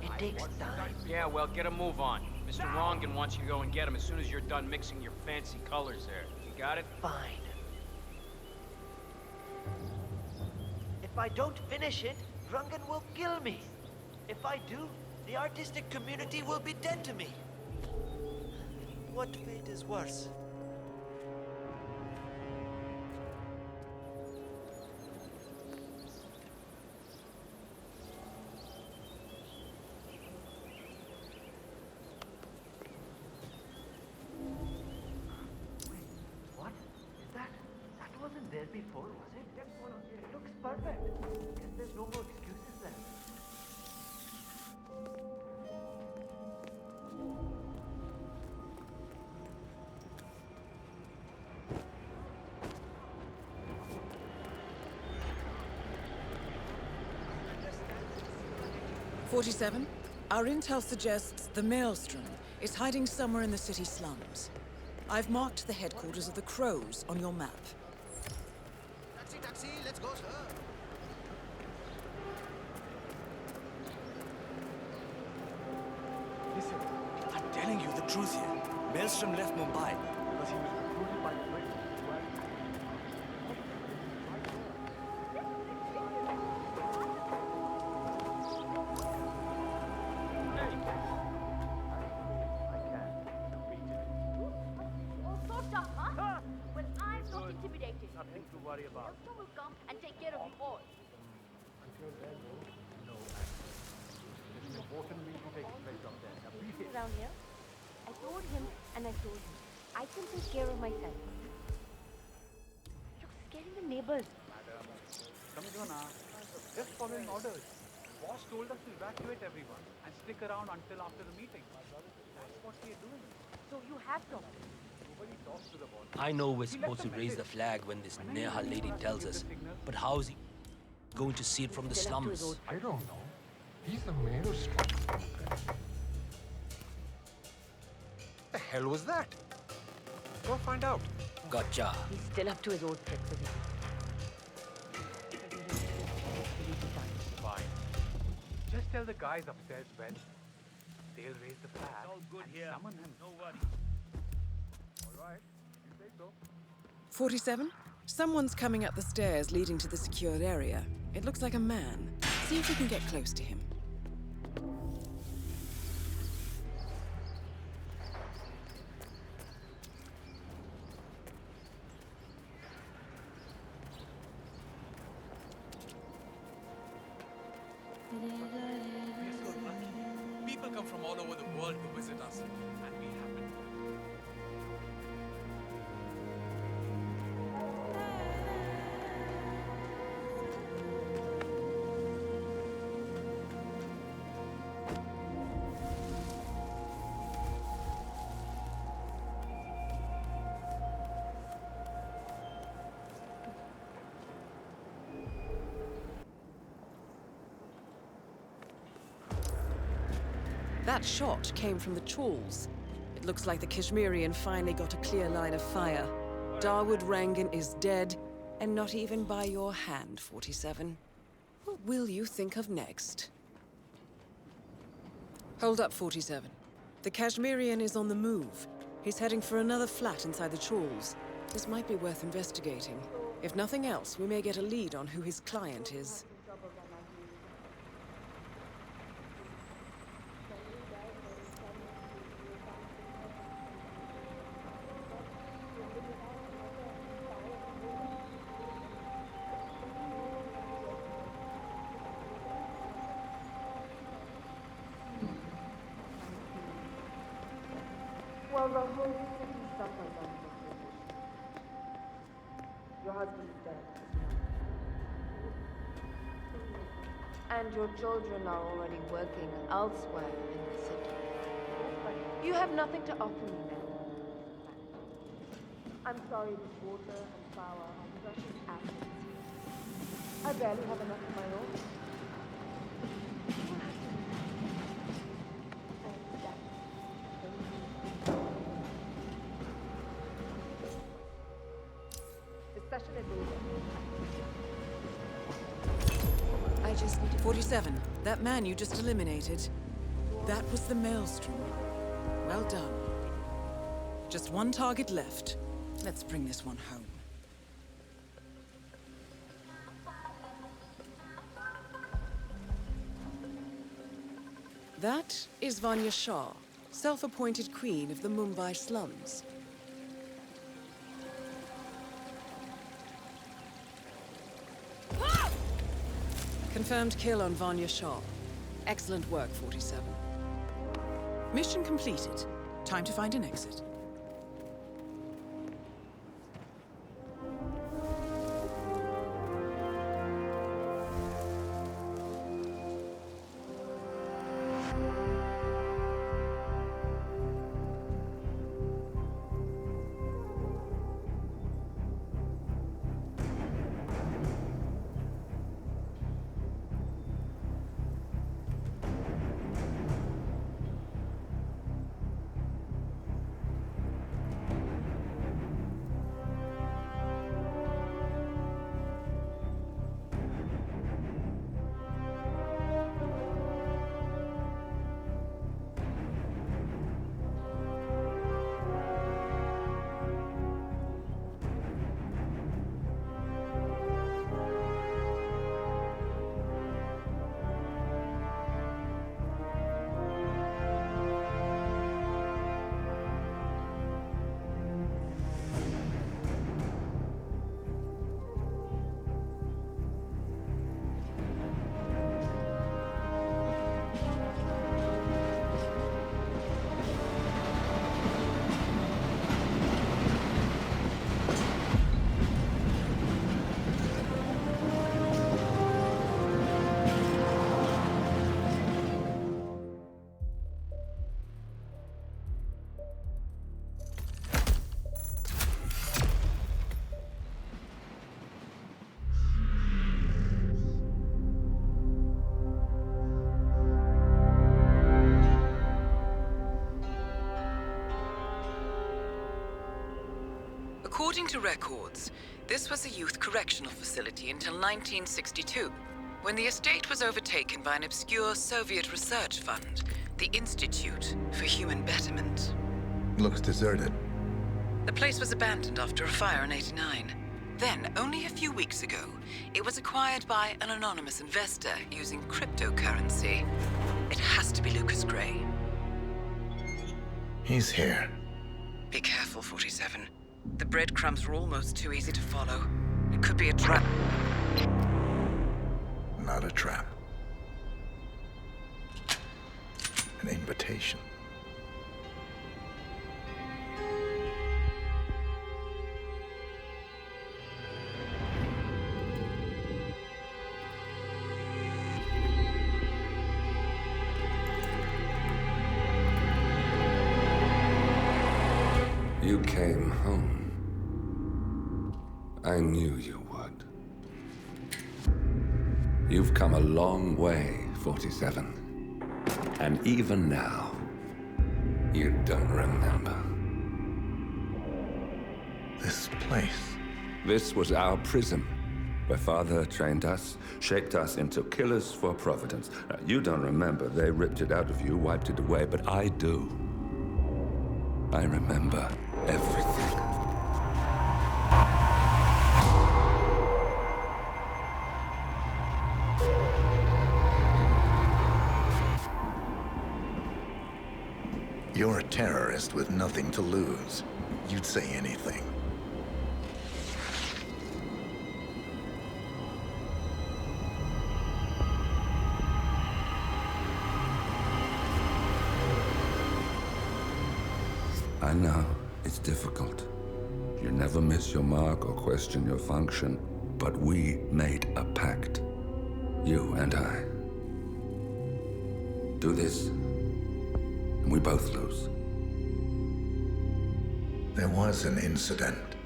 [SPEAKER 16] It takes time.
[SPEAKER 21] Yeah, well, get a move on. Mr. Rongan wants you to go and get him as soon as you're done mixing your fancy colors there. You got it?
[SPEAKER 16] Fine. If I don't finish it, Rungan will kill me. If I do, the artistic community will be dead to me. What fate is worse? What? Is that? That wasn't there before, was it? It looks perfect. Guess there's no more excuses then.
[SPEAKER 1] "47, our intel suggests the Maelstrom is hiding somewhere in the city slums. I've marked the headquarters of the Crows on your map.
[SPEAKER 9] Taxi, taxi, let's go, sir.
[SPEAKER 14] Listen, I'm telling you the truth here. Maelstrom left Mumbai because he was recruited by the British.
[SPEAKER 2] All so tough, huh? Well, I'm not intimidated.
[SPEAKER 4] Nothing to worry about.
[SPEAKER 2] Elsa will come and take care of you all.
[SPEAKER 4] Until then, though, no action. There's an important meeting taking place up there. Now, be here.
[SPEAKER 2] Around here, I told him and I told him. I can take care of myself. You're scaring the neighbors.
[SPEAKER 15] Madam, come on now. Just following orders. Boss told us to evacuate everyone and stick around until after the meeting. That's what we're doing.
[SPEAKER 2] So you have talked.
[SPEAKER 15] Nobody talks to the boss.
[SPEAKER 20] I know we're supposed to raise the flag when this Neha lady tells us, but how is he going to see it from the slums?
[SPEAKER 25] I don't know. He's the maelstrom. The hell was that? Go find out.
[SPEAKER 20] Gotcha.
[SPEAKER 2] He's still up to his old tricks, isn't he?
[SPEAKER 15] Fine. Just tell the guys upstairs when they'll raise the flag
[SPEAKER 21] It's all good
[SPEAKER 15] and
[SPEAKER 21] here.
[SPEAKER 15] summon him.
[SPEAKER 21] No worries.
[SPEAKER 15] All right. You say so.
[SPEAKER 1] 47, someone's coming up the stairs leading to the secured area. It looks like a man. See if you can get close to him.
[SPEAKER 14] People come from all over the world to visit us, and we happen.
[SPEAKER 1] That shot came from the chawls. It looks like the Kashmirian finally got a clear line of fire. Dawood Rangan is dead, and not even by your hand, 47. What will you think of next? Hold up, 47. The Kashmirian is on the move. He's heading for another flat inside the chawls. This might be worth investigating. If nothing else, we may get a lead on who his client is.
[SPEAKER 26] Well, the whole city suffers under this. Your husband is dead. And your children are already working elsewhere in the city. You have nothing to offer me now. I'm sorry this water and flour are precious assets. I barely have enough of my own.
[SPEAKER 1] 47. That man you just eliminated. That was the Maelstrom. Well done. Just one target left. Let's bring this one home. That is Vanya Shah, self-appointed queen of the Mumbai slums. Confirmed kill on Vanya Shah. Excellent work, 47. Mission completed. Time to find an exit. According to records, this was a youth correctional facility until 1962, when the estate was overtaken by an obscure Soviet research fund, the Institute for Human Betterment.
[SPEAKER 5] Looks deserted.
[SPEAKER 1] The place was abandoned after a fire in '89. Then, only a few weeks ago, it was acquired by an anonymous investor using cryptocurrency. It has to be Lucas Gray.
[SPEAKER 5] He's here.
[SPEAKER 1] Be careful, 47. The breadcrumbs were almost too easy to follow. It could be a trap.
[SPEAKER 5] Not a trap. An invitation.
[SPEAKER 3] You came home. I knew you would. You've come a long way, 47. And even now, you don't remember.
[SPEAKER 5] This place.
[SPEAKER 3] This was our prison, where Father trained us, shaped us into killers for Providence. Now, you don't remember. They ripped it out of you, wiped it away, but I do. I remember everything.
[SPEAKER 5] You're a terrorist with nothing to lose. You'd say anything.
[SPEAKER 3] I know, it's difficult. You never miss your mark or question your function, but we made a pact. You and I. Do this, and we both lose.
[SPEAKER 5] There was an incident.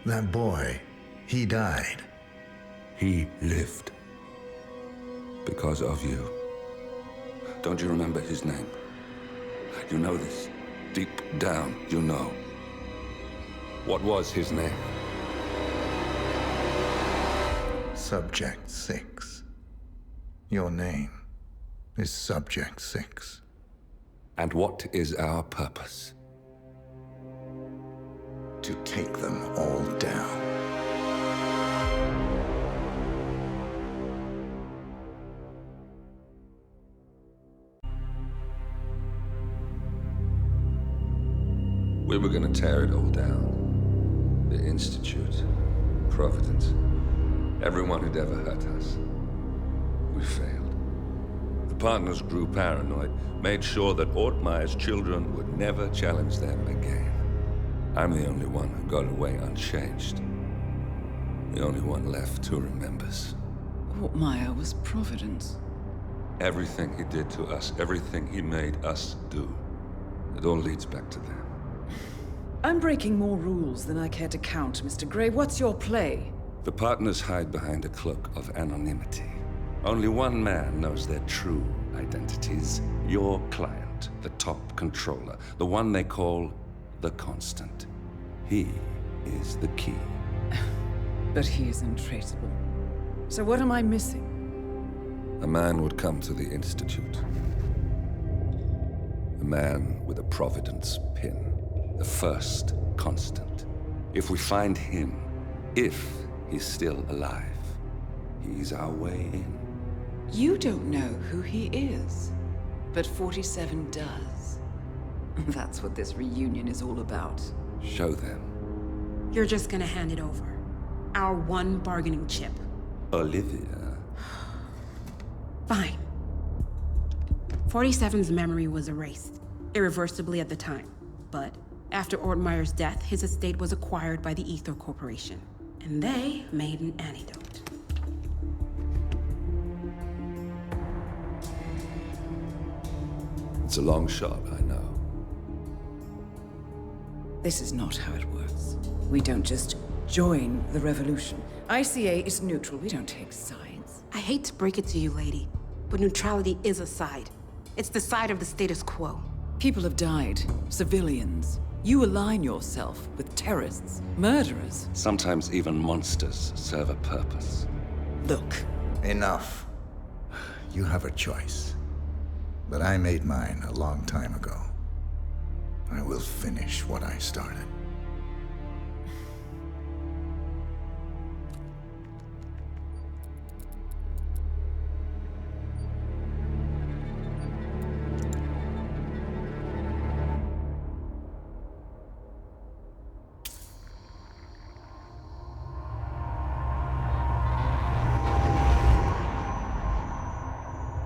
[SPEAKER 5] That boy, he died.
[SPEAKER 3] He lived. Because of you. Don't you remember his name? You know this. Deep down, you know. What was his name?
[SPEAKER 5] Subject 6. Your name is Subject 6.
[SPEAKER 3] And what is our purpose?
[SPEAKER 5] To take them all down.
[SPEAKER 3] We were gonna tear it all down. The Institute, Providence, everyone who'd ever hurt us. We failed. The partners grew paranoid, made sure that Ortmeyer's children would never challenge them again. I'm the only one who got away unchanged. The only one left who remembers.
[SPEAKER 1] Ortmeyer was Providence.
[SPEAKER 3] Everything he did to us, everything he made us do, it all leads back to them.
[SPEAKER 1] I'm breaking more rules than I care to count, Mr. Grey. What's your play?
[SPEAKER 3] The partners hide behind a cloak of anonymity. Only one man knows their true identities. Your client, the top controller, the one they call the Constant. He is the key.
[SPEAKER 1] But he is untraceable. So what am I missing?
[SPEAKER 3] A man would come to the Institute. A man with a Providence pin. The first Constant. If we find him, if he's still alive, he's our way in.
[SPEAKER 1] You don't know who he is, but 47 does. That's what this reunion is all about.
[SPEAKER 3] Show them.
[SPEAKER 22] You're just gonna hand it over. Our one bargaining chip.
[SPEAKER 3] Olivia.
[SPEAKER 22] Fine. 47's memory was erased, irreversibly at the time. But after Ortmeyer's death, his estate was acquired by the Ether Corporation. And they made an antidote.
[SPEAKER 3] It's a long shot, I know.
[SPEAKER 1] This is not how it works. We don't just join the revolution. ICA is neutral. We don't take sides.
[SPEAKER 22] I hate to break it to you, lady, but neutrality is a side. It's the side of the status quo.
[SPEAKER 1] People have died. Civilians. You align yourself with terrorists, murderers.
[SPEAKER 3] Sometimes even monsters serve a purpose.
[SPEAKER 5] Look. Enough. You have a choice. But I made mine a long time ago. I will finish what I started.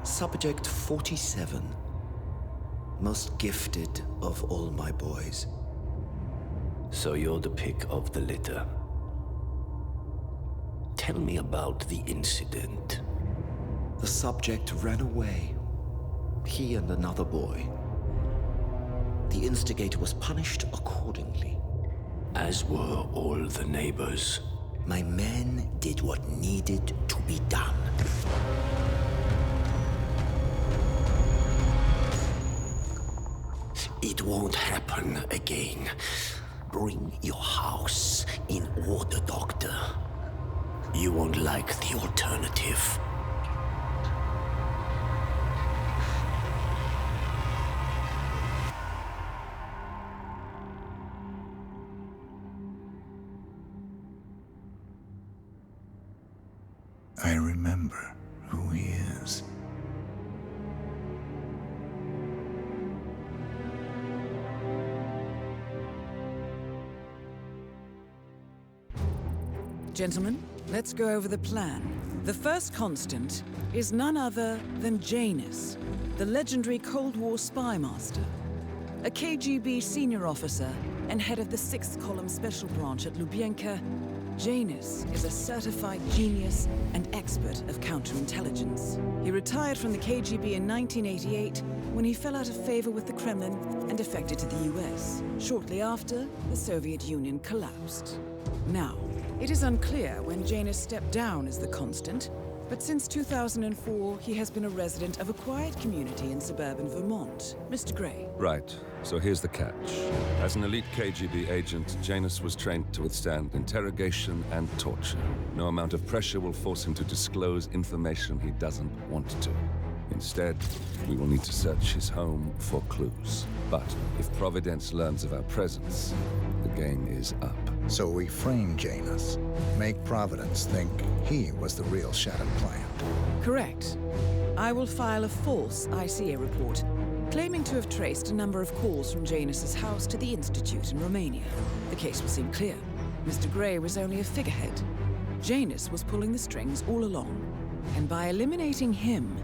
[SPEAKER 7] Subject 47. Most gifted of all my boys. So you're the pick of the litter. Tell me about the incident. The subject ran away. He and another boy. The instigator was punished accordingly. As were all the neighbors. My men did what needed to be done. It won't happen again. Bring your house in order, Doctor. You won't like the alternative.
[SPEAKER 5] I remember who he is.
[SPEAKER 1] Gentlemen, let's go over the plan. The first Constant is none other than Janus, the legendary Cold War spy master, a KGB senior officer and head of the 6th Column Special Branch at Lubyanka. Janus is a certified genius and expert of counterintelligence. He retired from the KGB in 1988 when he fell out of favor with the Kremlin and defected to the US. Shortly after, the Soviet Union collapsed. Now, it is unclear when Janus stepped down as the Constant, But since 2004, he has been a resident of a quiet community in suburban Vermont. Mr. Gray.
[SPEAKER 3] Right. So here's the catch. As an elite KGB agent, Janus was trained to withstand interrogation and torture. No amount of pressure will force him to disclose information he doesn't want to. Instead, we will need to search his home for clues. But if Providence learns of our presence, the game is up.
[SPEAKER 5] So we frame Janus. Make Providence think he was the real Shattered Plant.
[SPEAKER 1] Correct. I will file a false ICA report, claiming to have traced a number of calls from Janus's house to the Institute in Romania. The case will seem clear. Mr. Gray was only a figurehead. Janus was pulling the strings all along. And by eliminating him,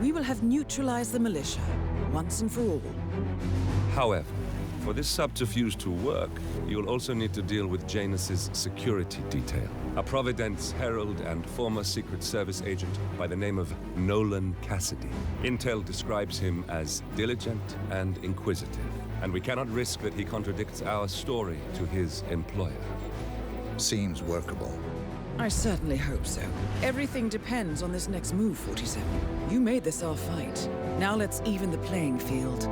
[SPEAKER 1] we will have neutralized the militia, once and for all.
[SPEAKER 3] However, for this subterfuge to work, you'll also need to deal with Janus's security detail. A Providence herald and former Secret Service agent by the name of Nolan Cassidy. Intel describes him as diligent and inquisitive, and we cannot risk that he contradicts our story to his employer.
[SPEAKER 5] Seems workable.
[SPEAKER 1] I certainly hope so. Everything depends on this next move, 47. You made this our fight. Now let's even the playing field.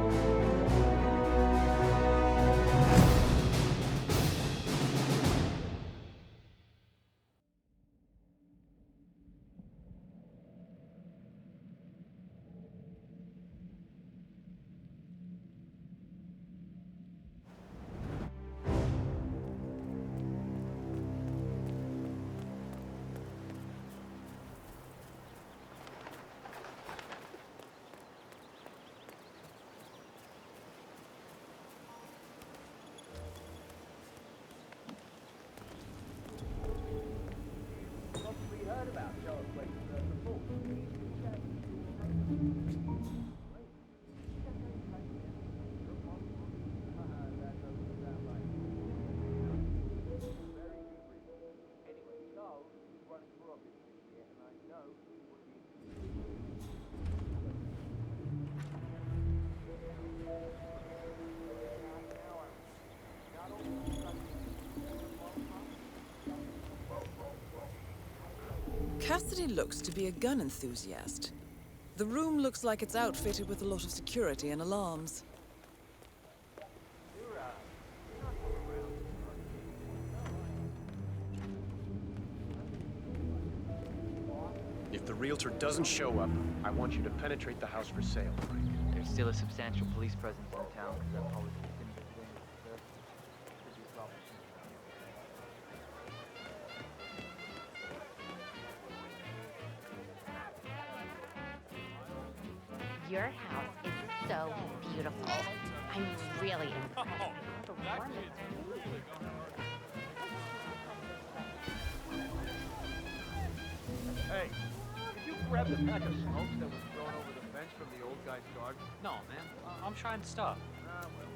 [SPEAKER 1] Cassidy looks to be a gun enthusiast. The room looks like it's outfitted with a lot of security and alarms.
[SPEAKER 13] If the realtor doesn't show up, I want you to penetrate the house for sale.
[SPEAKER 11] There's still a substantial police presence in town, because that policy didn't get winged, sir. Could be a problem.
[SPEAKER 12] Your house is so beautiful. I'm really impressed.
[SPEAKER 4] Hey, did you grab the pack of smokes that was thrown over the fence from the old guy's garden?
[SPEAKER 10] No, man. I'm trying to stop.
[SPEAKER 4] Ah, well,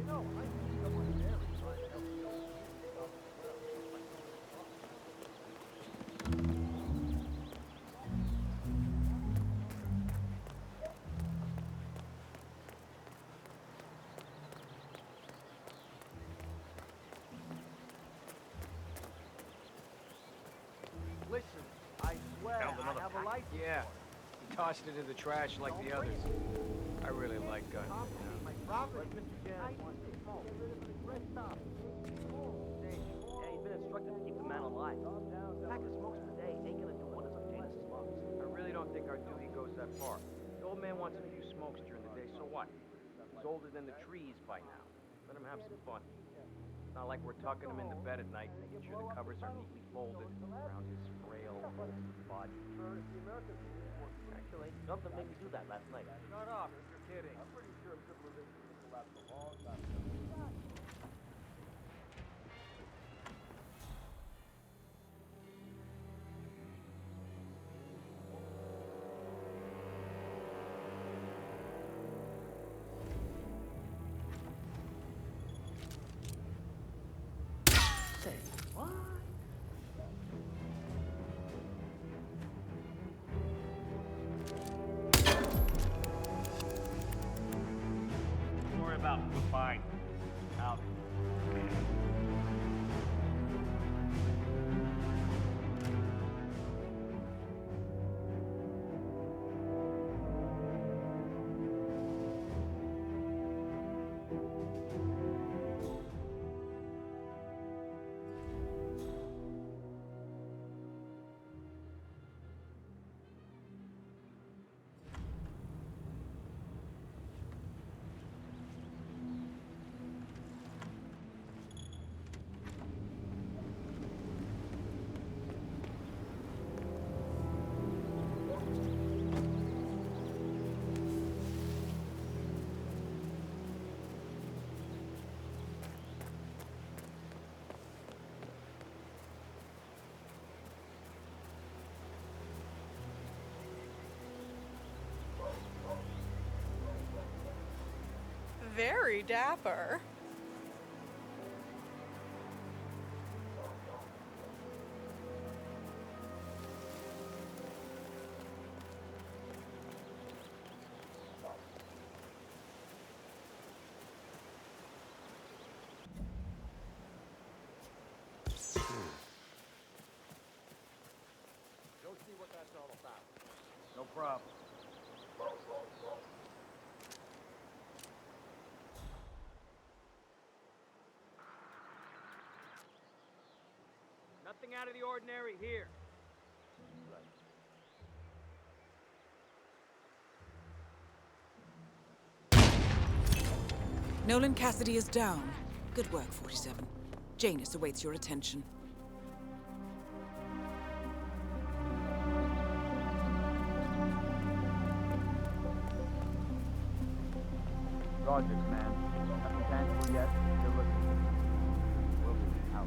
[SPEAKER 4] you know, I think someone there is trying to help you. Listen, I swear I have a light.
[SPEAKER 21] Yeah. He tossed it in the trash like the others. I really like guns.
[SPEAKER 4] My property, Mr. Janice wants to smoke. Stop.
[SPEAKER 17] Yeah, he's been instructed to keep the man alive. A pack of smokes per day ain't gonna do wonders on Janus's lungs.
[SPEAKER 4] I really don't think our duty goes that far. The old man wants a few smokes during the day, so what? He's older than the trees by now. Let him have some fun. It's not like we're tucking him into bed at night, making sure the covers are neatly folded around his frail body.
[SPEAKER 17] Actually, something made me do that last night.
[SPEAKER 4] Shut up, you're kidding. I'm pretty sure civilization will last a long time.
[SPEAKER 17] Don't worry about it. We're fine. Out.
[SPEAKER 6] very dapper.
[SPEAKER 4] Go see what that's all about. No problem. Nothing out of the ordinary here.
[SPEAKER 1] Nolan Cassidy is down. Good work, 47. Janus awaits your attention.
[SPEAKER 11] Roger, man. Nothing tangible yet. Still looking. We'll be out.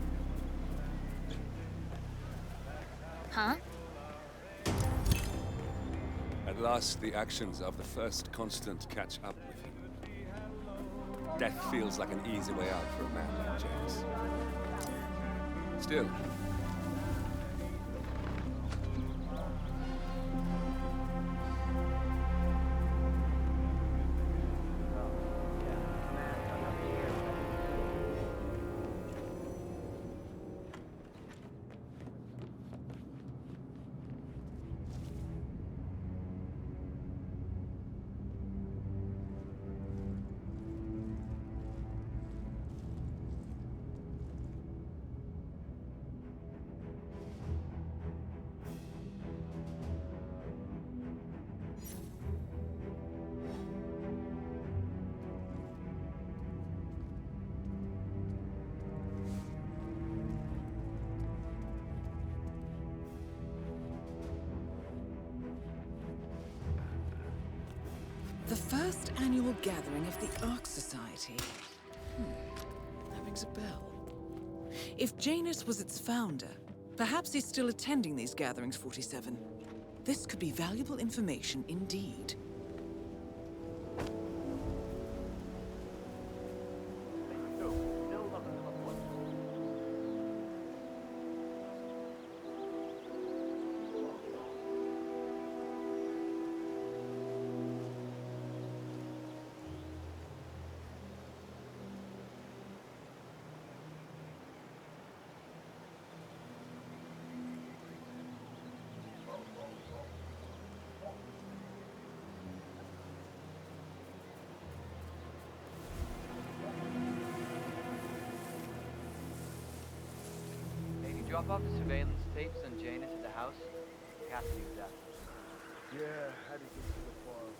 [SPEAKER 12] Huh?
[SPEAKER 3] At last, the actions of the first constant catch up with him. Death feels like an easy way out for a man like James. Still,
[SPEAKER 1] The first annual gathering of the Ark Society. That rings a bell. If Janus was its founder, perhaps he's still attending these gatherings, 47. This could be valuable information indeed.
[SPEAKER 11] Drop off the surveillance tapes on Janus at the house. Cassidy was after.
[SPEAKER 13] Yeah, how did you get to the farm?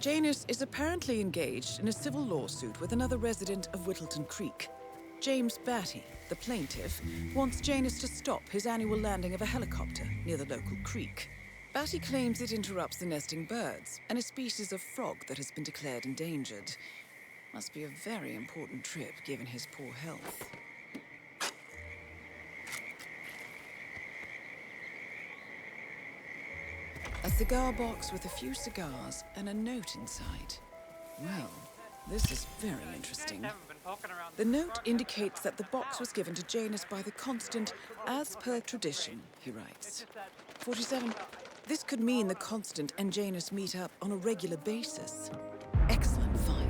[SPEAKER 1] Janus is apparently engaged in a civil lawsuit with another resident of Whittleton Creek. James Batty, the plaintiff, wants Janus to stop his annual landing of a helicopter near the local creek. Batty claims it interrupts the nesting birds and a species of frog that has been declared endangered. Must be a very important trip given his poor health. A cigar box with a few cigars and a note inside. Well, this is very interesting. The note indicates that the box was given to Janus by the Constant as per tradition, he writes. 47. This could mean the Constant and Janus meet up on a regular basis. Excellent find.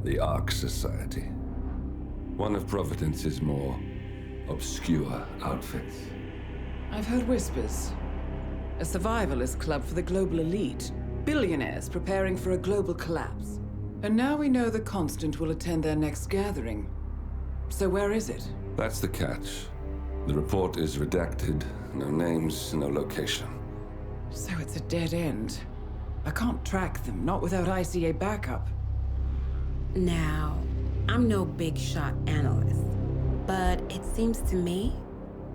[SPEAKER 3] The Ark Society. One of Providence's more obscure outfits.
[SPEAKER 1] I've heard whispers. A survivalist club for the global elite. Billionaires preparing for a global collapse. And now we know the Constant will attend their next gathering. So where is it?
[SPEAKER 3] That's the catch. The report is redacted. No names, no location.
[SPEAKER 1] So it's a dead end. I can't track them, not without ICA backup.
[SPEAKER 22] Now, I'm no big shot analyst, but it seems to me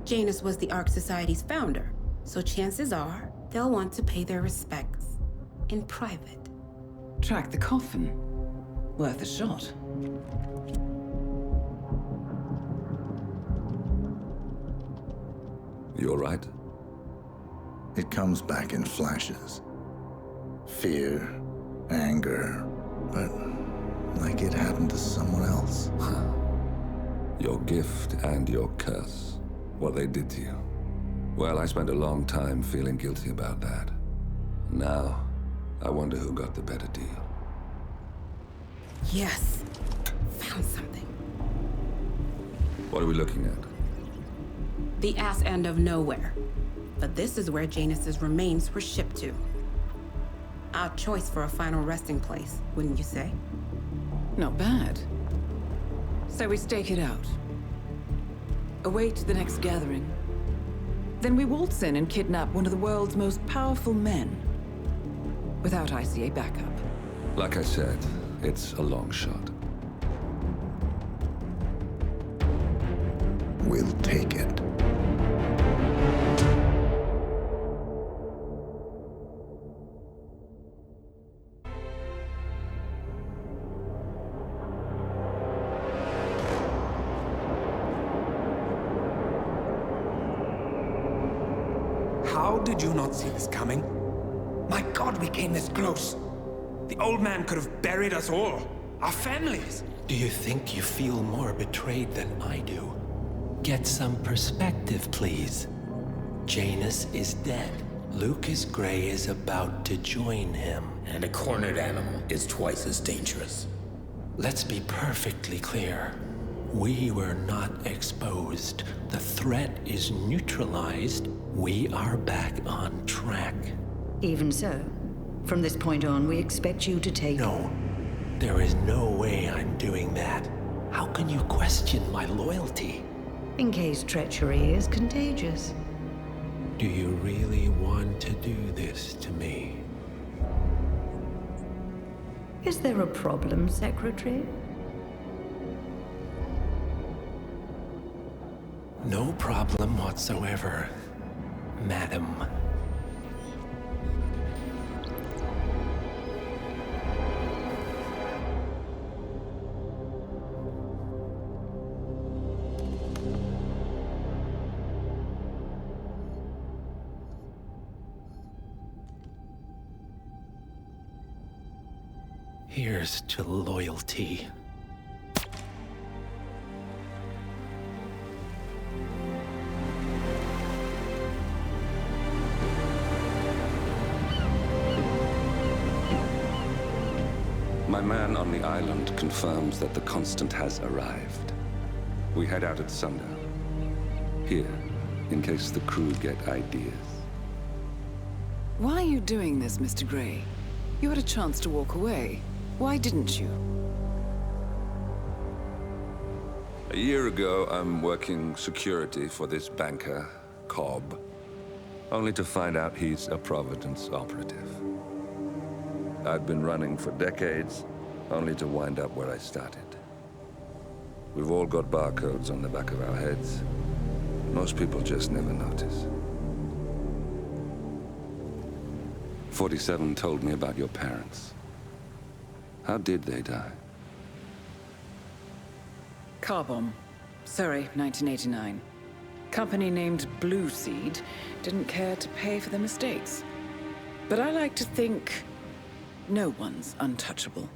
[SPEAKER 22] Janus was the Ark Society's founder, so chances are they'll want to pay their respects in private.
[SPEAKER 1] Track the coffin. Worth a shot.
[SPEAKER 3] You all right?
[SPEAKER 5] It comes back in flashes. Fear, anger, but like it happened to someone else.
[SPEAKER 3] Your gift and your curse. What they did to you. Well, I spent a long time feeling guilty about that. Now, I wonder who got the better deal.
[SPEAKER 22] Yes. Found something.
[SPEAKER 3] What are we looking at?
[SPEAKER 22] The ass end of nowhere. But this is where Janus's remains were shipped to. Odd choice for a final resting place, wouldn't you say?
[SPEAKER 1] Not bad. So we stake it out. Await the next gathering. Then we waltz in and kidnap one of the world's most powerful men. Without ICA backup.
[SPEAKER 3] Like I said, it's a long shot.
[SPEAKER 5] We'll take it.
[SPEAKER 6] How did you not see this coming? My God, we came this close. The old man could have buried us all. Our families.
[SPEAKER 7] Do you think you feel more betrayed than I do? Get some perspective, please. Janus is dead. Lucas Gray is about to join him.
[SPEAKER 8] And a cornered animal is twice as dangerous.
[SPEAKER 7] Let's be perfectly clear. We were not exposed. The threat is neutralized. We are back on track.
[SPEAKER 18] Even so, from this point on, we expect you to take...
[SPEAKER 7] No. There is no way I'm doing that. How can you question my loyalty?
[SPEAKER 18] In case treachery is contagious.
[SPEAKER 7] Do you really want to do this to me?
[SPEAKER 18] Is there a problem, Secretary?
[SPEAKER 7] No problem whatsoever, Madam. Here's to loyalty.
[SPEAKER 3] My man on the island confirms that the Constant has arrived. We head out at sundown. Here, in case the crew get ideas.
[SPEAKER 1] Why are you doing this, Mr. Gray? You had a chance to walk away. Why didn't you?
[SPEAKER 3] A year ago, I'm working security for this banker, Cobb, only to find out he's a Providence operative. I've been running for decades, only to wind up where I started. We've all got barcodes on the back of our heads. Most people just never notice. 47 told me about your parents. How did they die?
[SPEAKER 1] Car bomb. Surrey, 1989. Company named Blue Seed didn't care to pay for their mistakes. But I like to think no one's untouchable.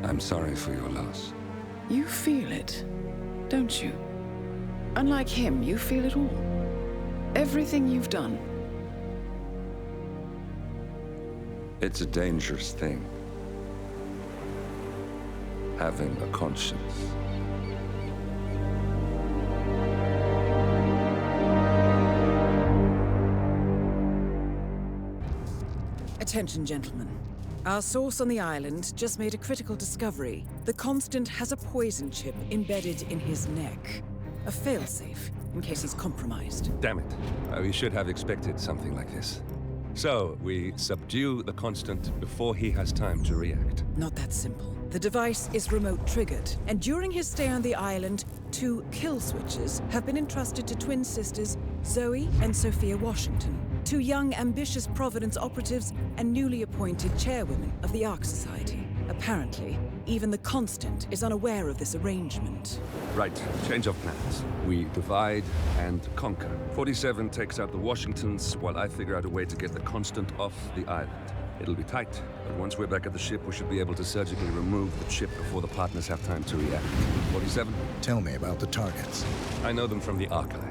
[SPEAKER 3] I'm sorry for your loss.
[SPEAKER 1] You feel it, don't you? Unlike him, you feel it all. Everything you've done.
[SPEAKER 3] It's a dangerous thing. Having a conscience.
[SPEAKER 1] Attention, gentlemen. Our source on the island just made a critical discovery. The Constant has a poison chip embedded in his neck. A failsafe, in case he's compromised.
[SPEAKER 3] Damn it. We should have expected something like this. So, we subdue the Constant before he has time to react.
[SPEAKER 1] Not that simple. The device is remote triggered, and during his stay on the island, 2 kill switches have been entrusted to twin sisters Zoe and Sophia Washington, 2 young, ambitious Providence operatives and newly appointed chairwomen of the Ark Society. Apparently, even the Constant is unaware of this arrangement.
[SPEAKER 3] Right, change of plans. We divide and conquer. 47 takes out the Washingtons, while I figure out a way to get the Constant off the island. It'll be tight, but once we're back at the ship, we should be able to surgically remove the chip before the partners have time to react. 47?
[SPEAKER 5] Tell me about the targets.
[SPEAKER 3] I know them from the archive.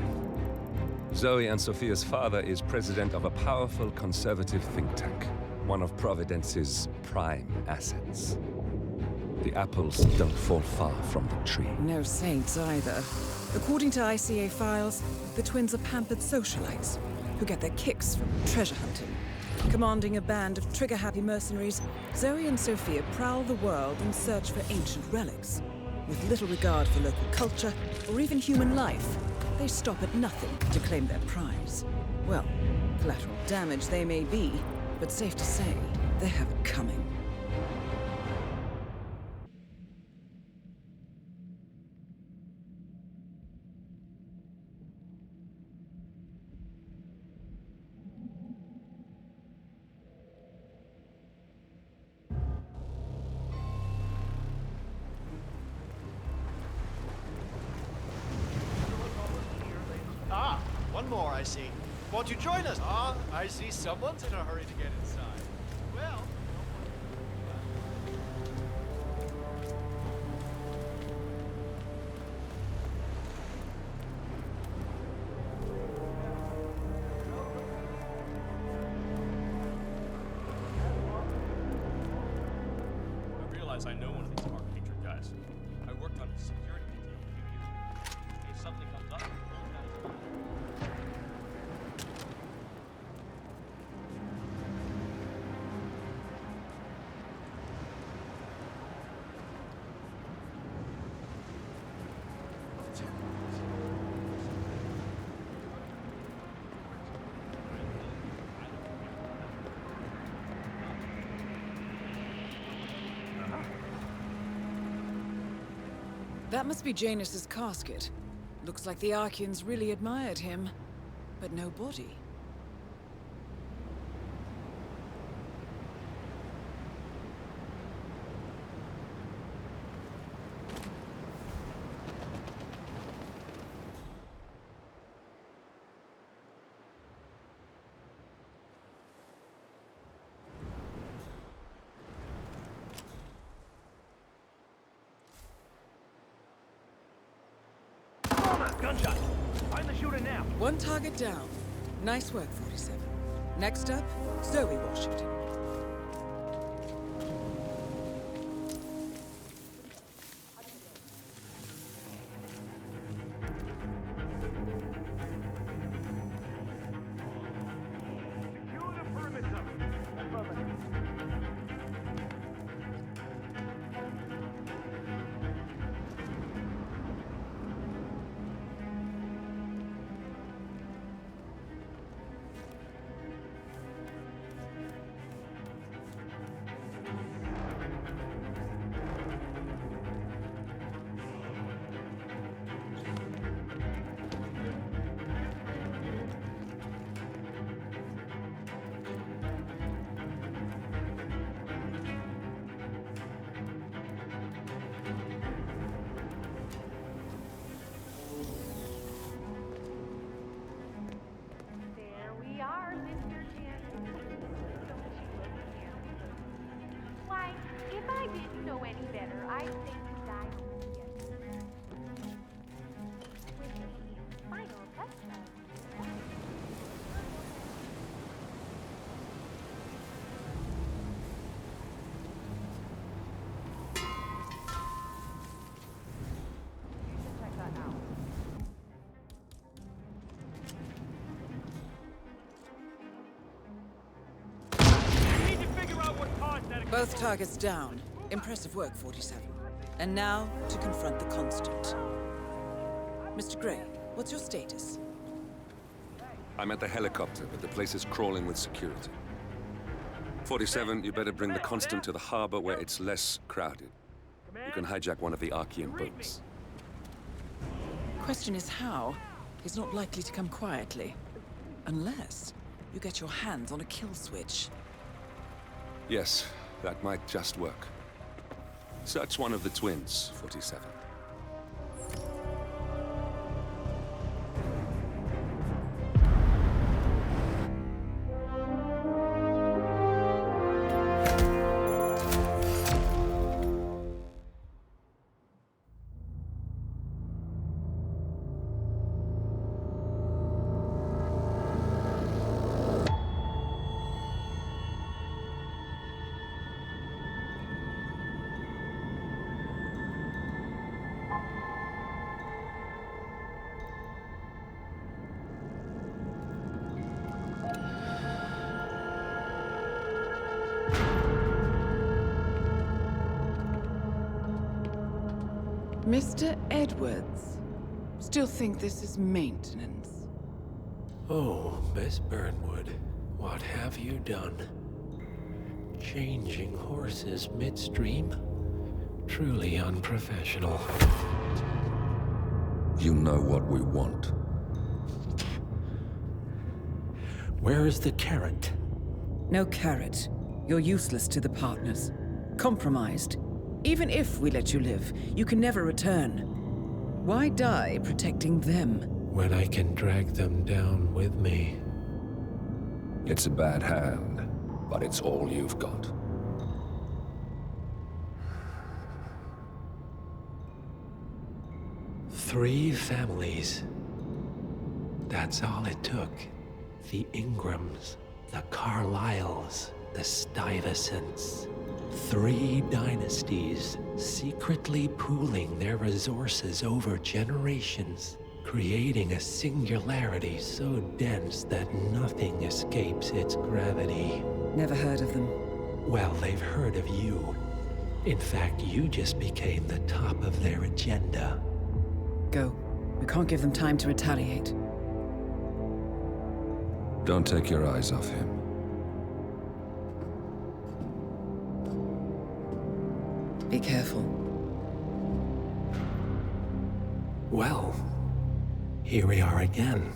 [SPEAKER 3] Zoe and Sophia's father is president of a powerful conservative think tank, one of Providence's prime assets. The apples don't fall far from the tree.
[SPEAKER 1] No saints either. According to ICA files, the twins are pampered socialites who get their kicks from treasure hunting. Commanding a band of trigger-happy mercenaries, Zoe and Sophia prowl the world in search for ancient relics. With little regard for local culture or even human life, they stop at nothing to claim their prize. Well, collateral damage they may be, but safe to say, they have it coming.
[SPEAKER 9] Ah, one more, I see. Won't you join us? Ah, I see someone's in a hurry to get inside. Well...
[SPEAKER 16] I realize I know one of these Ark Hatred guys. I worked on his security detail a few years ago. In case something comes up,
[SPEAKER 1] That must be Janus's casket. Looks like the Archeans really admired him, but no body.
[SPEAKER 17] Gunshot! Find the shooter now!
[SPEAKER 1] One target down. Nice work, 47. Next up, Zoe Washington.
[SPEAKER 2] There we are, Mr. Jin. Why, if I didn't know any better, I'd say you died yesterday. With the final touch.
[SPEAKER 1] Both targets down. Impressive work, 47. And now, to confront the Constant. Mr. Gray, what's your status?
[SPEAKER 3] I'm at the helicopter, but the place is crawling with security. 47, you better bring the Constant to the harbor where it's less crowded. You can hijack one of the Archean boats.
[SPEAKER 1] Question is how? He's not likely to come quietly. Unless you get your hands on a kill switch.
[SPEAKER 3] Yes, that might just work. Search one of the twins, 47.
[SPEAKER 1] Mr. Edwards, still think this is maintenance?
[SPEAKER 15] Oh, Miss Burnwood, what have you done? Changing horses midstream? Truly unprofessional.
[SPEAKER 3] You know what we want.
[SPEAKER 15] Where is the carrot?
[SPEAKER 1] No carrot. You're useless to the partners. Compromised. Even if we let you live, you can never return. Why die protecting them?
[SPEAKER 15] When I can drag them down with me.
[SPEAKER 3] It's a bad hand, but it's all you've got.
[SPEAKER 15] Three families. That's all it took. The Ingrams, the Carlyles, the Stuyvesants. 3 dynasties secretly pooling their resources over generations, creating a singularity so dense that nothing escapes its gravity.
[SPEAKER 1] Never heard of them.
[SPEAKER 15] Well, they've heard of you. In fact, you just became the top of their agenda.
[SPEAKER 1] Go. We can't give them time to retaliate.
[SPEAKER 3] Don't take your eyes off him.
[SPEAKER 1] Be careful.
[SPEAKER 15] Well, here we are again.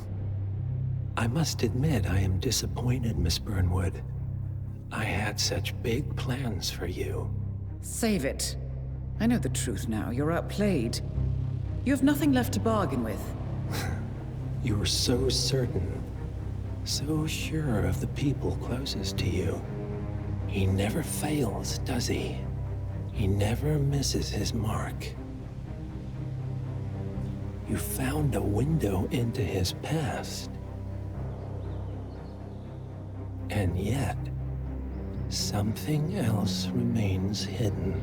[SPEAKER 15] I must admit I am disappointed, Miss Burnwood. I had such big plans for you.
[SPEAKER 1] Save it. I know the truth now. You're outplayed. You have nothing left to bargain with.
[SPEAKER 15] You were so certain, so sure of the people closest to you. He never fails, does he? He never misses his mark. You found a window into his past. And yet, something else remains hidden.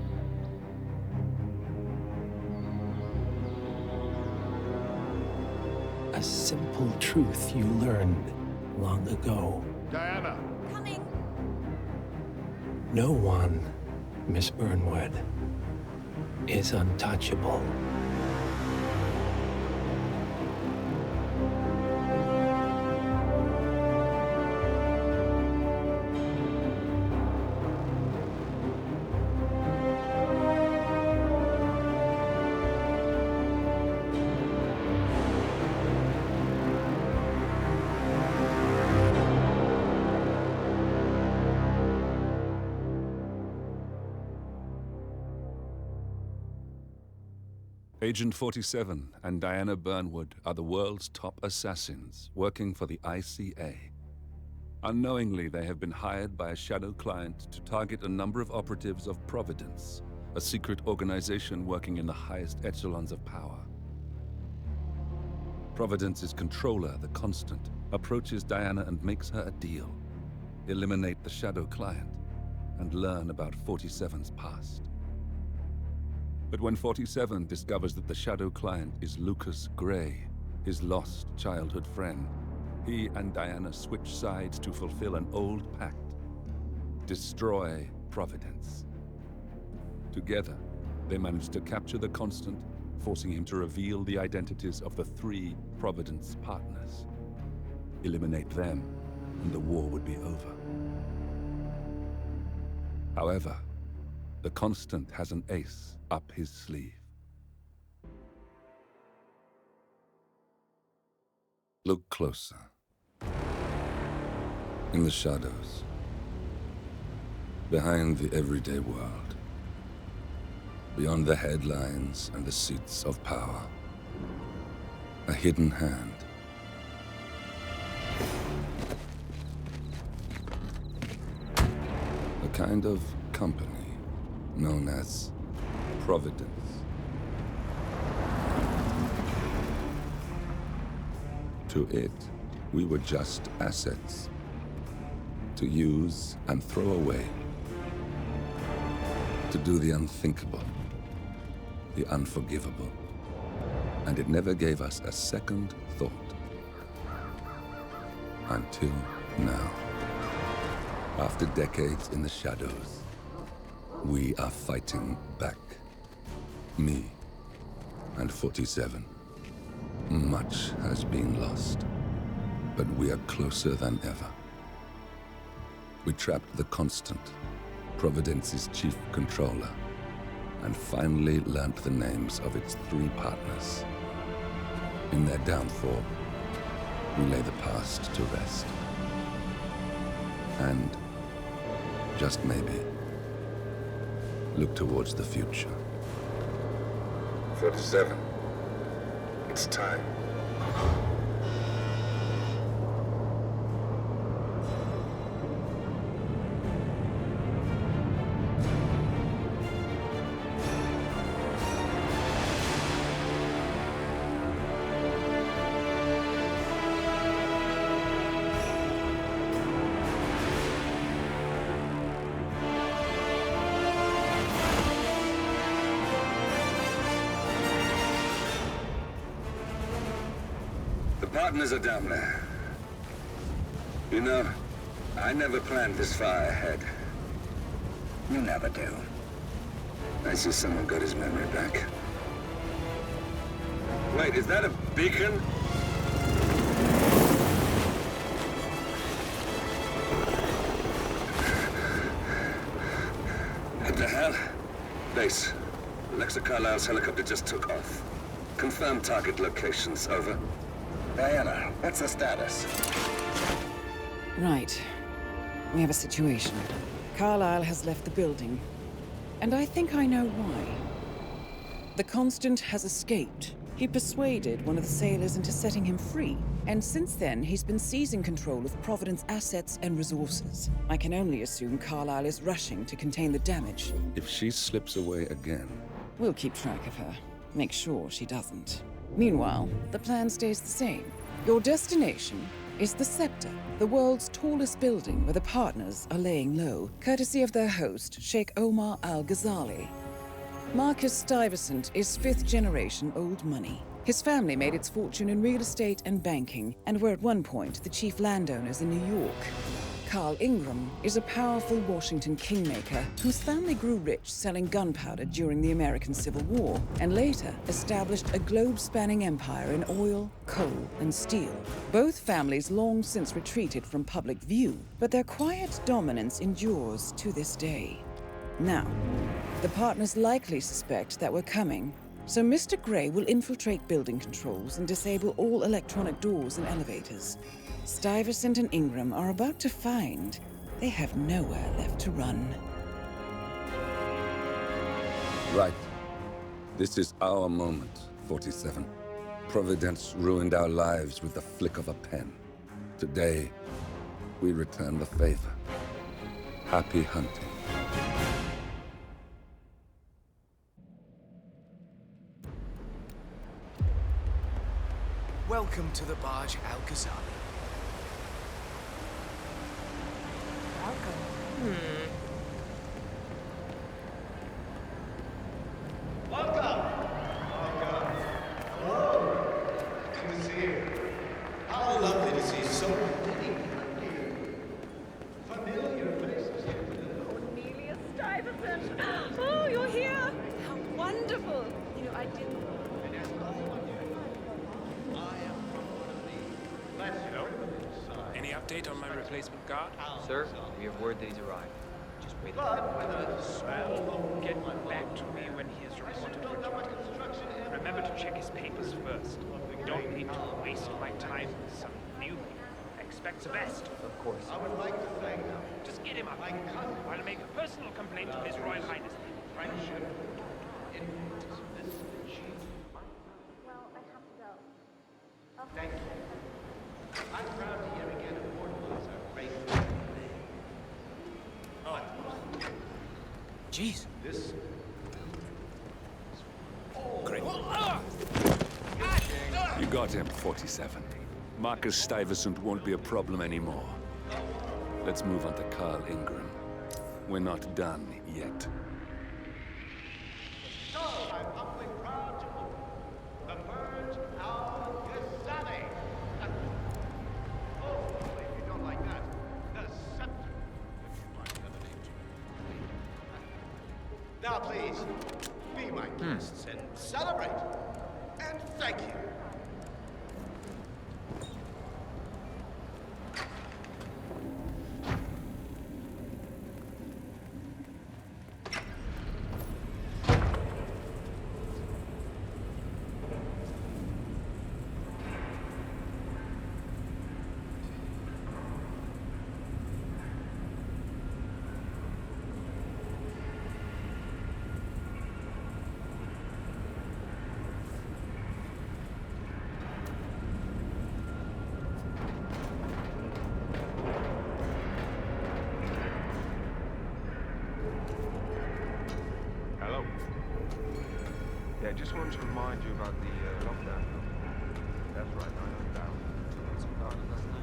[SPEAKER 15] A simple truth you learned long ago.
[SPEAKER 5] Diana!
[SPEAKER 2] Coming!
[SPEAKER 15] No one, Miss Burnwood, is untouchable.
[SPEAKER 3] Agent 47 and Diana Burnwood are the world's top assassins working for the ICA. Unknowingly, they have been hired by a shadow client to target a number of operatives of Providence, a secret organization working in the highest echelons of power. Providence's controller, the Constant, approaches Diana and makes her a deal. Eliminate the shadow client and learn about 47's past. But when 47 discovers that the shadow client is Lucas Gray, his lost childhood friend, he and Diana switch sides to fulfill an old pact. Destroy Providence. Together, they managed to capture the Constant, forcing him to reveal the identities of the 3 Providence partners. Eliminate them, and the war would be over. However, the Constant has an ace up his sleeve. Look closer. In the shadows. Behind the everyday world. Beyond the headlines and the seats of power. A hidden hand. A kind of company known as Providence. To it, we were just assets. To use and throw away. To do the unthinkable. The unforgivable. And it never gave us a second thought. Until now. After decades in the shadows, we are fighting back. Me and 47. Much has been lost, but we are closer than ever. We trapped the Constant, Providence's chief controller, and finally learnt the names of its 3 partners. In their downfall, we lay the past to rest. And, just maybe, look towards the future. 47. It's time.
[SPEAKER 14] Partners are down there. You know, I never planned this far ahead. You never do. I see someone got his memory back. Wait, is that a beacon? What the hell? Base. Alexa Carlisle's helicopter just took off. Confirm target locations, over. Diana, what's the status?
[SPEAKER 1] Right. We have a situation. Carlisle has left the building. And I think I know why. The Constant has escaped. He persuaded one of the sailors into setting him free. And since then, he's been seizing control of Providence assets and resources. I can only assume Carlisle is rushing to contain the damage.
[SPEAKER 3] If she slips away again...
[SPEAKER 1] We'll keep track of her. Make sure she doesn't. Meanwhile, the plan stays the same. Your destination is the Scepter, the world's tallest building where the partners are laying low, courtesy of their host, Sheikh Omar Al-Ghazali. Marcus Stuyvesant is 5th-generation old money. His family made its fortune in real estate and banking, and were at one point the chief landowners in New York. Carl Ingram is a powerful Washington kingmaker whose family grew rich selling gunpowder during the American Civil War, and later established a globe-spanning empire in oil, coal, and steel. Both families long since retreated from public view, but their quiet dominance endures to this day. Now, the partners likely suspect that we're coming, so Mr. Grey will infiltrate building controls and disable all electronic doors and elevators. Stuyvesant and Ingram are about to find they have nowhere left to run.
[SPEAKER 3] Right. This is our moment, 47. Providence ruined our lives with the flick of a pen. Today, we return the favor. Happy hunting.
[SPEAKER 9] Welcome to the barge, Al-Ghazali.
[SPEAKER 19] Welcome! Hello! Good to see you. How lovely to see so many familiar faces here.
[SPEAKER 26] Cornelius
[SPEAKER 6] update on my replacement guard?
[SPEAKER 11] Sir, we have word that he's arrived. Just wait a
[SPEAKER 6] Well, get back to me when he is reported for duty. Remember to check his papers first. We don't need to waste my time with some newbie. I expect the best.
[SPEAKER 11] Of course.
[SPEAKER 6] I would like to thank him. Just get him up. I'll make a personal complaint to His Royal Highness. Right?
[SPEAKER 2] Well, I have to go.
[SPEAKER 19] Thank you. I'm proud to hear again of Portals are great.
[SPEAKER 6] Oh. Jeez.
[SPEAKER 19] This.
[SPEAKER 6] Great.
[SPEAKER 3] You got him, 47. Marcus Stuyvesant won't be a problem anymore. Let's move on to Carl Ingram. We're not done yet.
[SPEAKER 19] So I'm humbly proud to open the Purge Our Gethsemane. Oh, if you don't like that, the Scepter. If you like the other names. Now, please, be my guests and celebrate. And thank you.
[SPEAKER 10] Hello. Yeah, just wanted to remind you about the lockdown. That's right, 900,000. That's about it, doesn't it?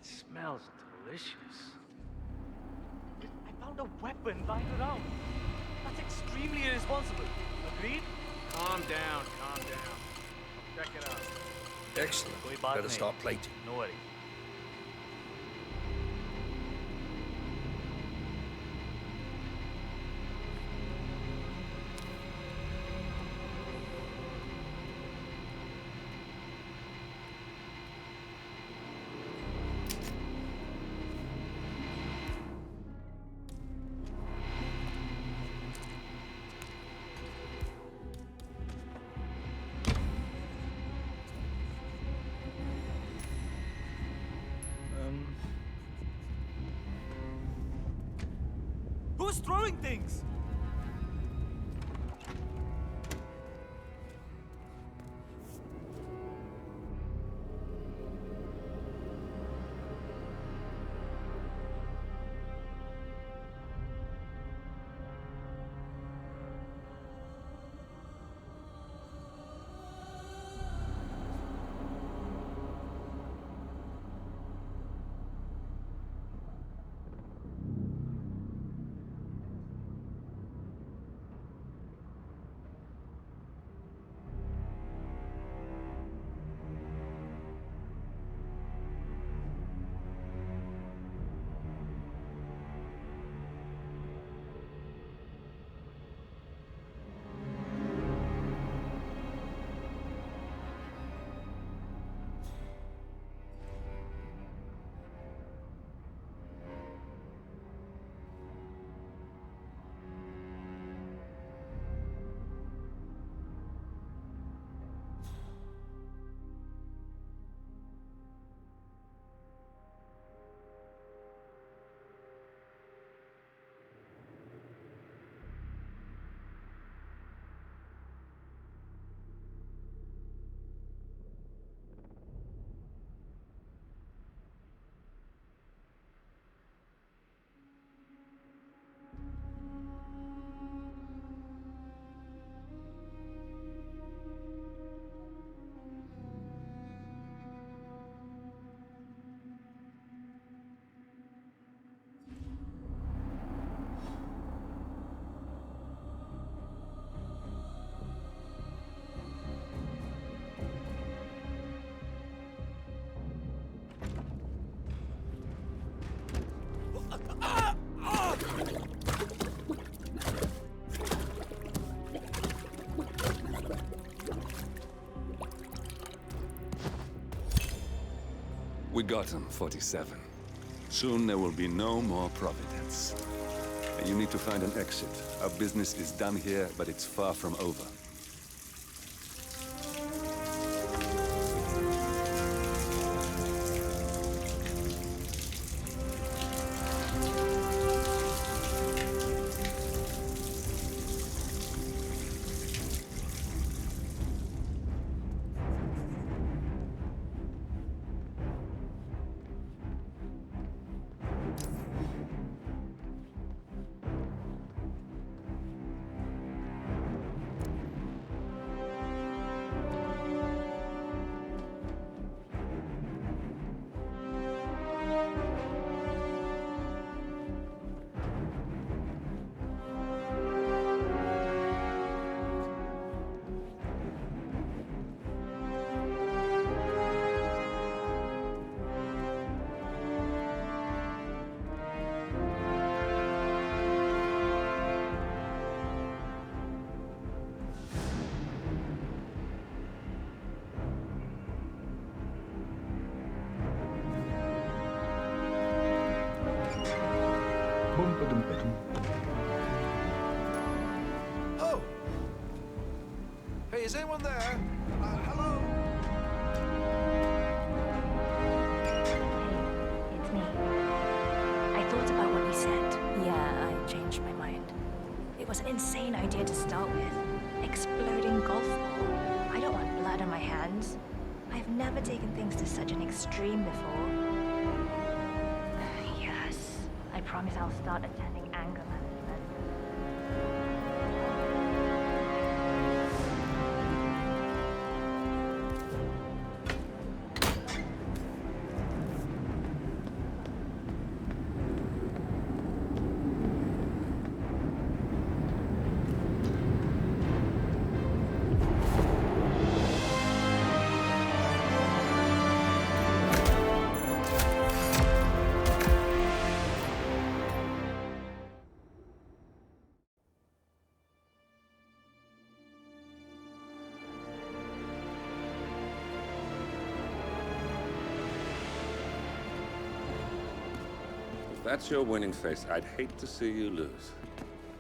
[SPEAKER 17] Smells delicious. I found a weapon lying around. That's extremely irresponsible. Agreed?
[SPEAKER 4] Calm down, calm down. Check it out.
[SPEAKER 8] Excellent. Better start plating.
[SPEAKER 17] No worries. Who's throwing things?
[SPEAKER 3] We got him, 47. Soon there will be no more Providence. You need to find an exit. Our business is done here, but it's far from over.
[SPEAKER 9] Oh! Hey, is anyone there? Hello?
[SPEAKER 2] It's me. I thought about what you said. Yeah, I changed my mind. It was an insane idea to start with. Exploding golf ball. I don't want blood on my hands. I've never taken things to such an extreme before. Yes. I promise I'll start attending anger management.
[SPEAKER 3] If that's your winning face, I'd hate to see you lose.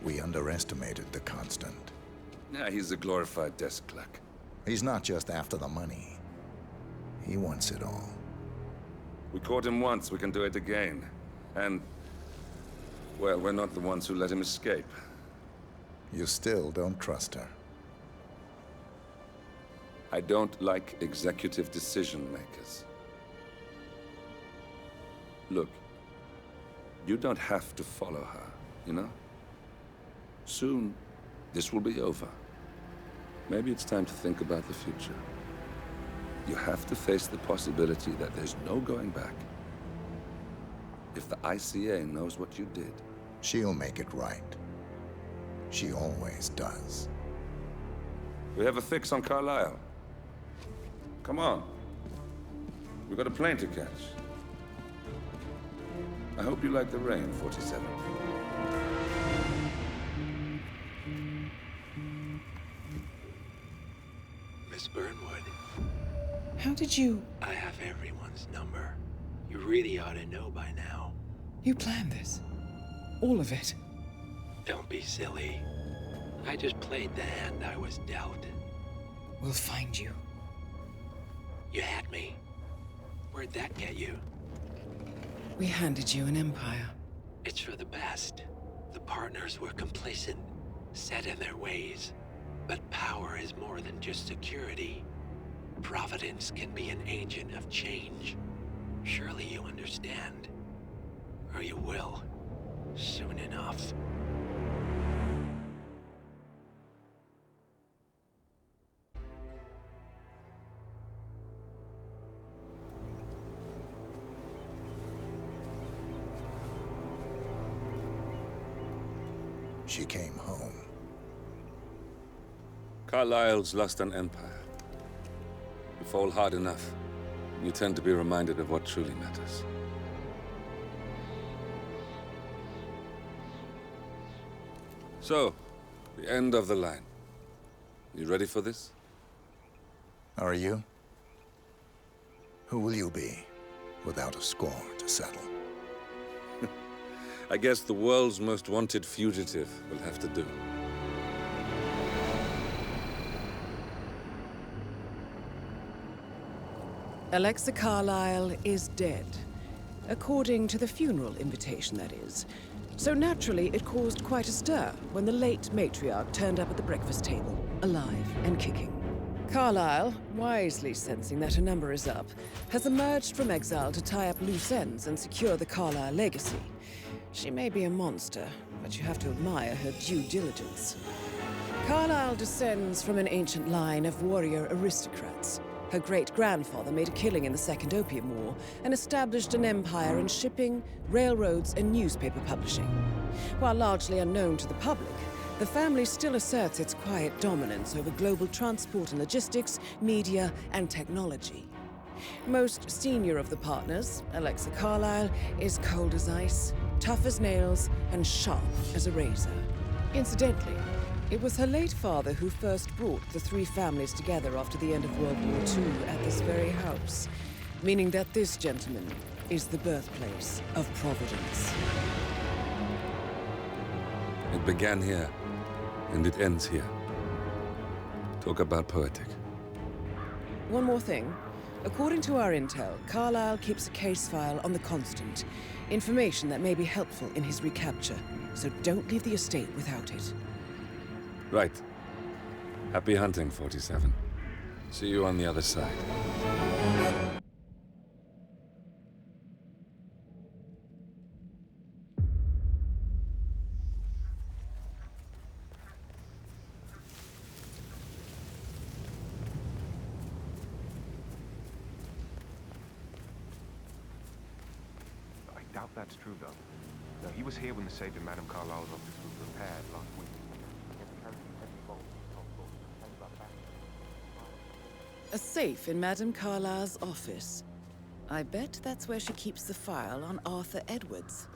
[SPEAKER 5] We underestimated the Constant.
[SPEAKER 3] Yeah, he's a glorified desk clerk.
[SPEAKER 5] He's not just after the money. He wants it all.
[SPEAKER 3] We caught him once, we can do it again. And, well, we're not the ones who let him escape.
[SPEAKER 5] You still don't trust her.
[SPEAKER 3] I don't like executive decision makers. Look, you don't have to follow her, you know? Soon, this will be over. Maybe it's time to think about the future. You have to face the possibility that there's no going back. If the ICA knows what you did...
[SPEAKER 5] She'll make it right. She always does.
[SPEAKER 3] We have a fix on Carlisle. Come on. We've got a plane to catch. I hope you like the rain, 47.
[SPEAKER 15] Miss Burnwood.
[SPEAKER 1] How did you...
[SPEAKER 15] I have everyone's number. You really ought to know by now.
[SPEAKER 1] You planned this? All of it?
[SPEAKER 15] Don't be silly. I just played the hand I was dealt.
[SPEAKER 1] We'll find you.
[SPEAKER 15] You had me. Where'd that get you?
[SPEAKER 1] We handed you an empire.
[SPEAKER 15] It's for the best. The partners were complacent, set in their ways. But power is more than just security. Providence can be an agent of change. Surely you understand. Or you will. Soon enough.
[SPEAKER 5] She came home.
[SPEAKER 3] Carlisle's lost an empire. You fall hard enough, you tend to be reminded of what truly matters. So, the end of the line. You ready for this?
[SPEAKER 5] Are you? Who will you be?
[SPEAKER 12] without a score to settle.
[SPEAKER 3] I guess the world's most wanted fugitive will have to do.
[SPEAKER 1] Alexa Carlyle is dead. According to the funeral invitation, that is. So naturally, it caused quite a stir when the late matriarch turned up at the breakfast table, alive and kicking. Carlyle, wisely sensing that her number is up, has emerged from exile to tie up loose ends and secure the Carlyle legacy. She may be a monster, but you have to admire her due diligence. Carlyle descends from an ancient line of warrior aristocrats. Her great-grandfather made a killing in the Second Opium War and established an empire in shipping, railroads, and newspaper publishing. While largely unknown to the public, the family still asserts its quiet dominance over global transport and logistics, media, and technology. Most senior of the partners, Alexa Carlyle, is cold as ice, tough as nails, and sharp as a razor. Incidentally, it was her late father who first brought the three families together after the end of World War II at this very house, meaning that this gentleman is the birthplace of Providence.
[SPEAKER 3] It began here, and it ends here. Talk about poetic.
[SPEAKER 1] One more thing. According to our intel, Carlyle keeps a case file on the Constant. Information that may be helpful in his recapture, so don't leave the estate without it.
[SPEAKER 3] Right. Happy hunting, 47. See you on the other side.
[SPEAKER 10] I doubt that's true, though. No, he was here when the safe in Madame Carlyle's office was repaired last week.
[SPEAKER 1] A safe in Madame Carlyle's office. I bet that's where she keeps the file on Arthur Edwards.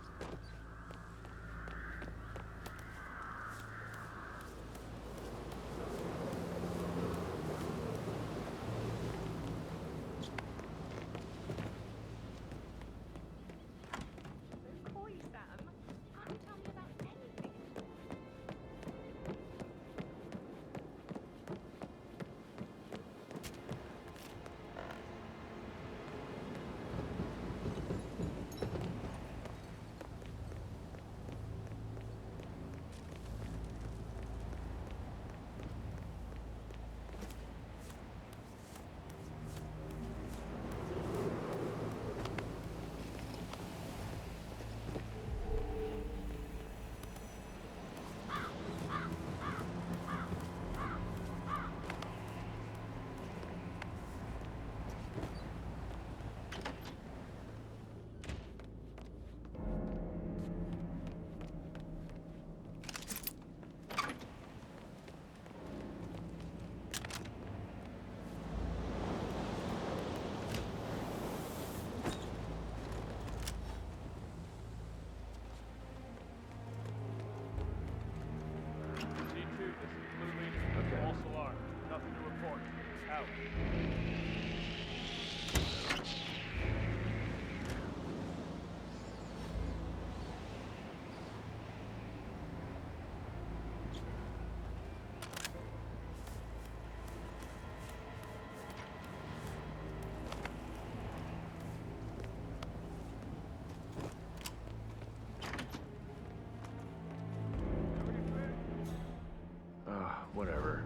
[SPEAKER 13] Whatever.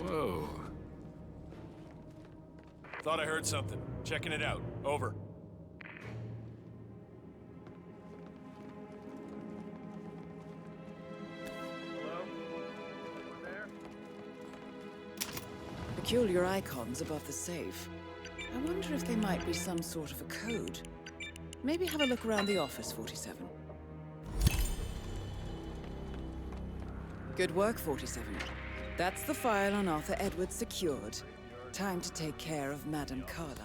[SPEAKER 16] Whoa. Thought I heard something. Checking it out. Over.
[SPEAKER 4] Hello? Anyone there?
[SPEAKER 1] Peculiar icons above the safe. I wonder if they might be some sort of a code. Maybe have a look around the office, 47. Good work, 47. That's the file on Arthur Edwards secured. Time to take care of Madame Carlyle.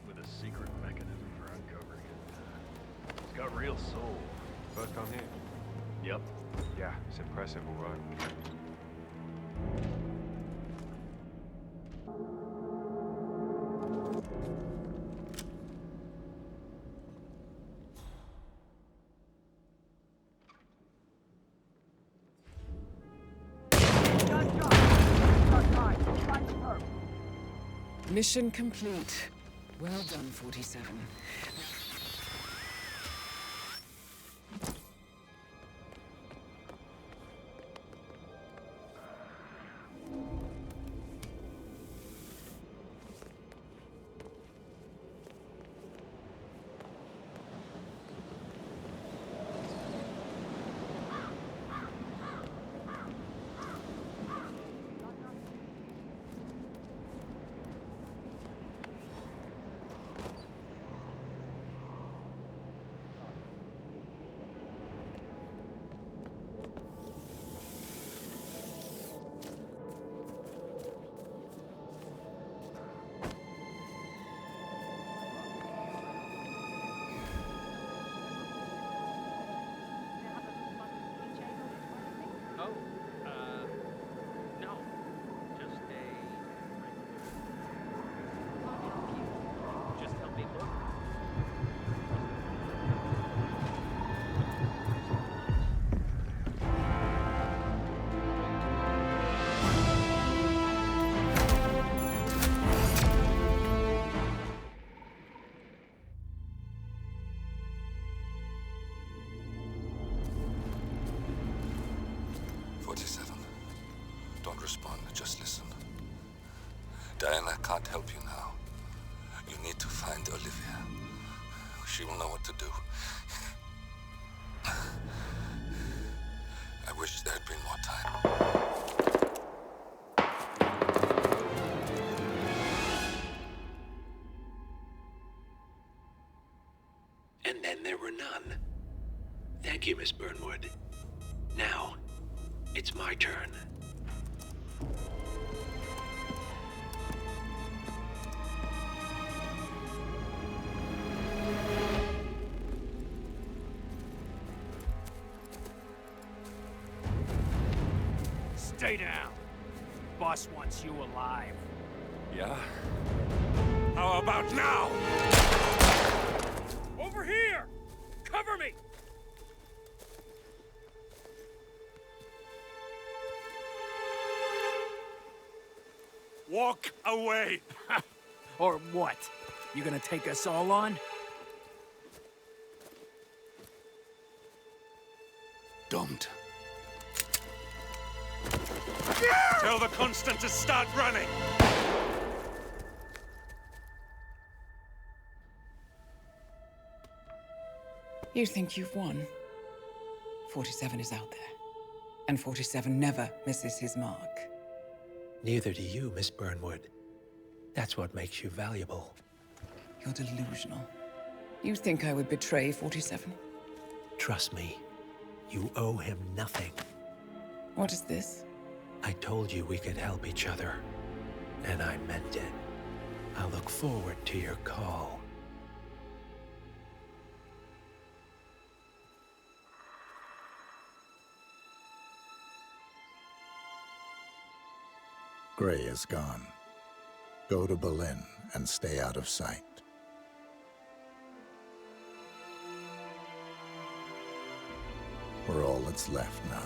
[SPEAKER 10] With a secret mechanism for uncovering it. It's got real soul.
[SPEAKER 3] First time here?
[SPEAKER 10] Yep.
[SPEAKER 3] Yeah, it's impressive, all right.
[SPEAKER 1] Mission complete. Well done, 47.
[SPEAKER 6] No. Just Just help me look.
[SPEAKER 12] Don't respond, just listen. Diana can't help you now. You need to find Olivia. She will know what to do. I wish there had been more time.
[SPEAKER 15] And then there were none. Thank you, Miss Burnwood. Now, it's my turn.
[SPEAKER 6] Stay down. Boss wants you alive.
[SPEAKER 3] Yeah? How about now?
[SPEAKER 6] Over here! Cover me!
[SPEAKER 3] Walk away!
[SPEAKER 6] Or what? You gonna take us all on?
[SPEAKER 12] Don't.
[SPEAKER 3] Tell the Constant to start running!
[SPEAKER 1] You think you've won? 47 is out there. And 47 never misses his mark.
[SPEAKER 15] Neither do you, Miss Burnwood. That's what makes you valuable.
[SPEAKER 1] You're delusional. You think I would betray 47?
[SPEAKER 15] Trust me, you owe him nothing.
[SPEAKER 1] What is this?
[SPEAKER 15] I told you we could help each other, and I meant it. I look forward to your call.
[SPEAKER 12] Gray is gone. Go to Berlin and stay out of sight. We're all that's left now.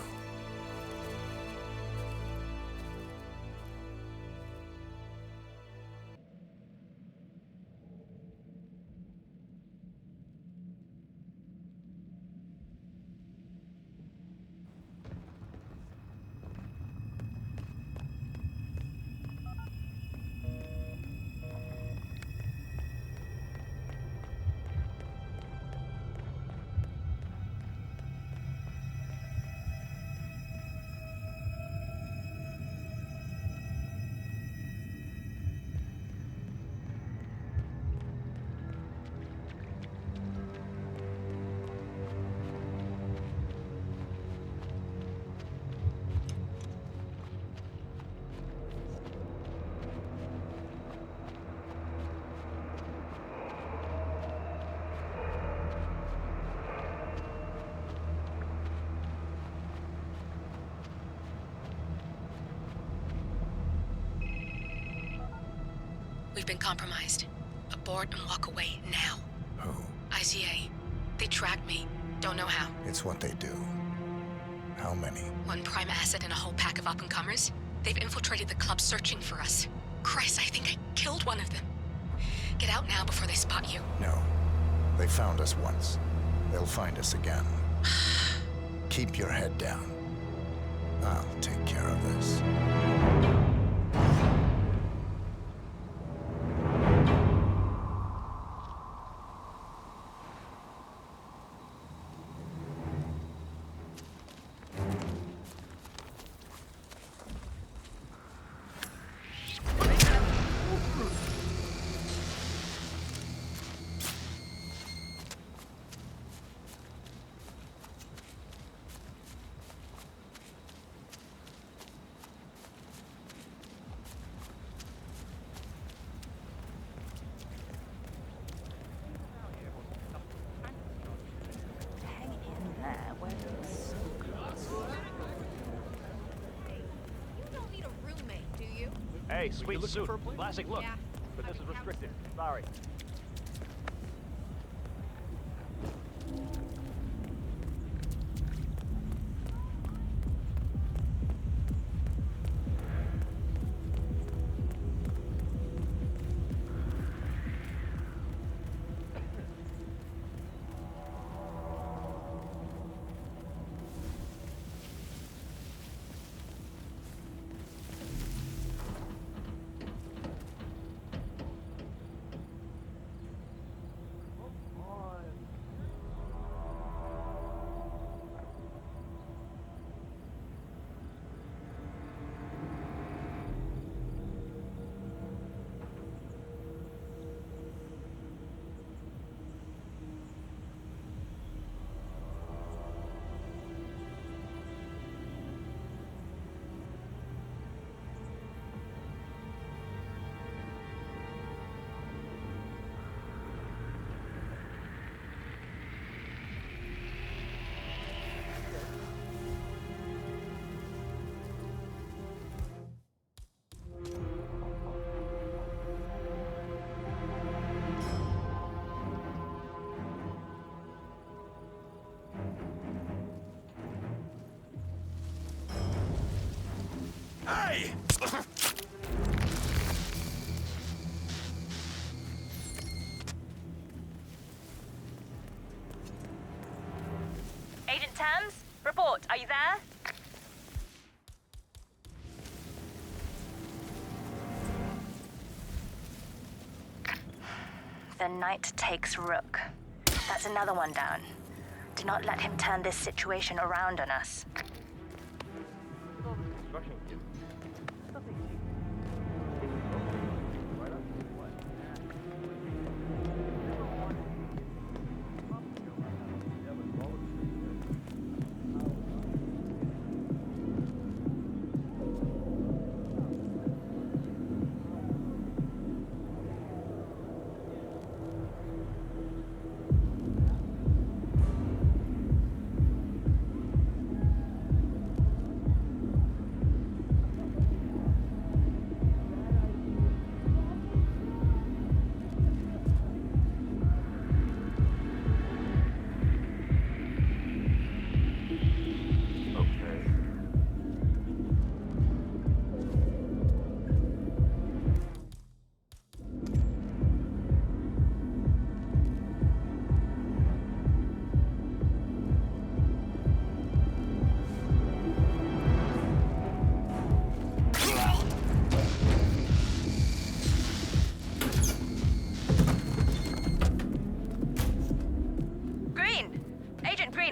[SPEAKER 20] We've been compromised. Abort and walk away now.
[SPEAKER 5] Who?
[SPEAKER 20] ICA. They tracked me. Don't know how.
[SPEAKER 5] It's what they do. How many?
[SPEAKER 20] One prime asset and a whole pack of up-and-comers. They've infiltrated the club searching for us. Christ, I think I killed one of them. Get out now before they spot you.
[SPEAKER 5] No. They found us once. They'll find us again. Keep your head down. I'll take care of this.
[SPEAKER 4] Hey, sweet suit. Classic look.
[SPEAKER 2] Yeah.
[SPEAKER 4] But this is restricted. Sorry.
[SPEAKER 3] Hey!
[SPEAKER 2] Agent Thames, report. Are you there? The knight takes rook. That's another one down. Do not let him turn this situation around on us.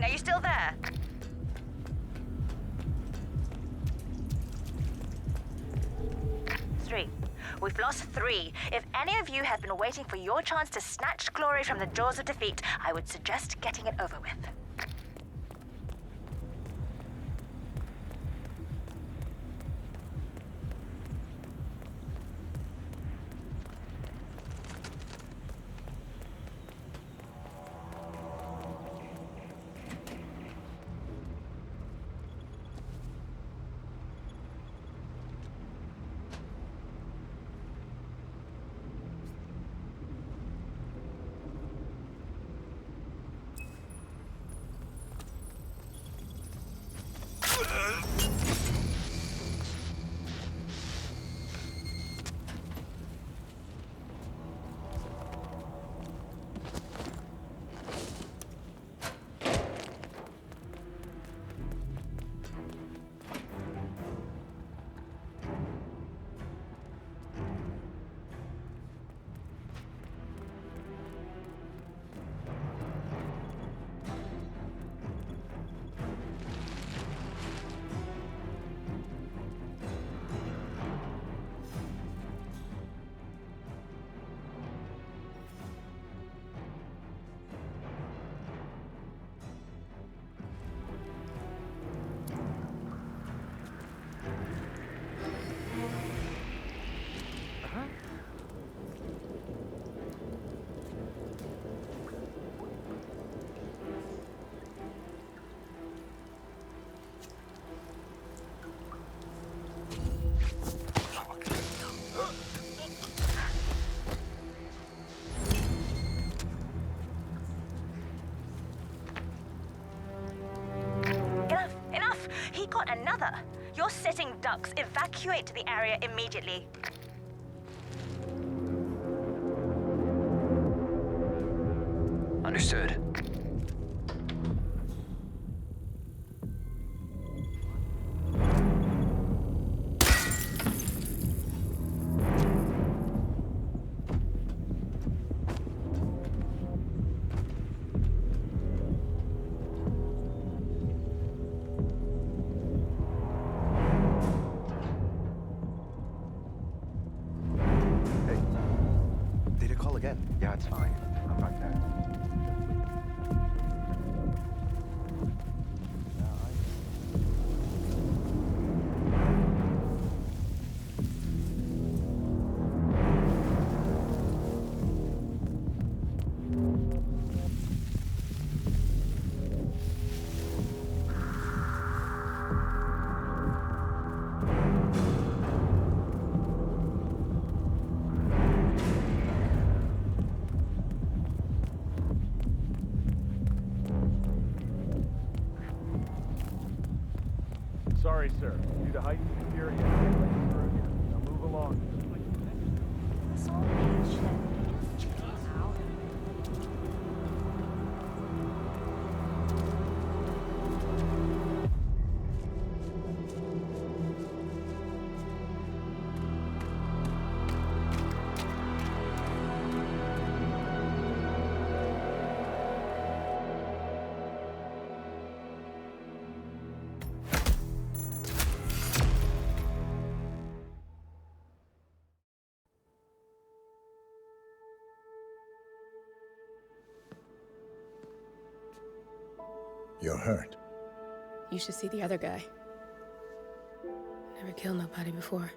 [SPEAKER 2] Are you still there? Three. We've lost 3. If any of you have been waiting for your chance to snatch glory from the jaws of defeat, I would suggest getting it over with.
[SPEAKER 18] ducks. Evacuate to the area immediately.
[SPEAKER 21] Understood.
[SPEAKER 22] Did it call again? Yeah, it's fine. I'm right there.
[SPEAKER 11] Sorry, sir. Due to heightened security, I can't let you through here. Now move along.
[SPEAKER 2] It's all pitch then. Check it out.
[SPEAKER 5] You're hurt.
[SPEAKER 23] You should see the other guy. Never killed nobody before.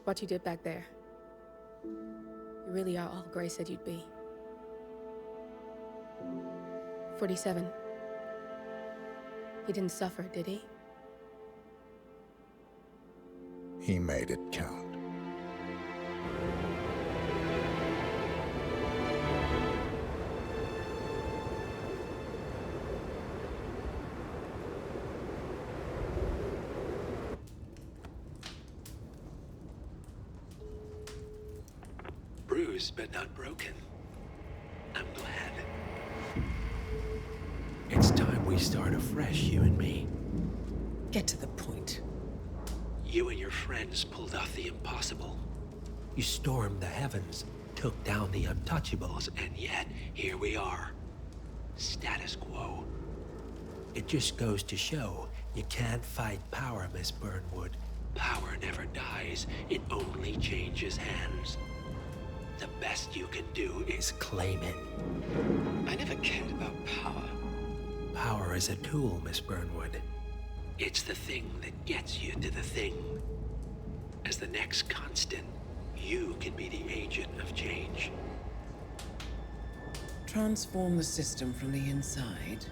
[SPEAKER 23] What you did back there. You really are all Gray said you'd be. 47. He didn't suffer, did he?
[SPEAKER 5] He made it count.
[SPEAKER 15] Bruised but not broken. I'm glad. It's time we start afresh, you and me.
[SPEAKER 1] Get to the point.
[SPEAKER 15] You and your friends pulled off the impossible. You stormed the heavens, took down the untouchables, and yet here we are. Status quo. It just goes to show you can't fight power, Miss Burnwood. Power never dies, it only changes hands. The best you can do is claim it. I never cared about power. Power is a tool, Miss Burnwood. It's the thing that gets you to the thing. As the next constant, you can be the agent of change.
[SPEAKER 1] Transform the system from the inside,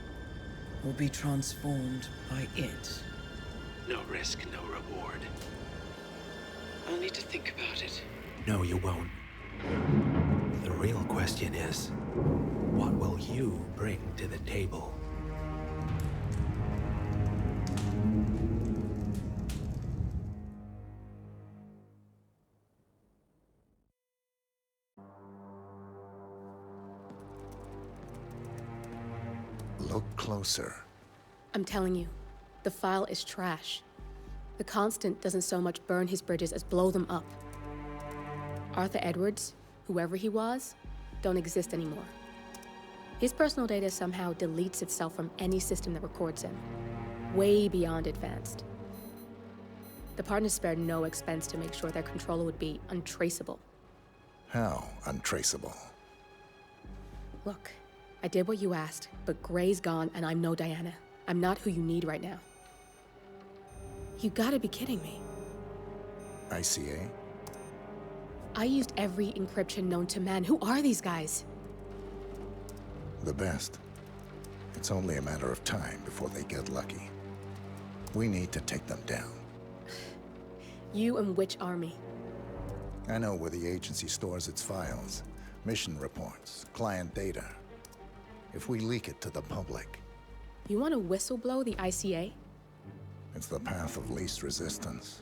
[SPEAKER 1] or be transformed by it.
[SPEAKER 15] No risk, no reward. I'll need to think about it. No, you won't. The real question is, what will you bring to the table?
[SPEAKER 5] Look closer.
[SPEAKER 23] I'm telling you, the file is trash. The Constant doesn't so much burn his bridges as blow them up. Arthur Edwards, whoever he was, don't exist anymore. His personal data somehow deletes itself from any system that records him. Way beyond advanced. The partners spared no expense to make sure their controller would be untraceable.
[SPEAKER 5] How untraceable?
[SPEAKER 23] Look, I did what you asked, but Gray's gone and I'm no Diana. I'm not who you need right now. You gotta be kidding me.
[SPEAKER 5] ICA?
[SPEAKER 23] I used every encryption known to man. Who are these guys?
[SPEAKER 5] The best. It's only a matter of time before they get lucky. We need to take them down.
[SPEAKER 23] You and which army?
[SPEAKER 5] I know where the agency stores its files, mission reports, client data. If we leak it to the public...
[SPEAKER 23] You want to whistleblow the ICA?
[SPEAKER 5] It's the path of least resistance.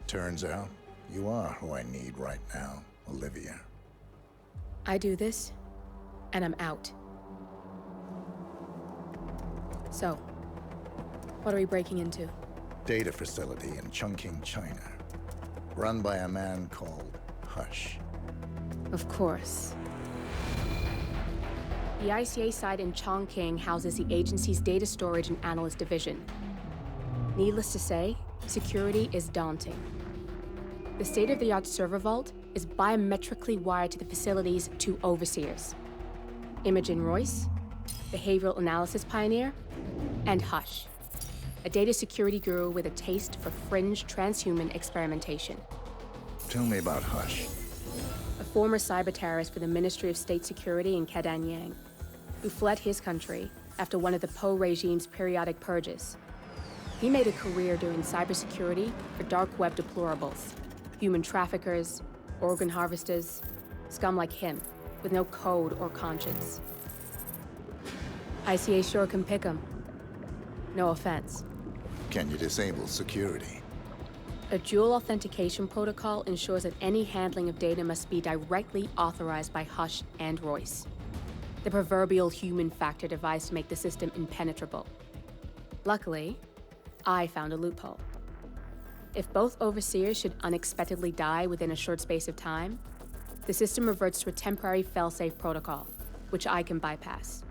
[SPEAKER 5] Turns out, you are who I need right now, Olivia.
[SPEAKER 23] I do this, and I'm out. So, what are we breaking into?
[SPEAKER 5] Data facility in Chongqing, China. Run by a man called Hush.
[SPEAKER 23] Of course. The ICA site in Chongqing houses the agency's data storage and analyst division. Needless to say, security is daunting. The state-of-the-art server vault is biometrically wired to the facility's 2 overseers: Imogen Royce, behavioral analysis pioneer, and Hush, a data security guru with a taste for fringe transhuman experimentation.
[SPEAKER 5] Tell me about Hush.
[SPEAKER 23] A former cyber terrorist for the Ministry of State Security in Kadanyang, who fled his country after one of the Po regime's periodic purges. He made a career doing cybersecurity for dark web deplorables, human traffickers, organ harvesters, scum like him, with no code or conscience. ICA sure can pick 'em. No offense.
[SPEAKER 5] Can you disable security?
[SPEAKER 23] A dual authentication protocol ensures that any handling of data must be directly authorized by Hush and Royce, the proverbial human factor device to make the system impenetrable. Luckily, I found a loophole. If both overseers should unexpectedly die within a short space of time, the system reverts to a temporary fail-safe protocol, which I can bypass.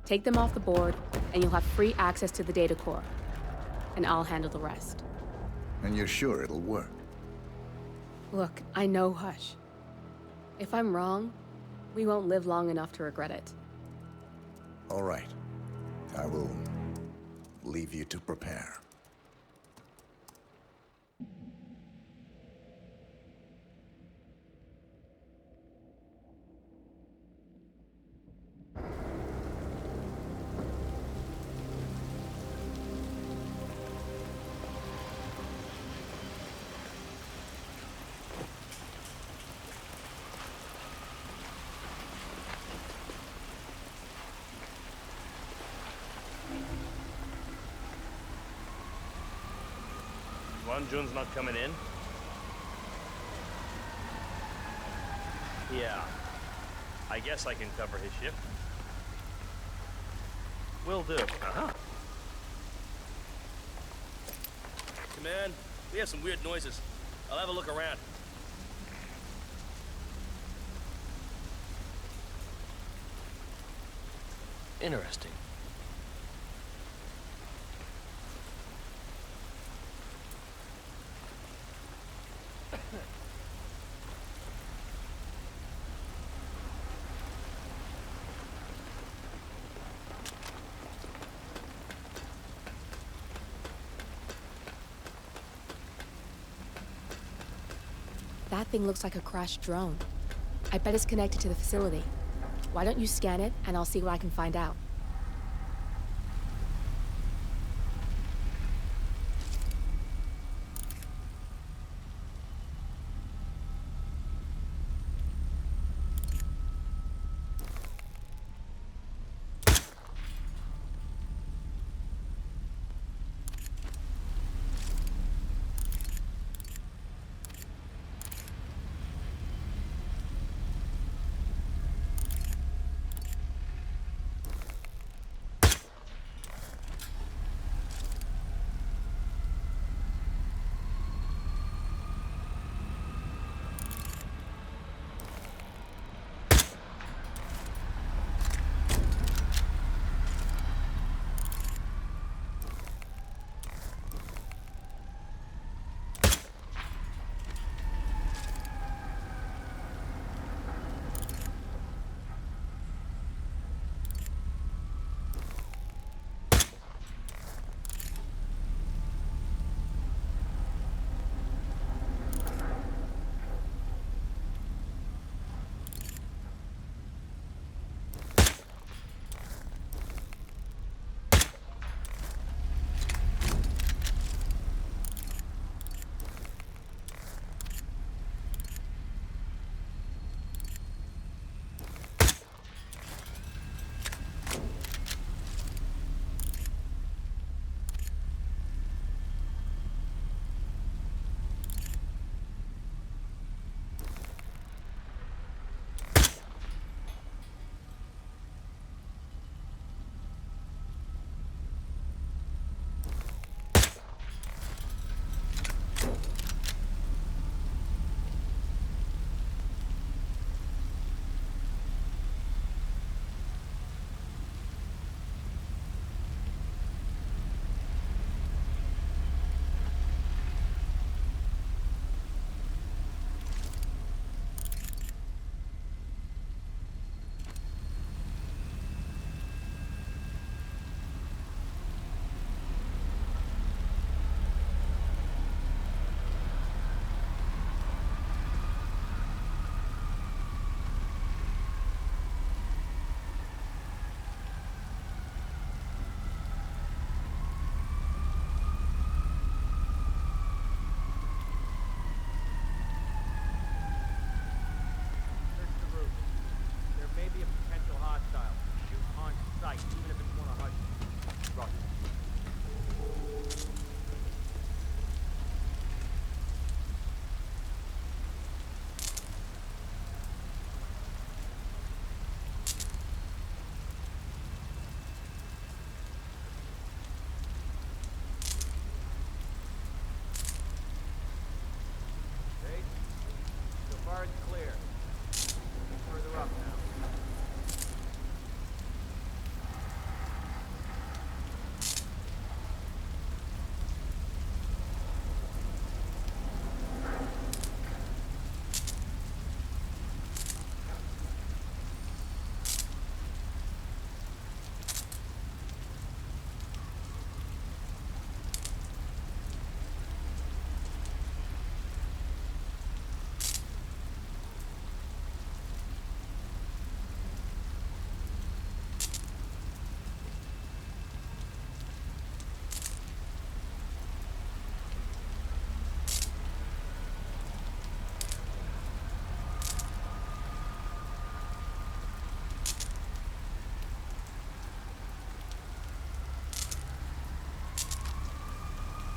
[SPEAKER 23] Take them off the board, and you'll have free access to the data core, and I'll handle the rest.
[SPEAKER 5] And you're sure it'll work?
[SPEAKER 23] Look, I know Hush. If I'm wrong, we won't live long enough to regret it.
[SPEAKER 5] All right. I will leave you to prepare.
[SPEAKER 17] Jun's not coming in? Yeah. I guess I can cover his shift. Will do.
[SPEAKER 7] Command, we have some weird noises. I'll have a look around. Interesting.
[SPEAKER 23] That thing looks like a crashed drone. I bet it's connected to the facility. Why don't you scan it, and I'll see what I can find out.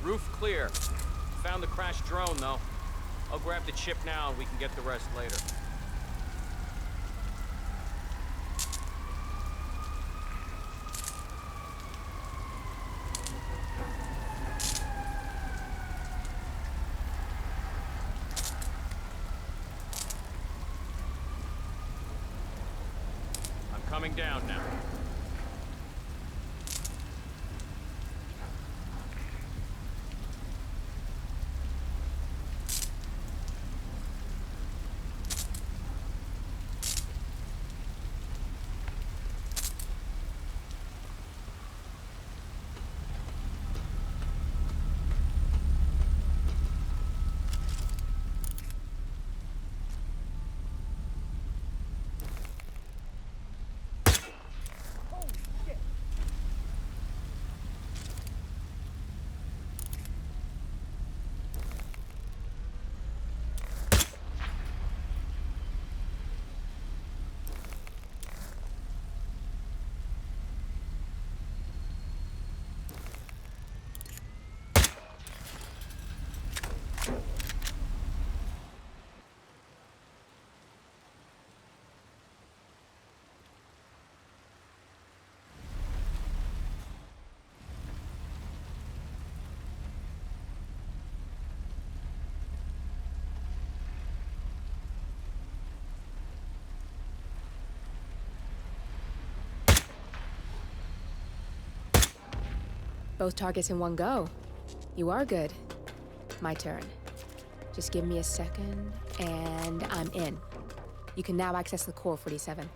[SPEAKER 4] Roof clear. Found the crashed drone, though. I'll grab the chip now and we can get the rest later. I'm coming down now.
[SPEAKER 23] Both targets in one go. You are good. My turn. Just give me a second, and I'm in. You can now access the core, 47.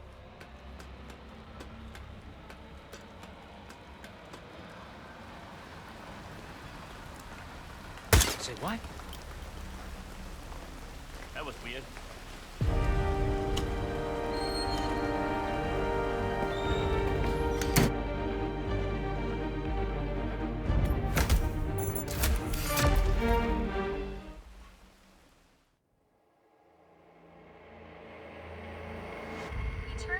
[SPEAKER 14] Say what?
[SPEAKER 16] That was weird.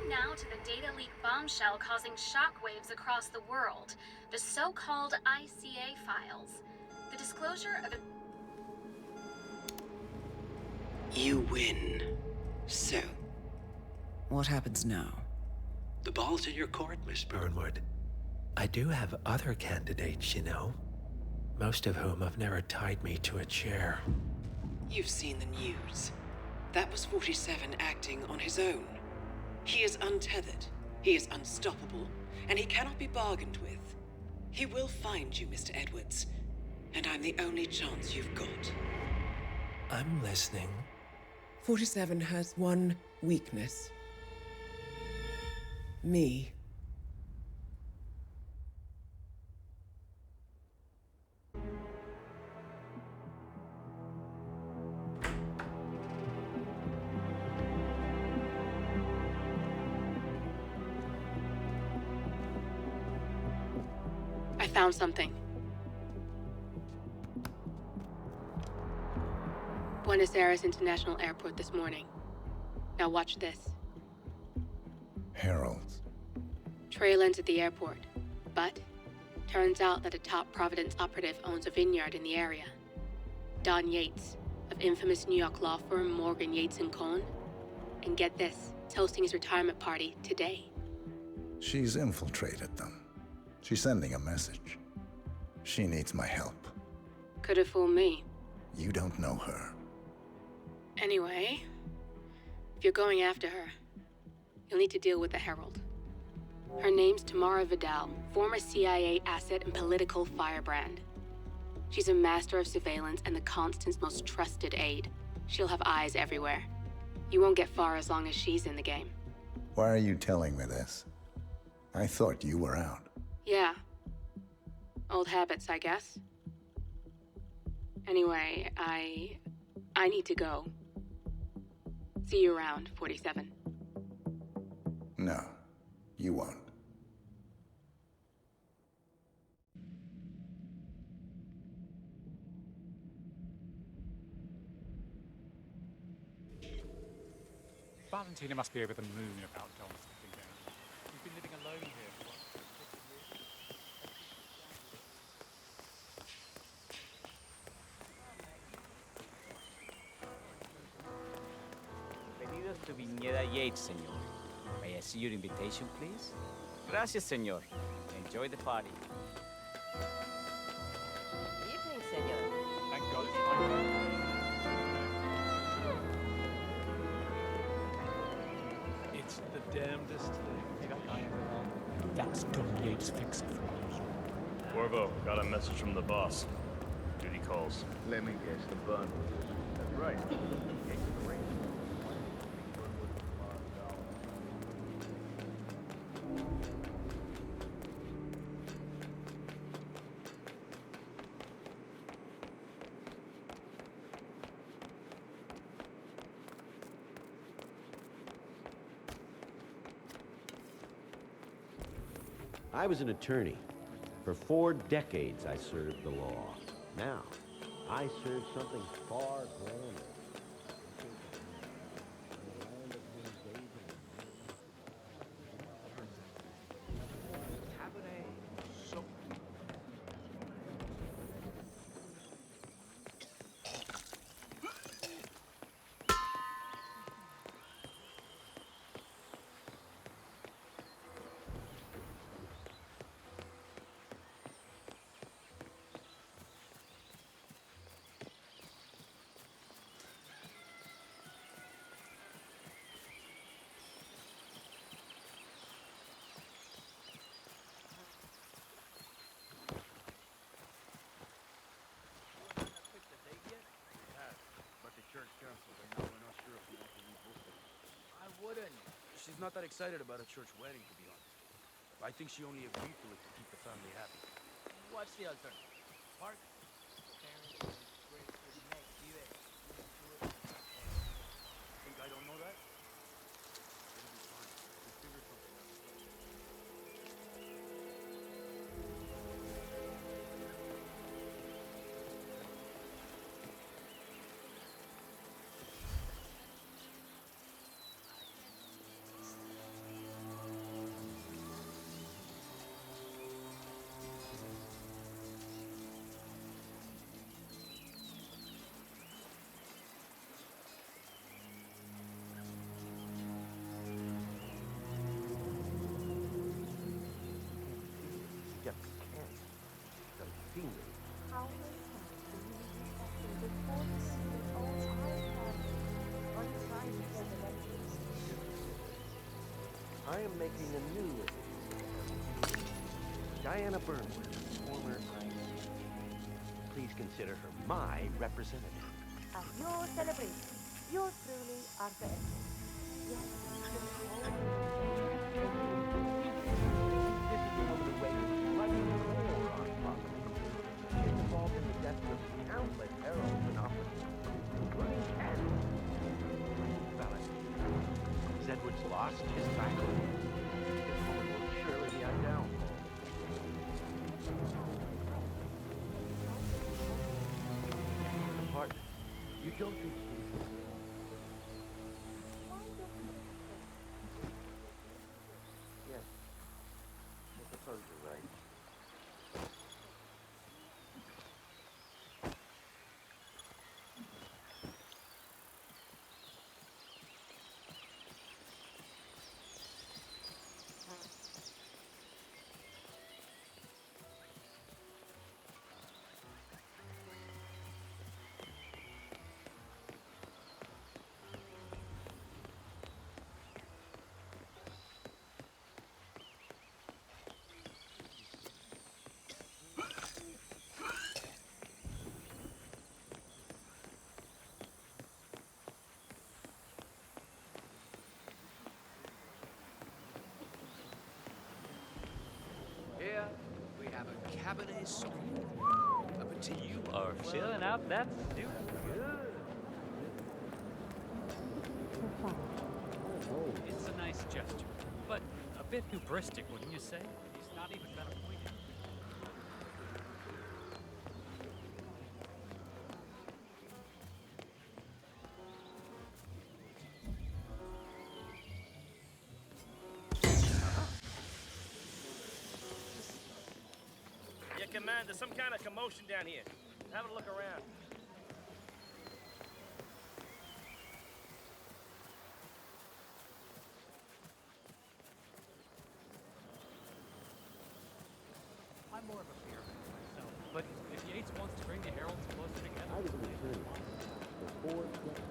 [SPEAKER 20] Now to the data leak bombshell causing shockwaves across the world, the so-called ICA files. The disclosure of
[SPEAKER 15] You win. So,
[SPEAKER 1] What happens now?
[SPEAKER 15] the ball's in your court, Miss Burnwood. I do have other candidates, you know. Most of whom have never tied me to a chair.
[SPEAKER 1] You've seen the news. That was 47 acting on his own. He is untethered, he is unstoppable, and he cannot be bargained with. He will find you, Mr. Edwards, and I'm the only chance you've got.
[SPEAKER 15] I'm listening.
[SPEAKER 19] 47 has one weakness. Me.
[SPEAKER 23] I found something. Buenos Aires International Airport this morning. Now watch this.
[SPEAKER 5] Heralds.
[SPEAKER 23] Trail ends at the airport, but turns out that a top Providence operative owns a vineyard in the area. Don Yates, of infamous New York law firm Morgan, Yates & Cohn. And get this, is hosting his retirement party today.
[SPEAKER 5] She's infiltrated them. She's sending a message. She needs my help.
[SPEAKER 23] Could have fooled me.
[SPEAKER 5] You don't know her.
[SPEAKER 23] Anyway, if you're going after her, you'll need to deal with the Herald. Her name's Tamara Vidal, former CIA asset and political firebrand. She's a master of surveillance and the Constant's most trusted aide. She'll have eyes everywhere. You won't get far as long as she's in the game.
[SPEAKER 5] Why are you telling me this? I thought you were out.
[SPEAKER 23] Yeah. Old habits, I guess. Anyway, I need to go. See you around, 47.
[SPEAKER 5] No, you won't.
[SPEAKER 21] Valentina must be over the moon about Dom stepping down. You've been living alone here for what, 50 years?
[SPEAKER 11] Bienvenidos to Viñeda Yates, senor. May I see your invitation, please? Gracias, senor. Enjoy the party.
[SPEAKER 8] Evening, senor.
[SPEAKER 21] Thank God it's my birthday. It's the damnedest thing I ever had. That's Tom Yates' fix it for me.
[SPEAKER 16] Corvo, got a message from the boss. Duty calls.
[SPEAKER 13] Let me guess, the bun. That's right. Get to the range.
[SPEAKER 9] I was an attorney. For 4 decades, I served the law. Now, I serve something far grander.
[SPEAKER 4] She's not that excited about a church wedding, to be honest. I think she only agreed to it to keep the family happy.
[SPEAKER 11] What's the alternative? Park?
[SPEAKER 4] Think I don't know that? It'll be fine. We'll figure something out.
[SPEAKER 8] How many times do you read this before you see it all time happening? Are you trying to say the lectures?
[SPEAKER 9] I am making a new list. Diana Burnwood, former IC. Please consider her my representative.
[SPEAKER 8] At your celebration, yours truly, Arthur Edwards. Yes, this is the woman who waited bloody war on Parker. She is involved in the death of countless heralds and officers, including 10.
[SPEAKER 9] Valentine. Has Edwards lost his faculty? This woman will surely be our downfall. Partner, you don't think she's... Yes. I suppose you're right.
[SPEAKER 4] Here we have a Cabernet Sauvignon. Up to you
[SPEAKER 11] Are filling out that soup. Good.
[SPEAKER 21] It's a nice gesture, but a bit hubristic, wouldn't you say? He's not even been appointed.
[SPEAKER 7] Yeah, Command, there's some kind of commotion down here. Have a look around.
[SPEAKER 9] was an attorney for 4 decades.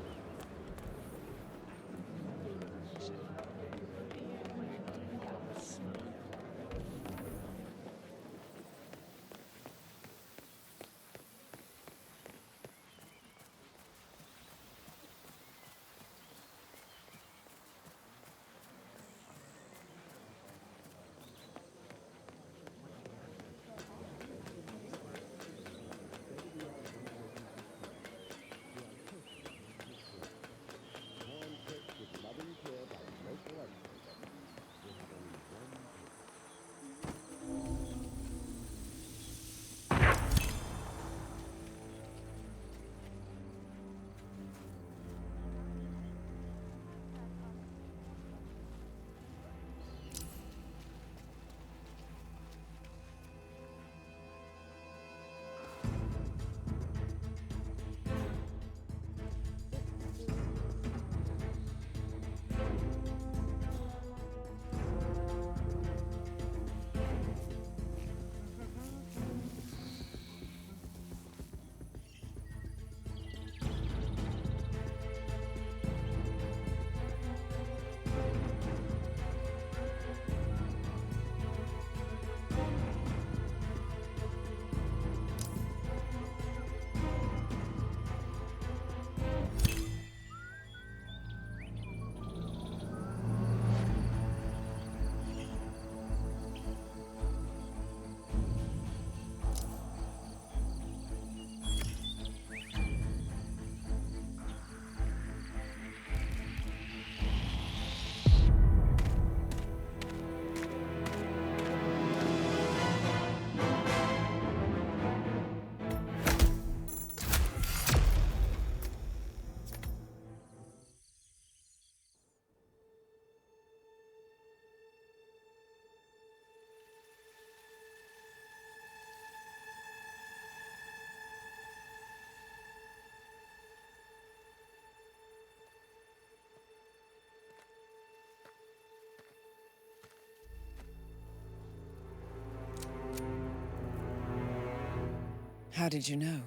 [SPEAKER 1] How did you know?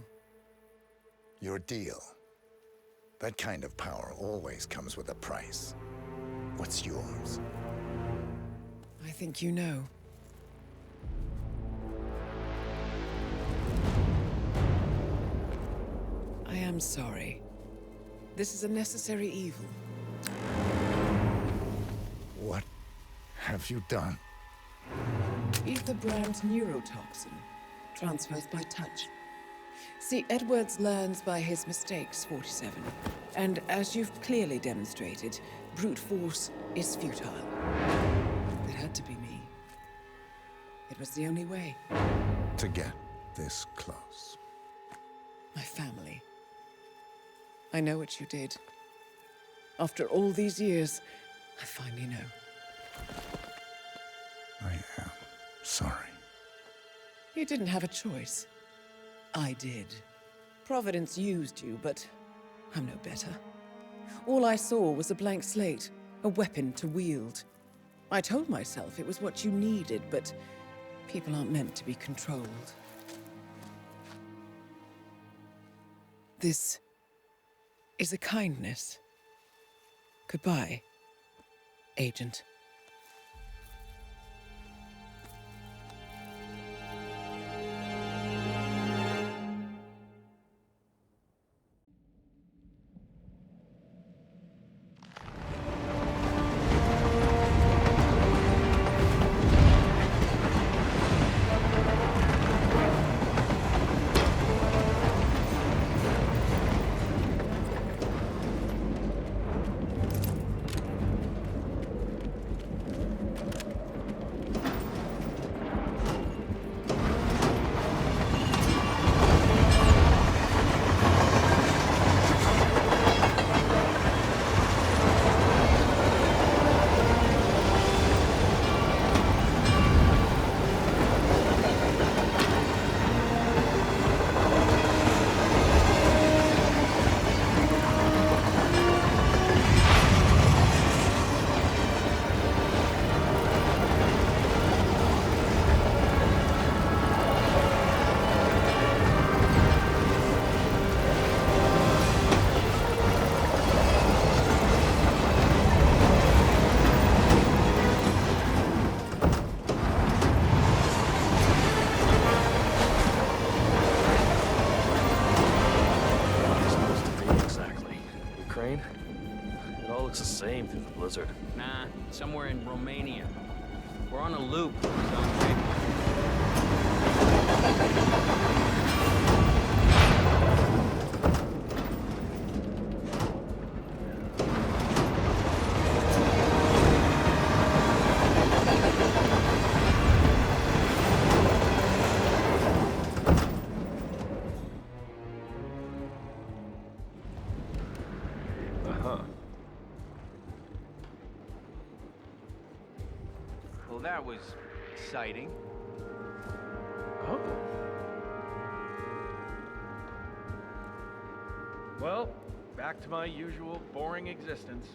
[SPEAKER 5] Your deal. That kind of power always comes with a price. What's yours?
[SPEAKER 1] I think you know. I am sorry. This is a necessary evil.
[SPEAKER 5] What have you done?
[SPEAKER 1] Ether brand neurotoxin transfers by touch. See, Edwards learns by his mistakes, 47. And as you've clearly demonstrated, brute force is futile. It had to be me. It was the only way.
[SPEAKER 5] To get this close.
[SPEAKER 1] My family. I know what you did. After all these years, I finally know.
[SPEAKER 5] I am sorry.
[SPEAKER 1] You didn't have a choice. I did. Providence used you, but I'm no better. All I saw was a blank slate, a weapon to wield. I told myself it was what you needed, but people aren't meant to be controlled. This is a kindness. Goodbye, Agent.
[SPEAKER 7] looks the same through the blizzard.
[SPEAKER 4] Nah, somewhere in Romania. We're on a loop. Don't Well, that was exciting.
[SPEAKER 7] Oh.
[SPEAKER 4] Well, back to my usual boring existence.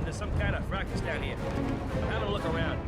[SPEAKER 7] There's some kind of fracas down here. I'm having a look around.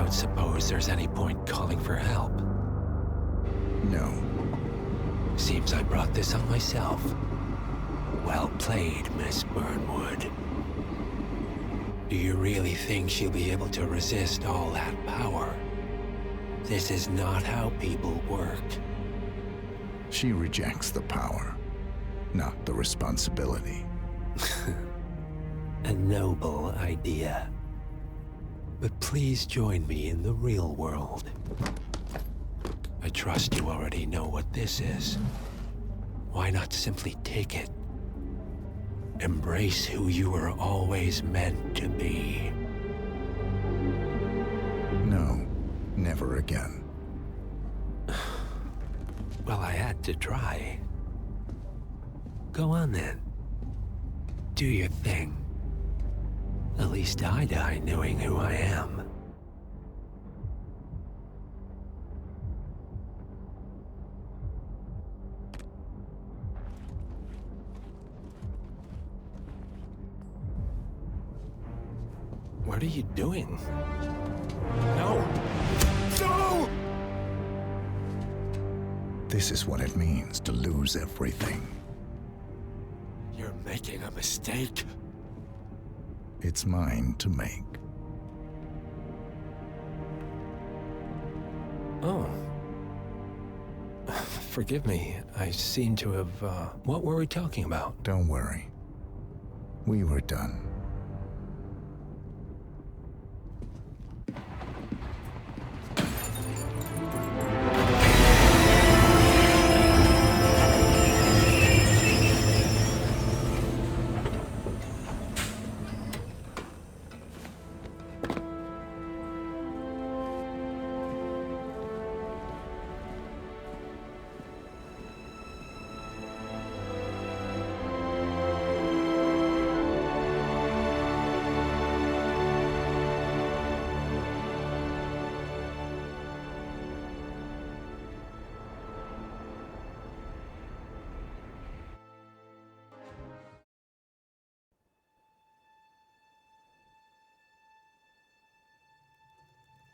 [SPEAKER 15] don't suppose there's any point calling for help?
[SPEAKER 5] No.
[SPEAKER 15] Seems I brought this on myself. Well played, Miss Burnwood. Do you really think she'll be able to resist all that power? This is not how people work.
[SPEAKER 5] She rejects the power, not the responsibility.
[SPEAKER 15] A noble idea. But please join me in the real world. I trust you already know what this is. Why not simply take it? Embrace who you were always meant to be.
[SPEAKER 5] No, never again.
[SPEAKER 15] Well, I had to try. Go on then. Do your thing. At least I die knowing who I am. What are you doing? No!
[SPEAKER 5] No! This is what it means to lose everything.
[SPEAKER 15] You're making a mistake.
[SPEAKER 5] It's mine to make.
[SPEAKER 15] Oh. Forgive me. I seem to have, What were we talking about?
[SPEAKER 5] Don't worry. We were done.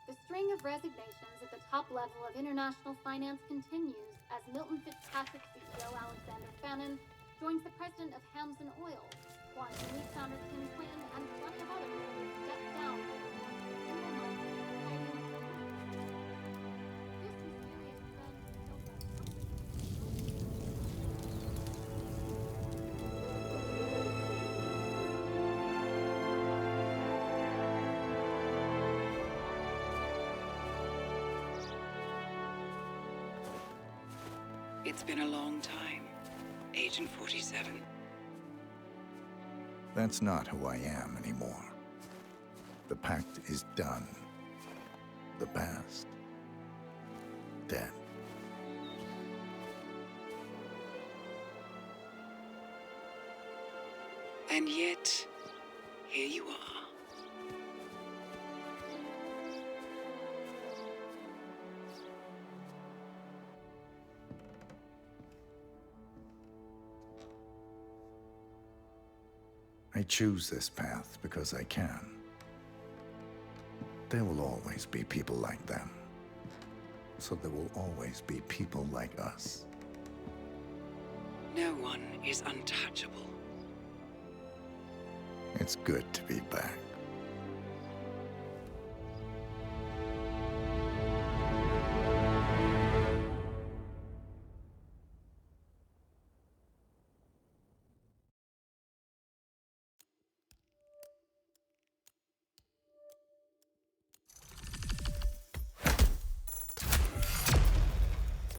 [SPEAKER 6] The string of resignations at the top level of international finance continues as Milton Fitzpatrick CEO Alexander Fannin joins the president of Hamson Oil, Quantum Leap founder Tim Quinn, and plenty of others step down.
[SPEAKER 1] It's been a long time, Agent 47.
[SPEAKER 5] That's not who I am anymore. The pact is done. The past, dead.
[SPEAKER 1] And yet, here you are.
[SPEAKER 5] I choose this path because I can. There will always be people like them. So there will always be people like us.
[SPEAKER 1] No one is untouchable.
[SPEAKER 5] It's good to be back.